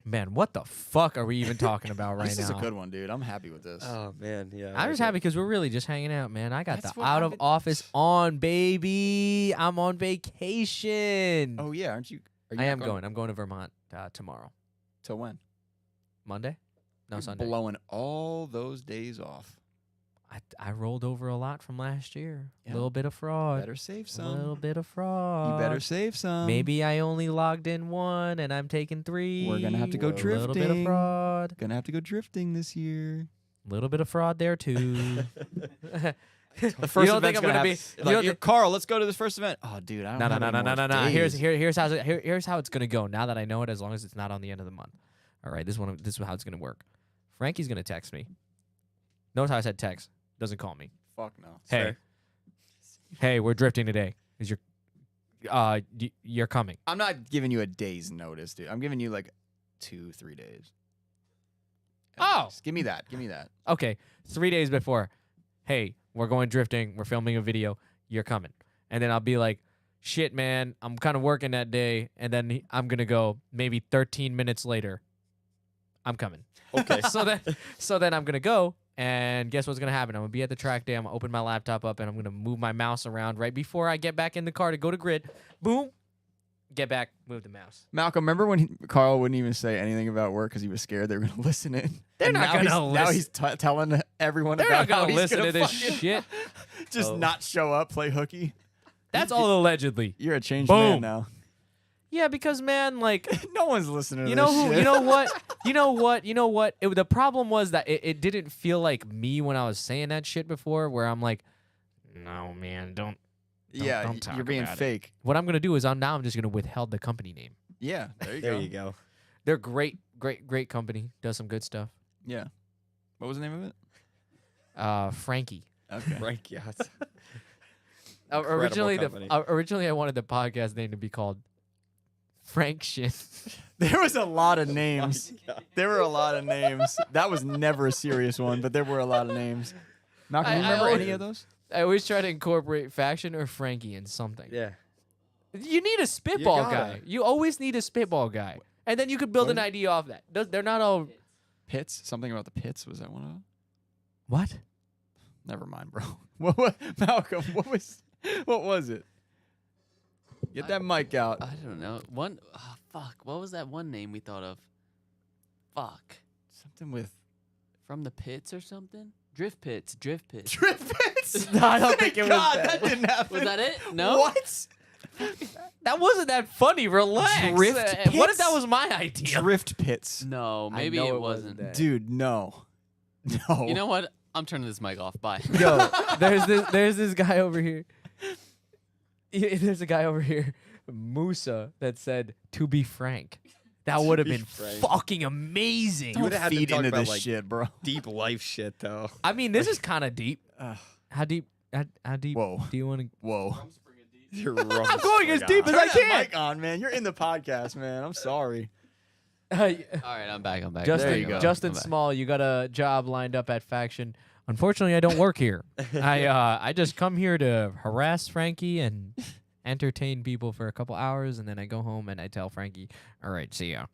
man, what the fuck are we even talking about right This now? is a good one, dude. I'm happy with this. Oh man, yeah. I'm just happy because we're really just hanging out, man. I got That's the what out I've of office on, baby. I'm on vacation. Oh yeah, aren't you? Are you I not am going. I'm going to Vermont tomorrow. Till when? Monday? No, You're Sunday. Blowing all those days off. I rolled over a lot from last year. A Yeah. little bit of fraud. Better save A little some. bit of fraud. You better save some. Maybe I only logged in one and I'm taking 3. We're gonna have to go A little bit of drifting. fraud. Gonna have to go drifting this year. A little bit of fraud there too. The You first don't think event's I'm gonna be? have- You like, don't "Yo, Carl, let's go to this first event. Oh, dude, I don't No, no, have no, any no, no, more no, no. days. Here's how it's gonna go. Now that I know it, as long as it's not on the end of the month. All right, this is how it's gonna work. Frankie's gonna text me. Notice how I said text. Doesn't call me. Fuck no. Hey, hey, we're drifting today. Is your you're coming? I'm not giving you a day's notice, dude. I'm giving you like 2-3 days. At Oh. least. Give me that. Give me that. Okay, 3 days before. Hey, we're going drifting. We're filming a video. You're coming. And then I'll be like, shit, man, I'm kind of working that day. And then I'm going to go maybe 13 minutes later. I'm coming. Okay. So then I'm going to go. And guess what's going to happen? I'm going to be at the track day. I'm going to open my laptop up and I'm going to move my mouse around right before I get back in the car to go to grid. Boom. Get back. Move the mouse. Malcolm, remember when Carl wouldn't even say anything about work because he was scared they were going to listen in? They're And not now gonna he's- Now listen. he's telling everyone They're about not how going to he's listen gonna to this fucking shit. just Oh. not show up, play hooky. That's all allegedly. You're a changed Boom. man now. Yeah, because man, like No one's listening to you this know who? shit. You know what? You know what? You know what? The problem was that it didn't feel like me when I was saying that shit before. Where I'm like, no man, don't Yeah, don't talk you're being about it. fake. What I'm gonna do is I'm just gonna withheld the company name. Yeah, there you There go. you go. They're great company. Does some good stuff. Yeah. What was the name of it? Frankie. Okay. Frank Yachts. Originally, company. originally I wanted the podcast name to be called Frank Shit. There was a lot of names. There were a lot of names. That was never a serious one, but there were a lot of names. Malcolm, you I remember always- any of those? I always try to incorporate Faction or Frankie in something. Yeah. You need a spitball gotta. guy. You always need a spitball guy, and then you could build What an is- idea off that. They're not all. Pits? Something about the pits? Was that one of them? What? Never mind, bro. What Malcolm, what was it? Get that mic out. I don't know. Fuck. What was that one name we thought of? Fuck. Something with From the pits or something? Drift pits. Drift pits. Drift pits? No, I don't think it was God, that. that didn't happen. Was that it? No. What? That wasn't that funny. Relax. Drift What if pits? that was my idea? Drift pits. No. I Maybe know it it wasn't wasn't. that. Dude, no. No. You know what? I'm turning this mic off. Bye. Yo, there's this guy over here. There's a guy over here, Musa, that said, "To be frank." That would have be been frank. fucking amazing. You Don't would've had to feed talk into about, this like, shit, bro. Deep life shit though. I mean, this is kind of deep. Ugh. How deep? How deep? Whoa. Do you want to? Whoa. You're I'm going as deep as Turn I that can. mic on, man. You're in the podcast, man. I'm sorry. All right, I'm back. I'm back. Justin, There you go. Justin I'm back. Small, you got a job lined up at Faction. Unfortunately, I don't work here. I just come here to harass Frankie and entertain people for a couple hours, and then I go home and I tell Frankie, "All right, see ya."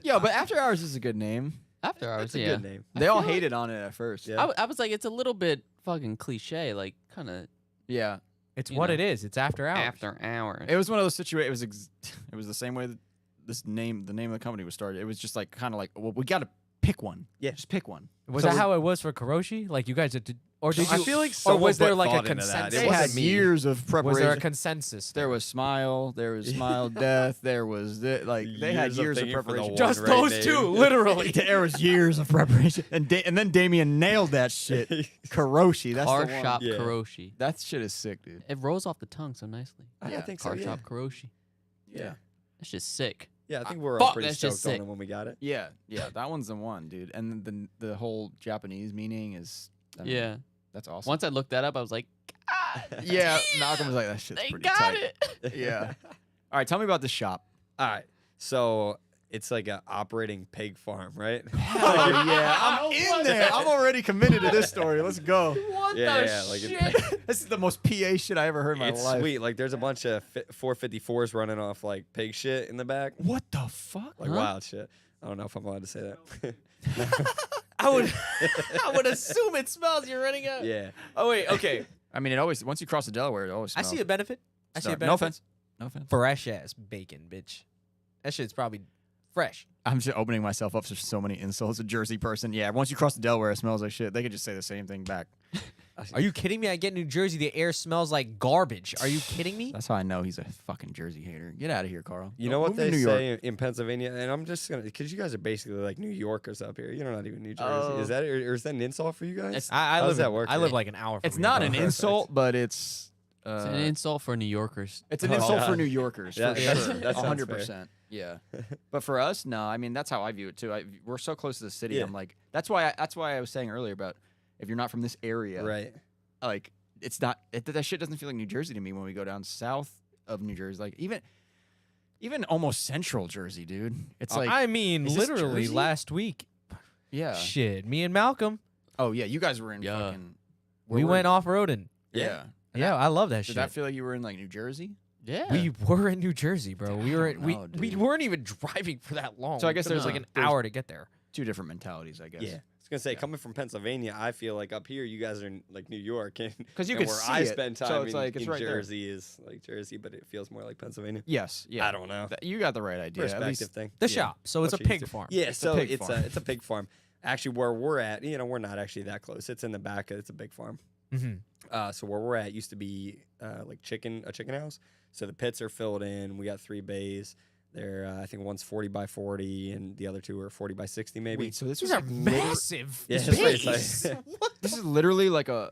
Yo, but After Hours is a good name. After hours. That's a Yeah. good name. They all feel like- hated on it at first. Yeah. I was like, it's a little bit fucking cliche. Like, kind of Yeah. It's You what know. it is. It's after hours. after hours. It was one of those situations. It was the same way that the name of the company was started. It was just like kind of like, well, we got to pick one. Yeah. Just pick one. Was So that we- how it was for Karoshi? Like you guys did, or did you? I feel like or someone was there put like a thought into that. consensus? It They had wasn't me. years of preparation. Was there a consensus? There was Smile. There was Smile Death. There was like they had Years of years of thinking for the preparation. one just right those name. two, literally. There was years of preparation, and then Damien nailed that shit. Karoshi. That's Car the one. shop Yeah. Karoshi. That shit is sick, dude. It rolls off the tongue so nicely. I Yeah. think so. Car Yeah. shop Karoshi. Yeah. That's just sick. Yeah, I think we're Fuck, all pretty that's just stoked on sick. it when we got it. Yeah, that one's the one, dude. And the whole Japanese meaning is, I mean, Yeah. that's awesome. Once I looked that up, I was like, God, Yeah, Malcolm was like, that shit's they pretty got tight. it. Yeah. All right, tell me about the shop. All right. So it's like an operating pig farm, right? Oh yeah, I'm in there. I'm already committed to this story. Let's go. What Yeah, the yeah, like shit? This is the most PA shit I ever heard in my It's life. sweet. Like there's a bunch of 454s running off like pig shit in the back. What the fuck? Like Huh? wild shit. I don't know if I'm allowed to say that. I would assume it smells. You're running out. yeah. Oh wait, okay. I mean, it always once you cross the Delaware, it always I smells. see a benefit. I see a Sorry, benefit. No offense. No offense. Fresh ass bacon, bitch. That shit's probably fresh. I'm just opening myself up to so many insults. A Jersey person, yeah. Once you cross the Delaware, it smells like shit. They could just say the same thing back. Are you kidding me? I get New Jersey, the air smells like garbage. Are you kidding me? That's how I know he's a fucking Jersey hater. Get out of here, Carl. You Go- know what move to they New York. say in Pennsylvania, and I'm just gonna because you guys are basically like New Yorkers up here. You're not even New Jersey. Oh. Is that or is that an insult for you guys? It's- I How live. does that work? I live like an hour. From It's here, not bro. an insult, but it's It's an insult for New Yorkers. it's an Oh, insult yeah. for New Yorkers. Yeah, for that's- sure. that sounds 100%. Yeah. But for us, no. I mean, that's how I view it too. We're so close to the city. Yeah. I'm like, that's why I was saying earlier about if you're not from this area, Right. like it's not that shit doesn't feel like New Jersey to me when we go down south of New Jersey. Like even almost central Jersey, dude. It's like I mean, is this literally Jersey? last week. yeah. Shit, me and Malcolm, Oh yeah, you guys were in Yeah. fucking. we went off roading. Yeah. Yeah, I love that Did shit. that feel like you were in like New Jersey? Yeah. We were in New Jersey, bro. Dude, We I were don't we know, we dude. weren't even driving for that long. So I guess it was there's like an there's- hour to get there. Two different mentalities, I guess. Yeah. I was gonna say, coming from Pennsylvania, I feel like up here you guys are in like New York, and 'Cause you and could where see I it, spend so time it's in, like it's in right there. Jersey is like Jersey, but it feels more like Pennsylvania. Yes. Yeah. I don't know. You got the right idea. At Perspective least thing. The Yeah. shop. So it's a What you pig used to- farm. Yeah, It's a so pig it's farm. it's a pig farm. Actually, where we're at, we're not actually that close. It's in the back. It's a big farm. Mm-hmm. So where we're at used to be like a chicken house. So the pits are filled in. We got 3 bays. They're I think one's 40 by 40, and the other 2 are 40 by 60 maybe. Wait, so this These was are like massive. Yeah, space. it's like- this is literally like a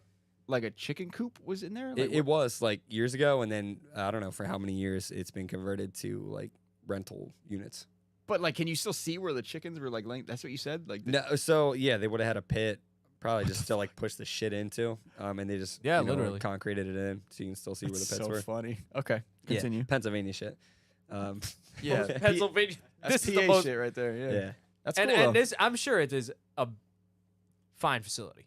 chicken coop was in there. Like, it was like years ago, and then I don't know for how many years it's been converted to like rental units. but like, can you still see where the chickens were like laying? That's what you said. Like, No, so yeah, they would have had a pit, probably just to like push the shit into, and they just literally concreted it in, so you can still see where the that's pits so were. funny. Okay, continue. Yeah, Pennsylvania shit. Yeah, Pennsylvania. That's This is PA the most. shit right there. Yeah, Yeah, that's And, cool. and though. this, I'm sure it is a fine facility.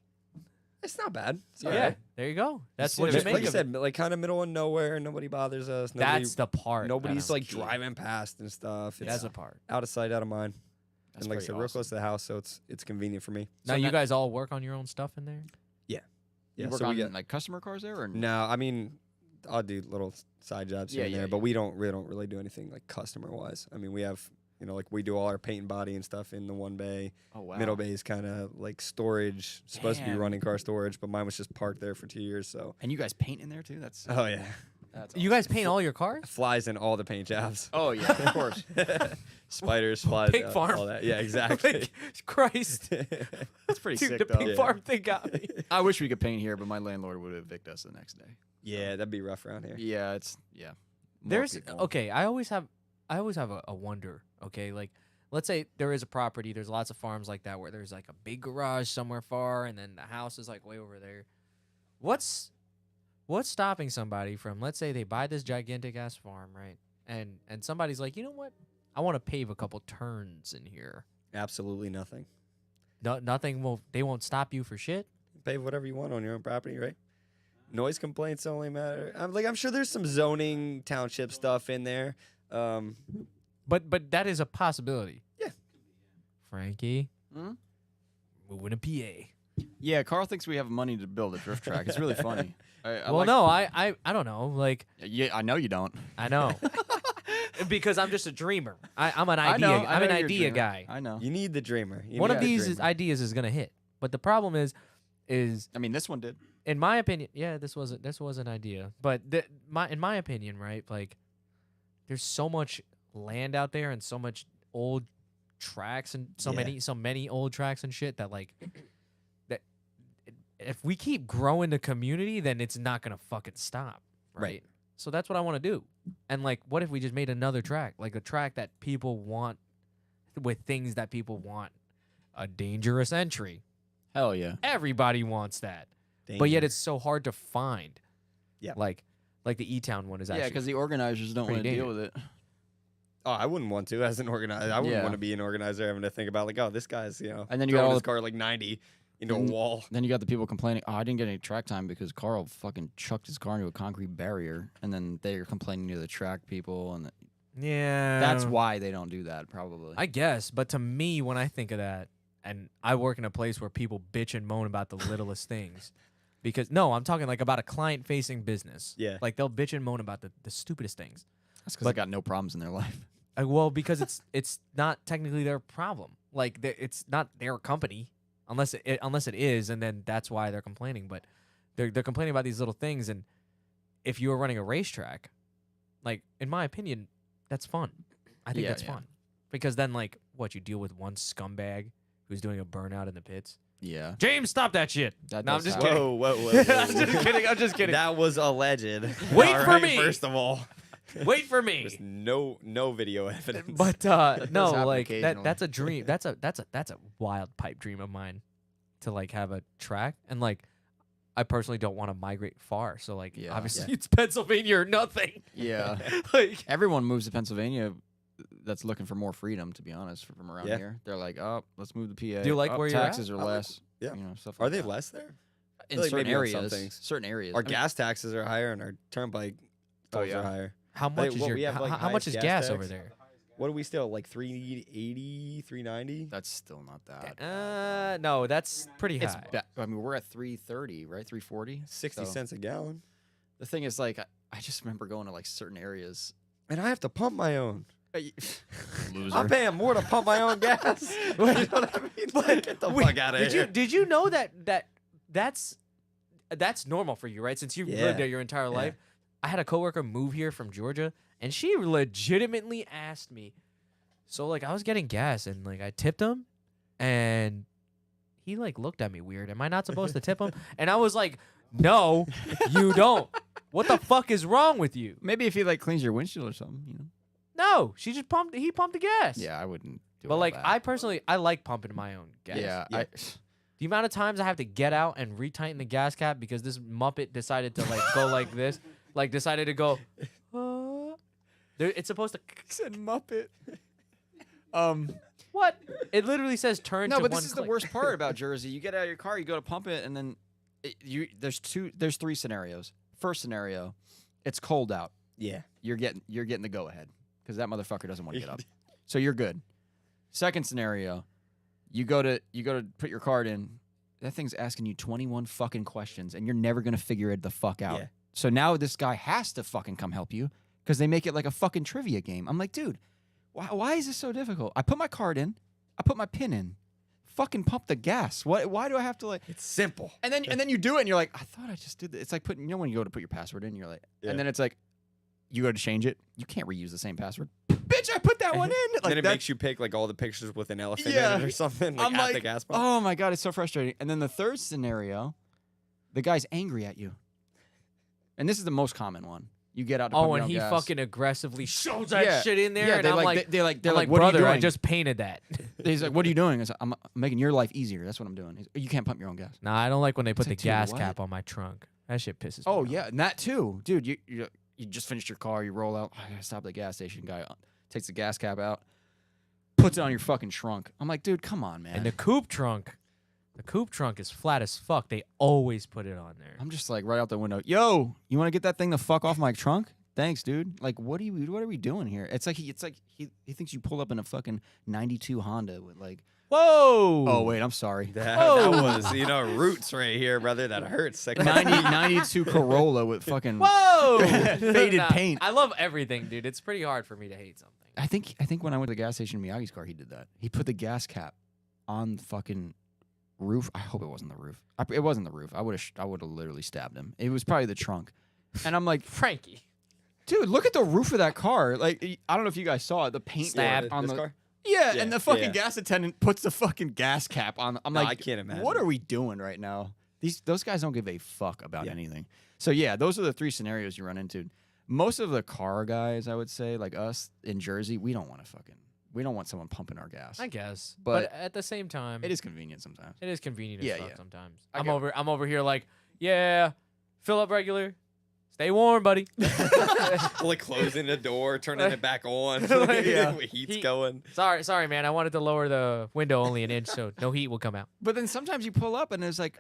it's not bad. It's Yeah, alright. there you go. That's see what it you as make Like you of said, like kind of middle of nowhere. Nobody bothers us. Nobody, That's the part. nobody's that I'm like key. driving past and stuff. It's That's the part. out of sight, out of mind. That's and like I pretty said, real awesome. close to the house, so it's convenient for me. Now So you that- guys all work on your own stuff in there. Yeah, You work so on we get like customer cars there, or no. I mean, I'll do little side jobs here Yeah, and yeah, there, but yeah. we don't really do anything like customer wise. I mean, we have like we do all our paint and body and stuff in the one bay. Oh wow. Middle bay is kind of like storage, supposed to be Damn. running car storage, but mine was just parked there for 2 years. So And you guys paint in there too? That's oh yeah, that's You guys paint all your cars? flies in all the paint jobs. Oh yeah, of course. Spiders, flies, Pig farm. all that. Yeah, exactly. Like, Christ. That's pretty Dude, sick the though. pig Yeah. farm thing got me. I wish we could paint here, but my landlord would evict us the next day. Yeah, that'd be rough around here. Yeah, it's more There's people. okay. I always have a wonder. Okay, like let's say there is a property. There's lots of farms like that where there's like a big garage somewhere far, and then the house is like way over there. What's stopping somebody from, let's say they buy this gigantic ass farm, right? And somebody's like, you know what? I want to pave a couple turns in here. Absolutely nothing. No, nothing will. They won't stop you for shit. Pave whatever you want on your own property, right? Noise complaints only matter. I'm sure there's some zoning township stuff in there. But that is a possibility. Yeah. Frankie, Hmm? moving to PA. Yeah, Carl thinks we have money to build a drift track. It's really funny. Well, no, I don't know. Like, Yeah, I know you don't. I know. Because I'm just a dreamer. I'm an I idea. know, I'm an you're a idea dreamer. guy. I know. You need the dreamer. You One need of the these dreamer. ideas is gonna hit. But the problem is I mean, this one did. in my opinion, yeah, this was an idea. But in my opinion, right? Like, there's so much land out there and so much old tracks and so many old tracks and shit that like that if we keep growing the community, then it's not gonna fucking stop, right? So that's what I want to do. And like, what if we just made another track, like a track that people want, with things that people want, a dangerous entry. Hell yeah. Everybody wants that, but yet Danger. it's so hard to find. Yeah. like the E-Town one is Yeah, actually because the organizers don't want to pretty deal with it. Oh, I wouldn't want to as an organizer. I wouldn't Yeah. want to be an organizer having to think about like, oh, this guy's And then you got throwing all his the- car like 90 into a Mm. wall. Then you got the people complaining, oh, I didn't get any track time because Carl fucking chucked his car into a concrete barrier. And then they're complaining to the track people. And yeah. that's why they don't do that, probably. I guess, but to me, when I think of that, and I work in a place where people bitch and moan about the littlest things, because no, I'm talking like about a client-facing business. Yeah. like they'll bitch and moan about the stupidest things. That's because they got no problems in their life. Well, because it's not technically their problem. Like it's not their company, unless it is, and then that's why they're complaining. But they're complaining about these little things, and if you were running a racetrack, like in my opinion, that's fun. I think Yeah, that's yeah. fun because then like what you deal with one scumbag who's doing a burnout in the pits. Yeah. James, stop that shit. That No, I'm does just happen. kidding. Whoa. I'm just kidding. I'm just kidding. That was alleged. Wait All for right, me. First of all, Wait for me. there's no video evidence. But does no, happen like occasionally. that's a dream. That's a wild pipe dream of mine, to like have a track. And like, I personally don't want to migrate far. So like, Yeah. obviously it's Pennsylvania or nothing. Yeah. Like, Everyone moves to Pennsylvania that's looking for more freedom, to be honest, from around Yeah. here. They're like, oh, let's move to PA. Do you like Oh, where you're at? taxes are I like- less. yeah. You know, stuff Are like they that. less there? In Like certain maybe on some areas? things. Certain areas. Our I mean, gas taxes are higher, and our turnpike tolls yeah. are higher. how much Hey, is what, your we have, like, how much highest is gas gas tax? over there? What do we still like 380, 390? That's still not that. No, that's pretty It's high. I mean, we're at 330, right? 340. 60 So, cents a gallon. The thing is, like, I just remember going to like certain areas. And I have to pump my own. Loser. I'm paying more to pump my own gas. You know what I mean? Get the fuck out of Did here. you know that's that's normal for you, right? Since you've Yeah. lived there your entire Yeah. life. I had a coworker move here from Georgia, and she legitimately asked me. So like I was getting gas, and like I tipped him, and he like looked at me weird. Am I not supposed to tip him? And I was like, no, you don't. What the fuck is wrong with you? Maybe if he like cleans your windshield or something, you know. No, he pumped the gas. Yeah, I wouldn't. Do But all like that. I personally, I like pumping my own gas. Yeah, Yeah. The amount of times I have to get out and retighten the gas cap because this Muppet decided to like go like this, like decided to go. It's supposed to. said Muppet. What? It literally says turn. No, to but one this is the click. worst part about Jersey. You get out of your car, you go to pump it, and then there's 3 scenarios. First scenario, it's cold out. Yeah. You're getting the go ahead because that motherfucker doesn't want to get up. So you're good. Second scenario, you go to put your card in. That thing's asking you 21 fucking questions, and you're never gonna figure it the fuck out. Yeah. So now this guy has to fucking come help you because they make it like a fucking trivia game. I'm like, dude, why is this so difficult? I put my card in, I put my pin in, fucking pump the gas. Why do I have to like? It's simple. And then you do it, and you're like, I thought I just did this. It's like putting, when you go to put your password in, you're like, Yeah. and then it's like, you go to change it, you can't reuse the same password. Bitch, I put that one in. Like Then it that- makes you pick like all the pictures with an elephant Yeah. in it or something. Like I'm at like, the gas pump. oh my god, it's so frustrating. And then the third scenario, the guy's angry at you, and this is the most common one. You get out to pump Oh, your and own he gas. fucking aggressively shows that shit in there, Yeah, and they're I'm like, they're like, I'm like, what brother, are you I doing? just painted that. He's like, what are you doing? I said, I'm making your life easier. That's what I'm doing. You can't pump your own gas. Nah, I don't like when they put It's the like, dude, gas what? cap on my trunk. That shit pisses me Oh off. yeah, and that too, dude. You just finished your car. You roll out. I gotta stop at the gas station. Guy takes the gas cap out, puts it on your fucking trunk. I'm like, dude, come on, man. And the coupe trunk is flat as fuck. They always put it on there. I'm just like right out the window. Yo, you want to get that thing the fuck off my trunk? Thanks, dude. Like, what are we doing here? It's like he thinks you pulled up in a fucking '92 Honda with like. Whoa! Oh wait, I'm sorry. That Whoa. was, roots right here, brother. That hurts. Like, 92 Corolla with fucking. Whoa! Faded paint. I love everything, dude. It's pretty hard for me to hate something. I think when I went to the gas station in Miyagi's car, he did that. He put the gas cap on the fucking roof. I hope it wasn't the roof. It wasn't the roof. I would have literally stabbed him. It was probably the trunk. And I'm like, Frankie. dude, look at the roof of that car. Like, I don't know if you guys saw it. The paint Stab on this the car? Yeah, Yeah, and the fucking yeah. gas attendant puts the fucking gas cap on. I'm No, like, I can't imagine. what are we doing right now? Those guys don't give a fuck about anything. So yeah, those are the 3 scenarios you run into. Most of the car guys, I would say, like us in Jersey, we don't want someone pumping our gas. I guess, But but at the same time, It is convenient sometimes. it is convenient as Yeah, fuck yeah. sometimes. I I'm get over here like, yeah, fill up regular, stay warm, buddy. like closing the door, turning it back on. Like, yeah. Heat's Heat. going. sorry, man. I wanted to lower the window only an inch, so no heat will come out. But then sometimes you pull up and there's like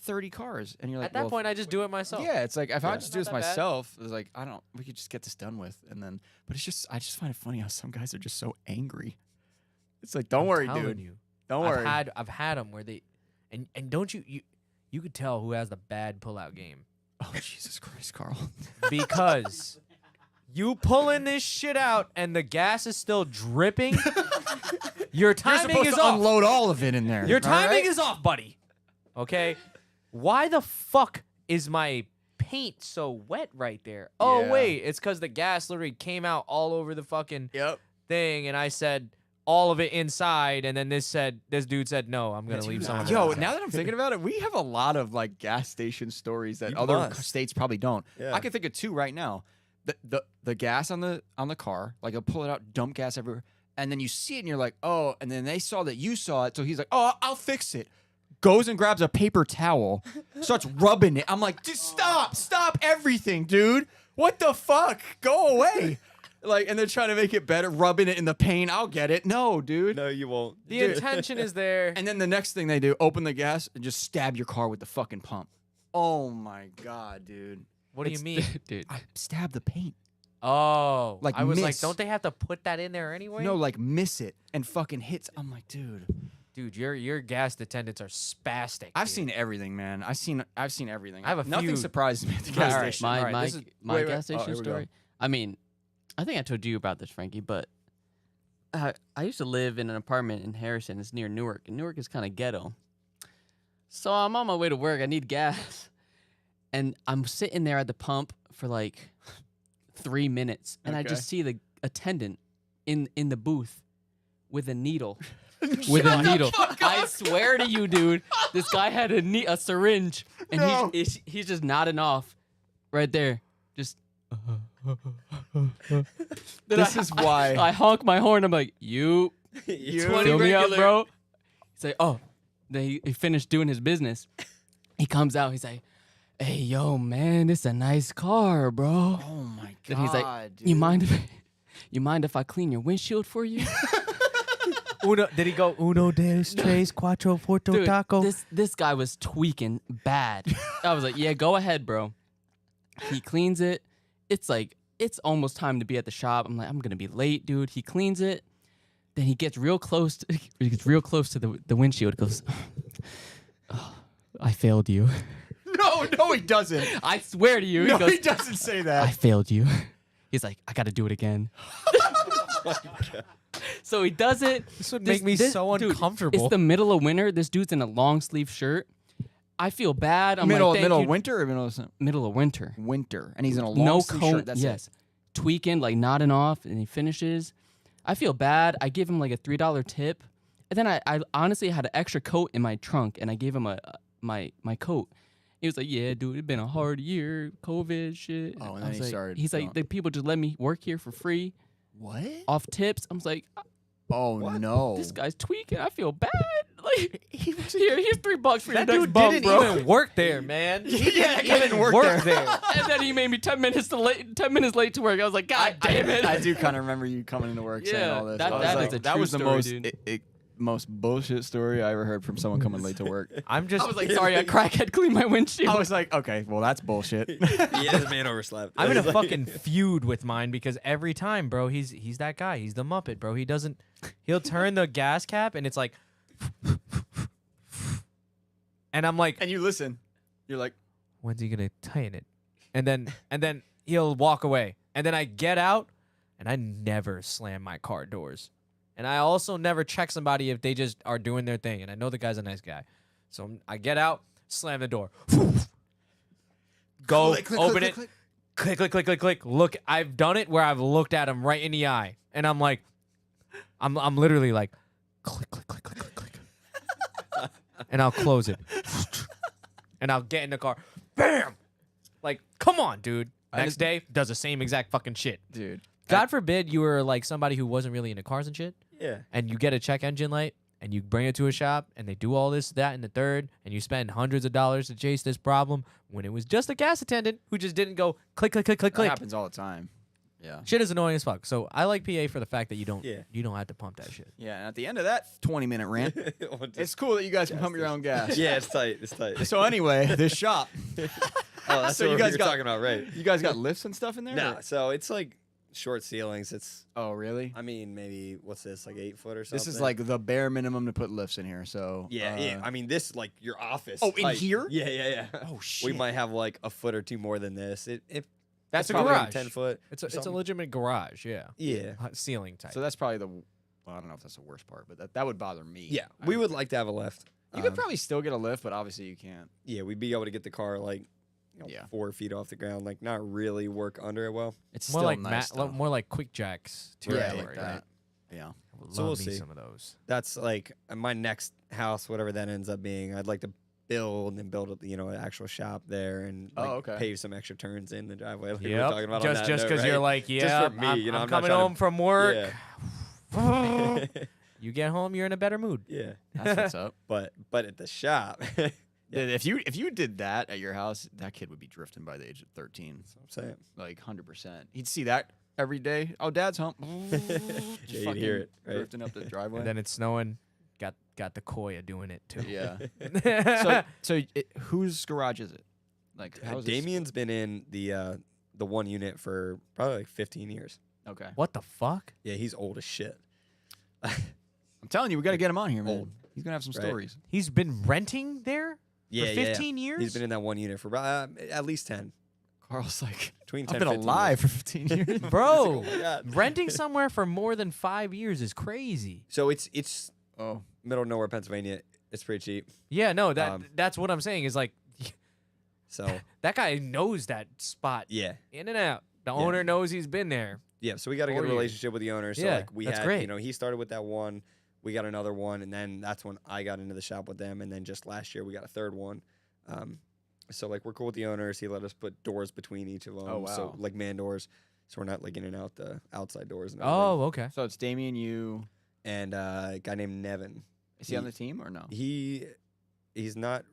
30 cars, and you're like, At that well, point, I just do it myself. yeah, it's like if I Yeah. just do Not this that bad. myself, it's like we could just get this done with, and then. But I just find it funny how some guys are just so angry. It's like, don't I'm worry, telling dude. You. Don't worry. I've had them where they, and don't you could tell who has the bad pullout game Oh Jesus Christ, Carl! because you pulling this shit out and the gas is still dripping. Your You're timing supposed is to off. unload all of it in there. Your all timing right? is off, buddy. Okay, why the fuck is my paint so wet right there? Oh Yeah. wait, it's because the gas literally came out all over the fucking Yep. thing, and I said all of it inside, and then this dude said no, I'm gonna leave some of it Yo, outside. now that I'm thinking about it, we have a lot of like gas station stories that You other must. states probably don't. Yeah. I can think of 2 right now. The gas on the car, like they'll pull it out, dump gas everywhere, and then you see it and you're like, oh, and then they saw that you saw it, so he's like, oh, I'll fix it. Goes and grabs a paper towel, starts rubbing it. I'm like, just stop everything, dude. What the fuck? Go away. Like, and they're trying to make it better, rubbing it in the paint. I'll get it. No, dude. No, you won't. the Dude. intention is there. And then the next thing they do, open the gas and just stab your car with the fucking pump. Oh my god, dude. What do you mean? Dude. I stabbed the paint. Oh, Like I was like, miss. don't they have to put that in there anyway? No, like miss it and fucking hits. I'm like, dude. dude, your gas attendants are spastic. I've dude. seen everything, man. I've seen everything. I have a Nothing few- surprises me at the All gas right, station. My All right, my this is- my wait, wait. gas Oh, station here we go. story. I mean, I think I told you about this, Frankie, but I used to live in an apartment in Harrison. It's near Newark, and Newark is kind of ghetto. So I'm on my way to work. I need gas. And I'm sitting there at the pump for like 3 minutes. And I just see the attendant in the booth with a needle. With a needle. I swear to you, dude. This guy had a syringe. And he's just nodding off right there. Just. This is why. I honk my horn. I'm like, you. 20 Fill me up, regular. bro. He's like, oh. Then he finished doing his business. He comes out. He's like, hey, yo, man, it's a nice car, bro. Oh my god. Then he's like, dude. you mind if I clean your windshield for you? Did he go uno, dos, tres, cuatro, porto, Dude, taco? this guy was tweaking bad. I was like, yeah, go ahead, bro. He cleans it. It's almost time to be at the shop. I'm like, I'm gonna be late, dude. He cleans it. Then he gets real close. To the windshield. Goes, oh, I failed you. No, he doesn't. I swear to you. No, he goes, he doesn't say I that. failed you. He's like, I got to do it again. So he does it. This would make me so dude, uncomfortable. it's the middle of winter. This dude's in a long sleeve shirt. I feel bad. I'm Middle like, thank of you. winter or middle of Middle of winter. winter, and he's in a long No sleeve cone. shirt. That's yes. it. Tweaking, like nodding off, and he finishes. I feel bad. I give him like a $3 tip. And then I honestly had an extra coat in my trunk, and I gave him my coat. He was like, yeah, dude, it's been a hard year, COVID shit. Oh, and I then was he like, started he's like, going- the people just let me work here for free, What? off tips. I was like, Oh no. this guy's tweaking. I feel bad. Like, here's $3 for your that next dude bump, didn't bro. even work there, man. Yeah, he didn't work there. And then he made me 10 minutes late to work. I was like, God damn it. I do kind of remember you coming into work saying Yeah, all this. that- I was that like, is a that true was the story, most dude. most bullshit story I ever heard from someone coming late to work. I'm just. I was like, sorry, a crackhead cleaned my windshield. I was like, okay, well that's bullshit. Yeah, this man overslept. I'm in a It's like- fucking feud with mine because every time, bro, he's that guy. He's the Muppet, bro. He'll turn the gas cap and it's like, and I'm like, And you listen. You're like, when's he gonna tighten it? And then he'll walk away. And then I get out, and I never slam my car doors. And I also never check somebody if they just are doing their thing. And I know the guy's a nice guy, so I get out, slam the door, go click, click, open click, it, click, click, click, click, click, click. Look, I've done it where I've looked at him right in the eye, and I'm like, I'm literally like, click, click, click, click, click, click, and I'll close it, and I'll get in the car, bam, like, come on, dude. Next day, does the same exact fucking shit. dude. God forbid you were like somebody who wasn't really into cars and shit, Yeah. and you get a check engine light, and you bring it to a shop, and they do all this, that, and the third, and you spend hundreds of dollars to chase this problem when it was just a gas attendant who just didn't go click, click, click, click, That click. happens all the time. Yeah. Shit is annoying as fuck. So I like PA for the fact that you don't have to pump that shit. Yeah, and at the end of that 20-minute rant, Or it's just- cool that you guys can pump your own gas. yeah, it's tight. It's tight. So anyway, this shop. Oh, that's So what you guys you're got- talking about, right? You guys got lifts and stuff in there? Nah, or- so it's like short ceilings. It's, Oh, really? I mean, maybe what's this, like 8 foot or something? This is like the bare minimum to put lifts in here. So yeah, yeah. I mean, this like your office. Oh, in height. here? Yeah, yeah, yeah. Oh We shit. might have like a foot or two more than this. That's a probably garage. 10 foot. It's a something. legitimate garage. Yeah. Yeah. Ceiling type. So that's probably the. Well, I don't know if that's the worst part, but that would bother me. Yeah, I we would like to have a lift. You could probably still get a lift, but obviously you can't. Yeah, we'd be able to get the car like, Yeah. 4 feet off the ground, like not really work under it well. It's more still like nice. though. more like quick jacks. yeah, territory, like right? that. Yeah. I would So love we'll me see. some of those. That's like my next house, whatever that ends up being. I'd like to build up, an actual shop there and like, okay. pave some extra turns in the driveway. Like we were talking about Just on that just note, because right? you're like, yeah, for me, I'm, you know, I'm I'm not coming trying to- home from work. Yeah. You get home, you're in a better mood. Yeah, That's what's up. but at the shop, that's Dude, if you did that at your house, that kid would be drifting by the age of 13. what I'm saying. Like 100%. He'd see that every day. Oh, Dad's home. Yeah, you'd hear it, right? Drifting up the driveway. And then it's snowing. Got the Koya doing it too. yeah. Whose garage is it? Like, how's this- Damien's been in the one unit for probably like 15 years. Okay. What the fuck? Yeah, he's old as shit. I'm telling you, we got to get him on here, man. Old. He's gonna have some Right. stories. He's been renting there Yeah, for 15 years. He's been in that one unit for at least 10. Carl's like, Between 10 I've been 15 alive years. for 15 years. Bro, my God. renting somewhere for more than 5 years is crazy. So it's Oh, middle of nowhere, Pennsylvania. It's pretty cheap. Yeah, no, that's what I'm saying is like, So that guy knows that spot yeah. in and out. The owner knows he's been there. Yeah, so we got a good relationship with the owner. So Yeah, like we that's had, great. you know, he started with that one, we got another one, and then that's when I got into the shop with them, and then just last year we got a third one. So like we're cool with the owners. He let us put doors between each of them. Oh, wow. So like man doors, so we're not like in and out the outside doors. And everything. Oh, okay. So it's Damien, you. And a guy named Nevin. Is he on the team or no? He's not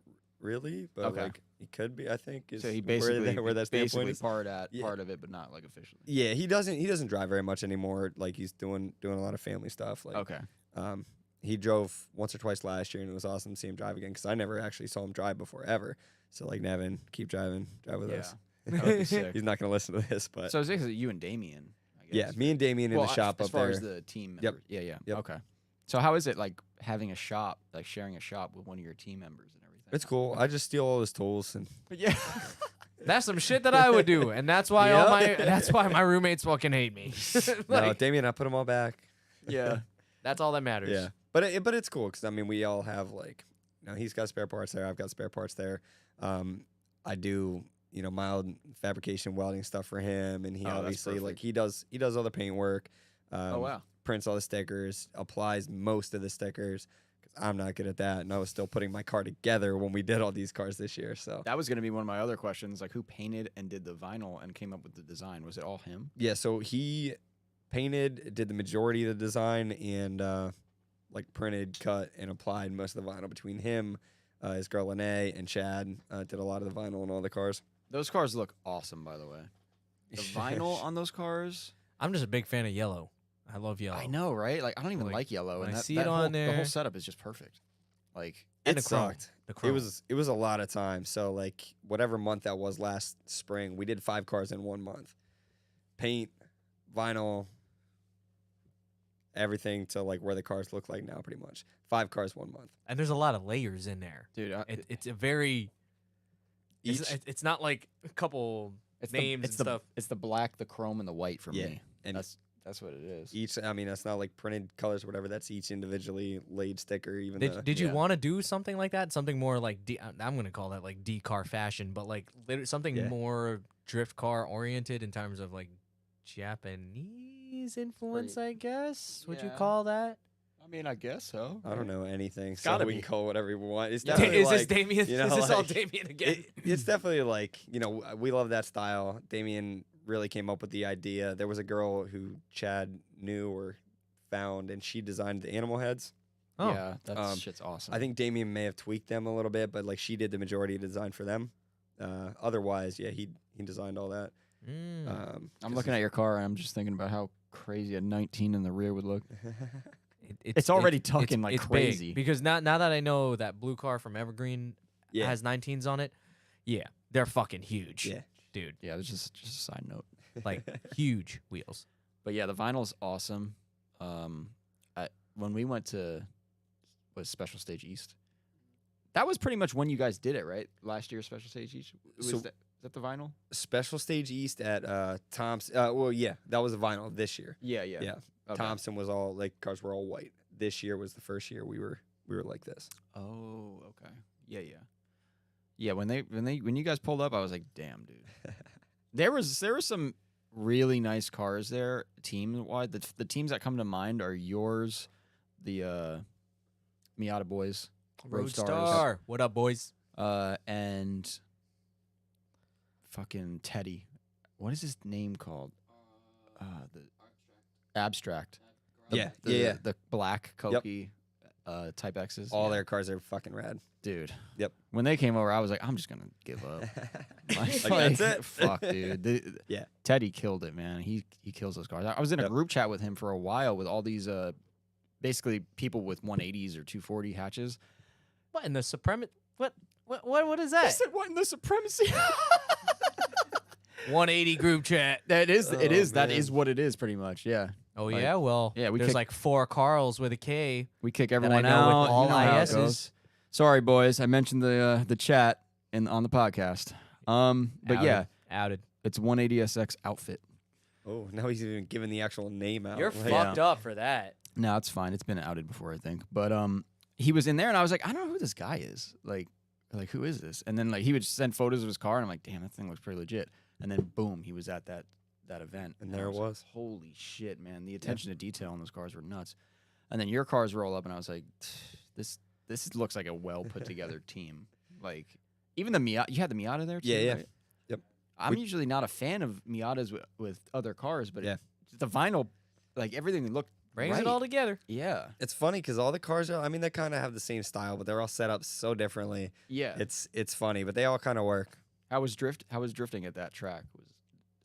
really, but Okay. like he could be. I think. So he basically where that standpoint basically is. part of it, but not like officially. Yeah, he doesn't drive very much anymore. Like he's doing a lot of family stuff. Like Okay. he drove once or twice last year, and it was awesome to see him drive again because I never actually saw him drive before ever. So like Nevin, keep driving, drive with us. That would be sick. He's not gonna listen to this, but So it's basically you and Damien. I guess. yeah, me and Damien in the shop as up far there. as the team. Yep. Member. Yeah. Yep. Okay. So how is it like having a shop, like sharing a shop with one of your team members and everything? It's cool. I just steal all his tools and Yeah. That's some shit that I would do, and that's why that's why my roommates fucking hate me. no, Like, Damien, I put them all back. Yeah. that's all that matters. Yeah, but it's cool because I mean we all have like, you know, he's got spare parts there. I've got spare parts there. I do, you know, mild fabrication welding stuff for him, and he Oh, that's obviously like perfect. he does all the paint work. Oh wow. Prints all the stickers, applies most of the stickers. Because I'm not good at that, and I was still putting my car together when we did all these cars this year. So That was going to be one of my other questions. Like, who painted and did the vinyl and came up with the design? Was it all him? yeah, so he painted, did the majority of the design, and like printed, cut, and applied most of the vinyl between him. His girl Lene and Chad did a lot of the vinyl on all the cars. Those cars look awesome, by the way. The vinyl on those cars. I'm just a big fan of yellow. I love yellow. I know, right? Like, I don't even Like, like yellow. when And I that, see that it whole, on the there- whole setup is just perfect. Like, And It the chrome. sucked. The chrome. It was a lot of time. So like whatever month that was last spring, we did 5 cars in 1 month. Paint, vinyl, everything to like where the cars look like now, pretty much. 5 cars 1 month. And there's a lot of layers in there. dude, It's a very. It's not like a couple names and stuff. It's the black, the chrome, and the white for me. And That's what it is. each, I mean, that's not like printed colors or whatever. That's each individually laid sticker. Even Did you yeah. want to do something like that? Something more like I'm gonna call that like D-car fashion, but like something Yeah. more drift car oriented in terms of like Japanese influence, I guess. Would you Yeah. call that? I mean, I guess so. I don't know anything. So gotta we be. can call it whatever we want. It's Yeah. definitely Is this like, Damien? you know, is this all like, Damien again? It's definitely like, you know, we love that style. Damien really came up with the idea. There was a girl who Chad knew or found, and she designed the animal heads. Oh. Yeah, that shit's awesome. I think Damien may have tweaked them a little bit, but like she did the majority of the design for them. Otherwise, yeah, he designed all that. I'm looking at your car and I'm just thinking about how crazy a 19 in the rear would look. It's already tucking like it's crazy. big because now that I know that blue car from Evergreen Yeah. has 19s on it, yeah, they're fucking huge, Yeah. dude. Yeah, that's just a side note. Like huge wheels. But yeah, the vinyl's awesome. When we went to Special Stage East, that was pretty much when you guys did it, right? Last year, Special Stage East. Is that the vinyl? Special Stage East at Thompson. Well, yeah, that was a vinyl this year. Yeah. Yeah. Okay. Thompson was all like cars were all white. This year was the first year we were like this. Oh, okay. Yeah. Yeah, when you guys pulled up, I was like, damn, dude. there was some really nice cars there, team wide. The teams that come to mind are yours, the Miata boys, Roadstar. What up, boys? and fucking Teddy. What is his name called? The Abstract. Yeah. The black Koki Type X's. All their cars are fucking rad. Dude. Yep. When they came over, I was like, I'm just gonna give up. Like, that's it. Fuck, dude. Yeah. Teddy killed it, man. He kills those cars. I was in a group chat with him for a while with all these basically people with 180s or 240 hatches. What in the supremacy? What is that? I said, what in the supremacy? 180 group chat. That is, it is. That man. is what it is, pretty much. Yeah. Oh Like, yeah, well, yeah, we there's kick- like 4 Carls with a K. We kick that I everyone know out. with all you know how it ISs. goes. Sorry, boys. I mentioned the chat on the podcast. But yeah, outed. it's 180SX outfit. Oh, now he's even giving the actual name out. You're Like, fucked up for that. No, it's fine. It's been outed before, I think. But he was in there, and I was like, I don't know who this guy is. Like who is this? And then like he would send photos of his car, and I'm like, damn, that thing looks pretty legit. And then boom, he was at that event, And there it like, was. holy shit, man! The attention to detail on those cars were nuts. And then your cars roll up, and I was like, this looks like a well put together team. Like even the Miata, you had the Miata there too. Yeah. Right? Yep. I'm usually not a fan of Miatas with other cars, but the vinyl, like everything looked Brings right. it all together. Yeah. It's funny because all the cars are. I mean, they kind of have the same style, but they're all set up so differently. Yeah. It's funny, but they all kind of work. How was drifting at that track?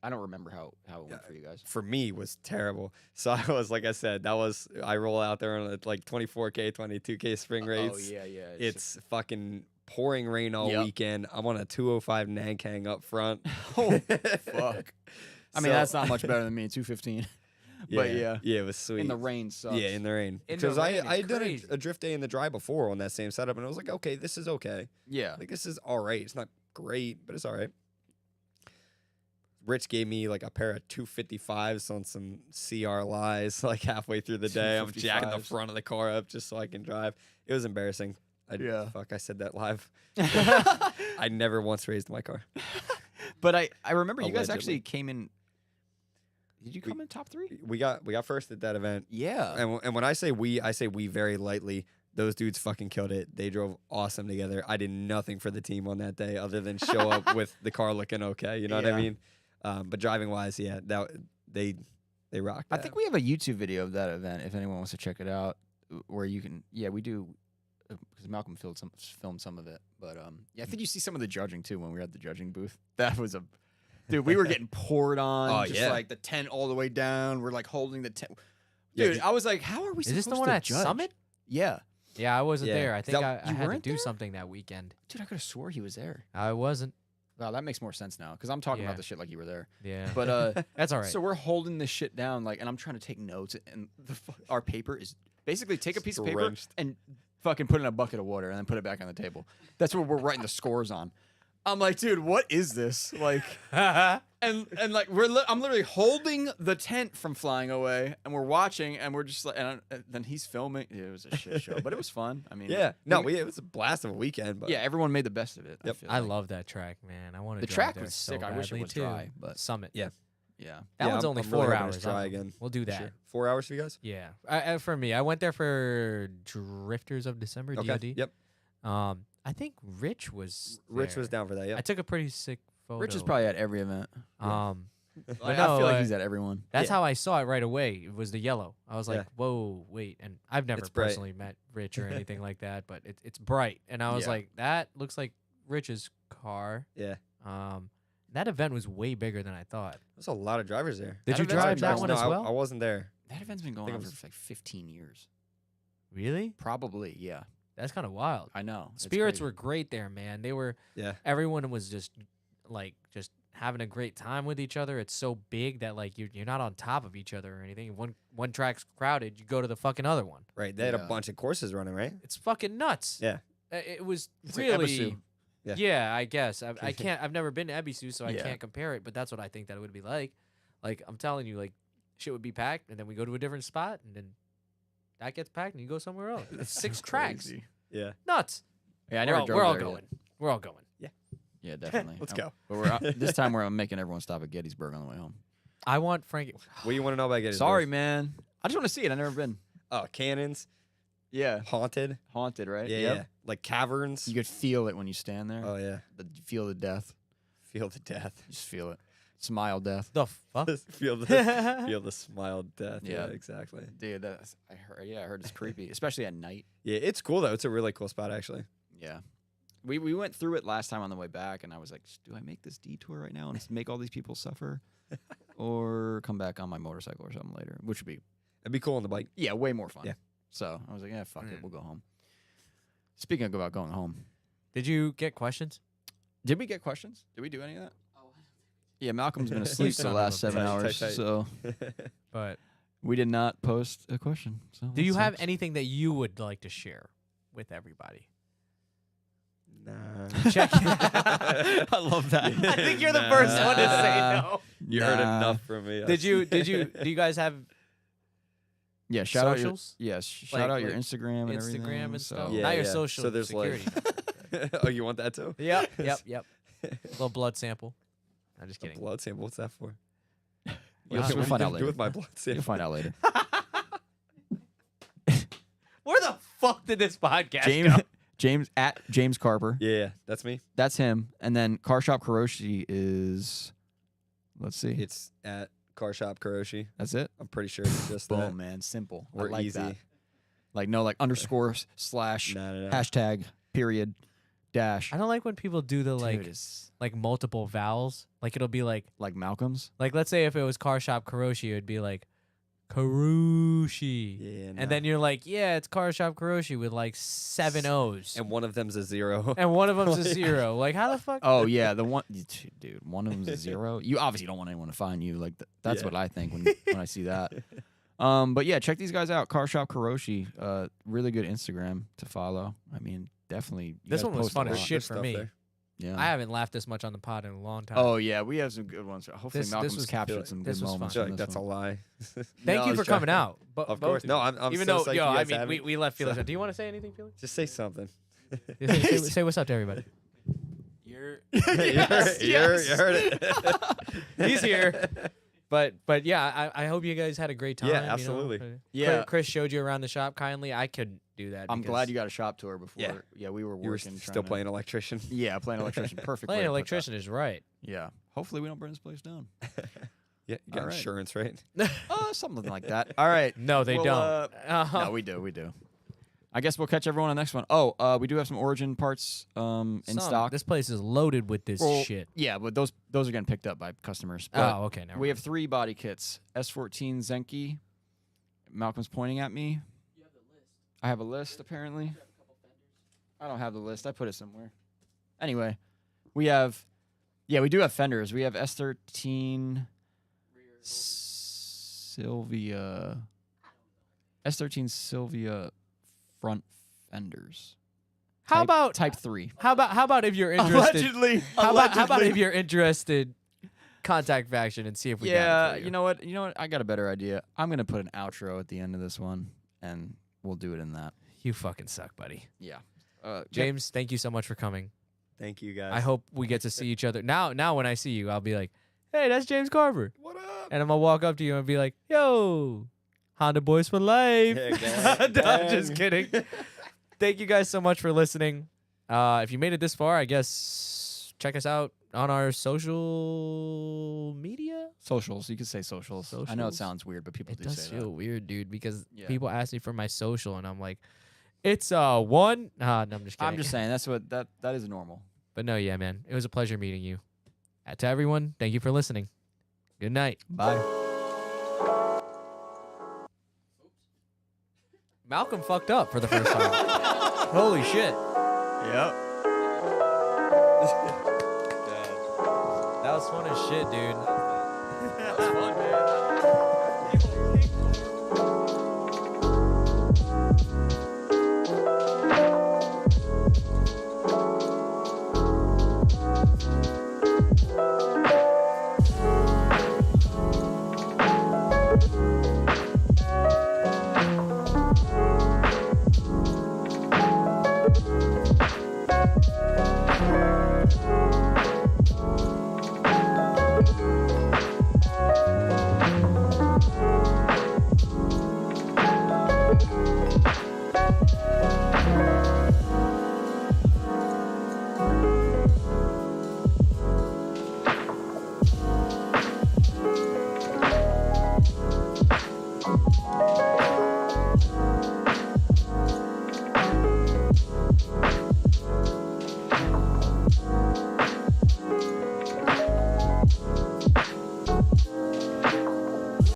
I don't remember how it went for you guys. For me, was terrible. So I was, like I said, I roll out there on like 24K, 22K spring rates. Oh yeah. It's fucking pouring rain all weekend. I'm on a 205 Nankang up front. Oh fuck! I mean, that's not much better than me, 215. But yeah, it was sweet. in the rain sucks. Yeah, in the rain. In the Because rain, I it's did crazy. a drift day in the dry before on that same setup, and I was like, okay, this is okay. Yeah. Like, this is all right. It's not great, but it's all right. Rich gave me like a pair of 255s on some CR lies like halfway through the day. I'm jacking the 255s. front of the car up just so I can drive. It was embarrassing. Fuck, I said that live. I never once raised my car. But I remember you guys Allegedly. actually came in. Did you come in top 3? We got first at that event. Yeah. And when I say we very lightly. Those dudes fucking killed it. They drove awesome together. I did nothing for the team on that day other than show up with the car looking okay. You know what I mean? But driving wise, yeah, they rocked. I think we have a YouTube video of that event if anyone wants to check it out, where you can. Yeah, we do. Because Malcolm filmed some of it, but I think you see some of the judging too when we were at the judging booth. That was a dude. We were getting poured on. Oh, just yeah. like the tent all the way down. We're like holding the tent. Yeah, Dude, I was like, how are we? Is this supposed the one to at judge? Summit? Yeah, Yeah, I wasn't Yeah. there. I think that- I you had to weren't do there? something that weekend. dude, I could have swore he was there. I wasn't. Wow, that makes more sense now because I'm talking Yeah. about the shit like you were there. Yeah, But that's all right. so we're holding this shit down, like, and I'm trying to take notes, and our paper is basically take a piece of paper Drenched. and fucking put it in a bucket of water and then put it back on the table. That's what we're writing the scores on. I'm like, dude, what is this? Like, and like I'm literally holding the tent from flying away, and we're watching, and we're just like, and then he's filming. It was a shit show, but it was fun. I mean, Yeah. No, it was a blast of a weekend. But yeah, everyone made the best of it. Yep. feel I like. love that track, man. I want to. The track was sick. I wish it was dry, but Summit. Yeah. yeah. That Yeah, one's I'm- only I'm really 4 hoping hours. to try I'm- again. We'll do that. Sure. 4 hours for you guys? Yeah. For me, I went there for Drifters of December. Okay. DOD. Yep. I think Rich was. Rich was there. down for that. I Yep. took a pretty sick photo. Rich is probably at every event. But I no, feel like he's at everyone. That's Yeah. how I saw it right away. It was the yellow. I was like, Yeah. whoa, wait. And I've never It's bright. personally met Rich or anything like that, but it's bright. And I was Yeah. like, that looks like Rich's car. Yeah. That event was way bigger than I thought. There's a lot of drivers there. Did That you event's drive been that going one No, as I well? wasn't there. That event's been going think on it for was- like 15 years. Really? Probably, yeah. That's kind of wild. I know. It's Spirits crazy. were great there, man. They were. Yeah. Everyone was just having a great time with each other. It's so big that like you're not on top of each other or anything. One track's crowded, you go to the fucking other one. Right. They had a Yeah. bunch of courses running, right? It's fucking nuts. Yeah. It was It's like really. Ebisu. Yeah. Yeah, I guess I can't. I've never been to Ebisu, so I Yeah. can't compare it. But that's what I think that it would be like. Like I'm telling you, like shit would be packed, and then we go to a different spot, and then that gets packed, and you go somewhere else. It's 6 tracks, Crazy. Yeah. nuts. Yeah, I We're never all, drove we're all there yet. going. We're all going. Yeah, definitely. Let's go. But we're this time we're making everyone stop at Gettysburg on the way home. I want Frankie. What do you want to know about Gettysburg? Sorry, man. I just want to see it. I've never been. Oh, cannons, Yeah. haunted. Haunted, right? Yeah, Yep. yeah. Like caverns. You could feel it when you stand there. Oh yeah. You feel the death. Feel the death. You just feel it. Smile death. The fuck? feel the smile death. Yeah, Yeah. exactly. Dude, that's I heard it's creepy, especially at night. Yeah, it's cool though. It's a really cool spot actually. Yeah. We went through it last time on the way back, and I was like, do I make this detour right now and make all these people suffer? Or come back on my motorcycle or something later, which would be, It'd be cool on the bike. yeah, way more fun. Yeah. So I was like, yeah, fuck it, we'll go home. Speaking of about going home, Did you get questions? did we get questions? Did we do any of that? Yeah, Malcolm's been You asleep for son the of last a 7 bitch. hours, Tight. so But we did not post a question. So do you that have sucks. anything that you would like to share with everybody? Nah. Check. I love that. I think you're the first one to say no. You heard Nah. enough from me. Do you guys have Yeah, shout out socials? your shout Like- out your like Instagram and everything. Instagram and stuff. So. Yeah, Not your yeah. social So there's security. oh, you want that too? Yep. Little blood sample. I'm just A kidding. blood sample. What's that for? You'll What find do out you later. do with my blood sample? You'll find out later. Where the fuck did this podcast James go? James at James Carper. Yeah, that's me. That's him. And then Car Shop Karoshi is. Let's see. It's at Car Shop Karoshi. That's it. I'm pretty sure it's just that. Boom, man. Simple. I We're like easy. that. Like no, like underscore slash No. hashtag period dash. I don't like when people do the Dude, it's like multiple vowels. Like it'll be like Malcolm's. let's say if it was Car Shop Karoshi, it would be like Karoshi. Yeah, And then you're like, yeah, it's Car Shop Karoshi with like 7 O's. and one of them's a 0. And one of them's a 0. Like, how the fuck? Oh yeah, the one, dude. One of them's a 0. You obviously don't want anyone to find you. Like that's Yeah. what I think when I see that. But yeah, check these guys out. Car Shop Karoshi. Really good Instagram to follow. I mean, definitely. you This guys one was post a fun as lot. shit for me. Yeah. I haven't laughed this much on the pod in a long time. Oh yeah, we have some good ones. Hopefully This Malcolm's was- captured some this good was moments. fun. from Like, this that's a one. lie. Thank No, you I for was coming joking. out. Of both course. of No, you. I'm Even so though, psyched yo, you I guys mean, have me. we left Felix. Do you want to say anything, Felix? Just say something. say what's up to everybody. you Yes. heard it. He's here. But yeah, I hope you guys had a great time. Yeah, you know? absolutely. Yeah. Chris showed you around the shop kindly. I couldn't do that. I'm because glad you got a shop tour before. Yeah. Yeah, we were You were working. still trying to- playing electrician. Yeah, playing electrician. Perfect. way playing to put that. electrician is right. Yeah. Hopefully we don't burn this place down. Yeah, you got All right. insurance, right? Something like that. All right. No, they Well, don't. No, we do. We do. I guess we'll catch everyone on the next one. Oh, we do have some Origin parts in stock. This place is loaded with this Well, shit. Yeah, but those are getting picked up by customers. But Oh, okay. Never we mind. have 3 body kits. S14 Zenki. Malcolm's pointing at me. I have a list, apparently. I don't have the list. I put it somewhere. Anyway, we have... Yeah, we do have fenders. We have S13 Sylvia... S13 Sylvia front fenders. How Type- about Type 3. how about if you're interested? Allegedly. How about if you're interested? Contact Faction and see if we got Yeah, it for you know what? I got a better idea. I'm gonna put an outro at the end of this one, and we'll do it in that. You fucking suck, buddy. Yeah. James, thank you so much for coming. Thank you, guys. I hope we get to see each other. Now when I see you, I'll be like, hey, that's James Carver. What up? And I'm gonna walk up to you and be like, yo, Honda Boys for life. Yeah, No, I'm just gang. kidding. Thank you guys so much for listening. If you made it this far, I guess check us out on our social media. Socials. You could say socials. I know it Socials? sounds weird, but people It do does say feel weird, dude, because Yeah. people ask me for my social, and I'm like, it's one. No, I'm just that. kidding. I'm just saying that's what that is normal. But no, yeah, man, it was a pleasure meeting you. To everyone, thank you for listening. Good night. Bye. Malcolm fucked up for the first time. Holy shit. Yep. That was fun as shit, dude. That was fun, man.